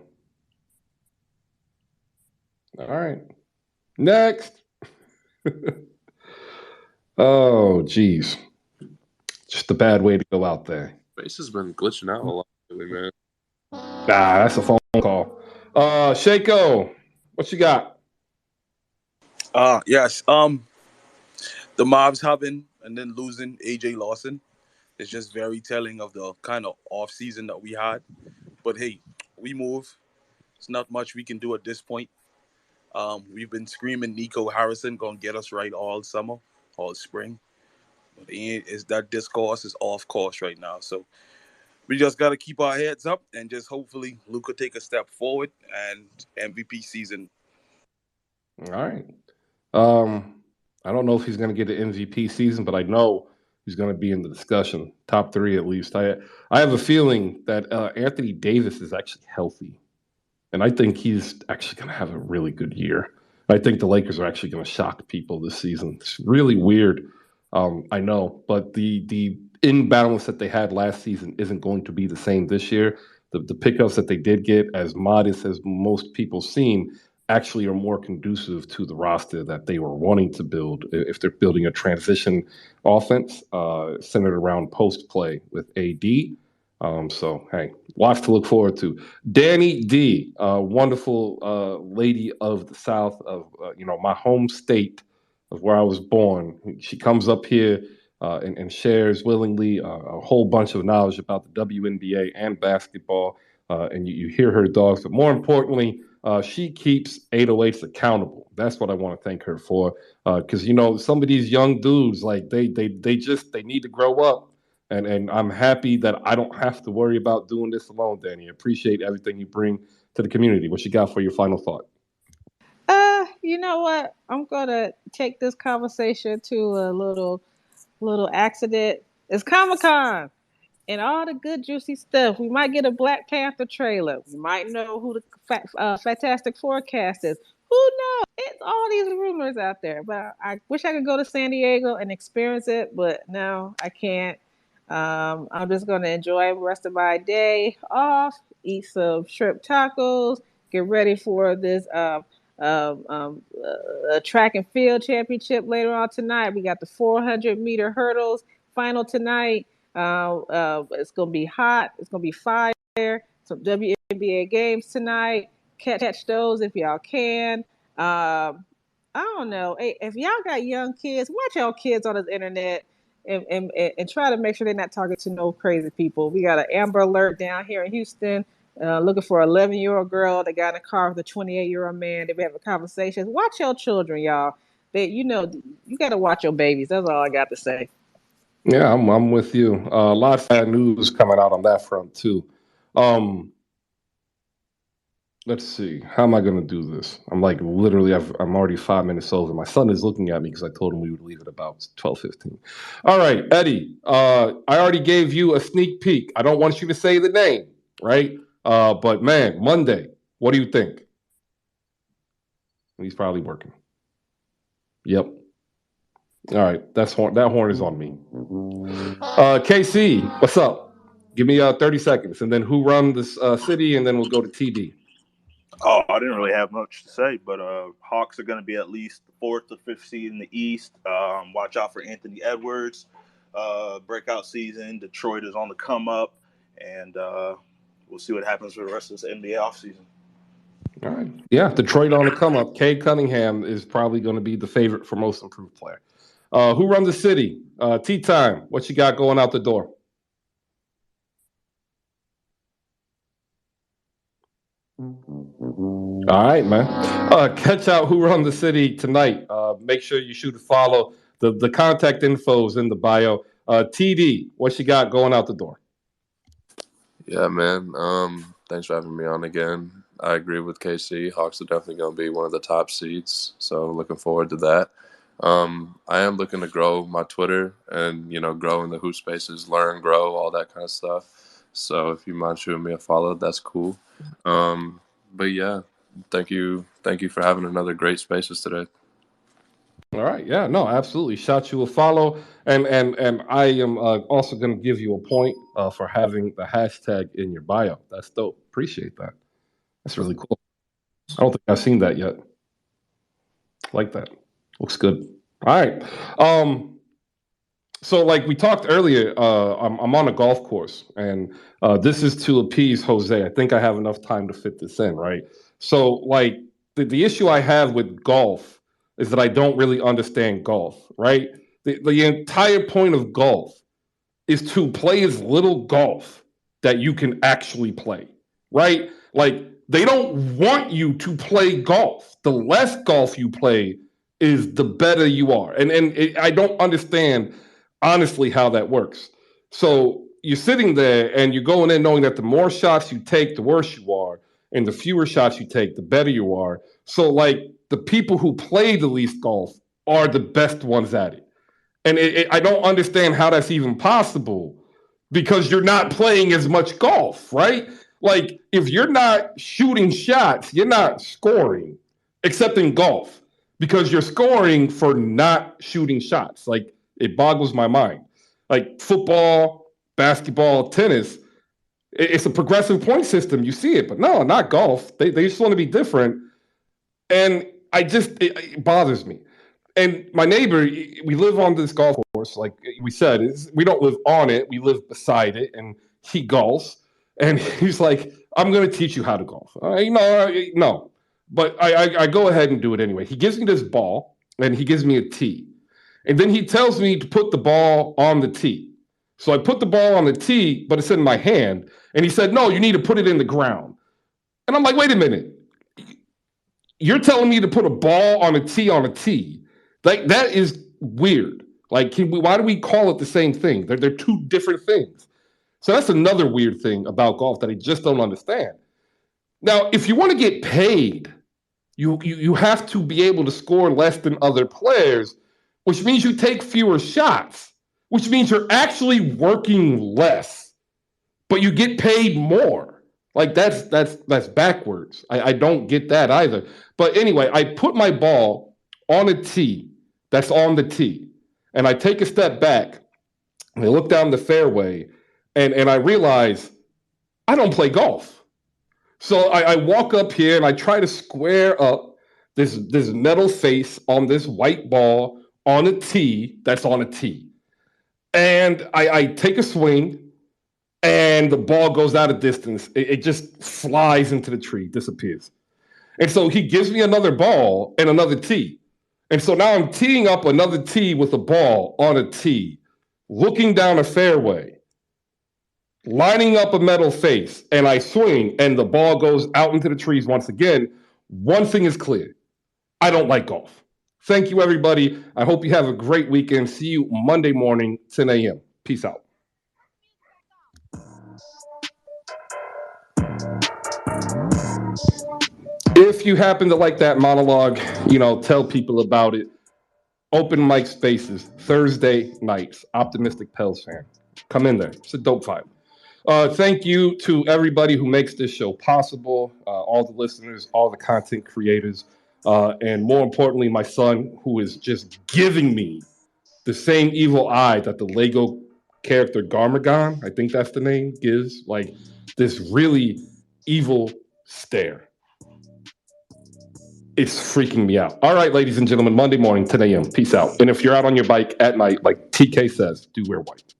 All right. Next. Oh, geez. Just a bad way to go out there. Face has been glitching out a lot lately, man. Nah, that's a phone call. Shiecko, what you got? Yes. The Mavs having and then losing AJ Lawson is just very telling of the kind of off season that we had. But hey, we move. It's not much we can do at this point. We've been screaming Nico Harrison gonna get us right all summer, all spring. But is that discourse is off course right now. So we just gotta keep our heads up and just hopefully Luka take a step forward and MVP season. All right. I don't know if he's going to get an MVP season, but I know he's going to be in the discussion, top 3 at least. I have a feeling that Anthony Davis is actually healthy, and I think he's actually going to have a really good year. I think the Lakers are actually going to shock people this season. It's really weird, I know, but the imbalance that they had last season isn't going to be the same this year. The pickups that they did get, as modest as most people seem, actually are more conducive to the roster that they were wanting to build if they're building a transition offense centered around post play with AD. So, hey, lots to look forward to. Dany D, wonderful lady of the South, of my home state of where I was born. She comes up here and shares willingly a whole bunch of knowledge about the WNBA and basketball. And you hear her dogs, but more importantly, she keeps 808s accountable. That's what I want to thank her for. Because some of these young dudes, like they need to grow up. And I'm happy that I don't have to worry about doing this alone, Dany. Appreciate everything you bring to the community. What you got for your final thought? You know what? I'm gonna take this conversation to a little accident. It's Comic-Con and all the good juicy stuff. We might get a Black Panther trailer. We might know who the Fantastic Forecast is. Who knows? It's all these rumors out there. But I wish I could go to San Diego and experience it, but no, I can't. I'm just gonna enjoy the rest of my day off, eat some shrimp tacos, get ready for this track and field championship later on tonight. We got the 400-meter hurdles final tonight. It's going to be hot. It's going to be fire. Some WNBA games tonight. Catch those if y'all can. I don't know. Hey, if y'all got young kids, watch y'all kids on the internet and try to make sure they're not talking to no crazy people. We got an Amber Alert down here in Houston, looking for an 11-year-old girl that got in a car with a 28-year-old man. They be having conversations. Watch your children, y'all. You got to watch your babies. That's all I got to say. Yeah, I'm with you. A lot of bad news coming out on that front too. Let's see. How am I going to do this? I'm like literally. I'm already 5 minutes over. My son is looking at me because I told him we would leave at about 12:15. All right, Eddie. I already gave you a sneak peek. I don't want you to say the name, right? But man, Monday. What do you think? He's probably working. Yep. All right. That horn is on me. KC, what's up? Give me 30 seconds, and then who run this city, and then we'll go to TD. Oh, I didn't really have much to say, but Hawks are going to be at least the 4th or 5th seed in the East. Watch out for Anthony Edwards. Breakout season. Detroit is on the come up, and we'll see what happens for the rest of this NBA offseason. All right. Yeah, Detroit on the come up. Cade Cunningham is probably going to be the favorite for most improved player. Who runs the city? Tea time. What you got going out the door? All right, man. Catch out Who Run the City tonight. Make sure you shoot a follow. The contact info is in the bio. TD, what you got going out the door? Yeah, man. Thanks for having me on again. I agree with KC. Hawks are definitely going to be one of the top seeds, so looking forward to that. I am looking to grow my Twitter and, grow in the hoop spaces, learn, grow, all that kind of stuff. So if you mind shooting me a follow, that's cool. But yeah, thank you for having another great spaces today. All right, yeah, no, absolutely. Shot you a follow, and I am also going to give you a point for having the hashtag in your bio. That's dope. Appreciate that. That's really cool. I don't think I've seen that yet. Like that. Looks good. All right. So like we talked earlier, I'm on a golf course, and this is to appease Jose. I think I have enough time to fit this in, right? So like the issue I have with golf is that I don't really understand golf, right? The entire point of golf is to play as little golf that you can actually play, right? Like they don't want you to play golf. The less golf you play is the better you are. And I don't understand honestly how that works. So you're sitting there and you're going in knowing that the more shots you take, the worse you are, and the fewer shots you take, the better you are. So like the people who play the least golf are the best ones at it. And I don't understand how that's even possible because you're not playing as much golf, right? Like if you're not shooting shots, you're not scoring, except in golf, because you're scoring for not shooting shots. Like it boggles my mind. Like football, basketball, tennis, it's a progressive point system. You see it, but no, not golf. They just want to be different. And it bothers me. And my neighbor, we live on this golf course. Like we said, we don't live on it. We live beside it. And he golfs. And he's like, I'm going to teach you how to golf. No. But I go ahead and do it anyway. He gives me this ball, and he gives me a tee. And then he tells me to put the ball on the tee. So I put the ball on the tee, but it's in my hand. And he said, no, you need to put it in the ground. And I'm like, wait a minute. You're telling me to put a ball on a tee. Like that is weird. Like, why do we call it the same thing? They're two different things. So that's another weird thing about golf that I just don't understand. Now, if you want to get paid, you have to be able to score less than other players, which means you take fewer shots, which means you're actually working less, but you get paid more. Like that's backwards. I don't get that either. But anyway, I put my ball on a tee that's on the tee, and I take a step back and I look down the fairway, and I realize I don't play golf. So I walk up here and I try to square up this metal face on this white ball on a tee that's on a tee. And I take a swing, and the ball goes out of distance. It just flies into the tree, disappears. And so he gives me another ball and another tee. And so now I'm teeing up another tee with a ball on a tee. looking down a fairway, lining up a metal face, and I swing and the ball goes out into the trees once again, one thing is clear. I don't like golf. Thank you, everybody. I hope you have a great weekend. See you Monday morning, 10 a.m. Peace out. If you happen to like that monologue, tell people about it. Open mic spaces, Thursday nights, Optimistic Pels fan. Come in there. It's a dope vibe. Thank you to everybody who makes this show possible, all the listeners, all the content creators, and more importantly, my son, who is just giving me the same evil eye that the Lego character Garmagon, I think that's the name, gives, like this really evil stare. It's freaking me out. All right, ladies and gentlemen, Monday morning, 10 a.m. Peace out. And if you're out on your bike at night, like TK says, do wear white.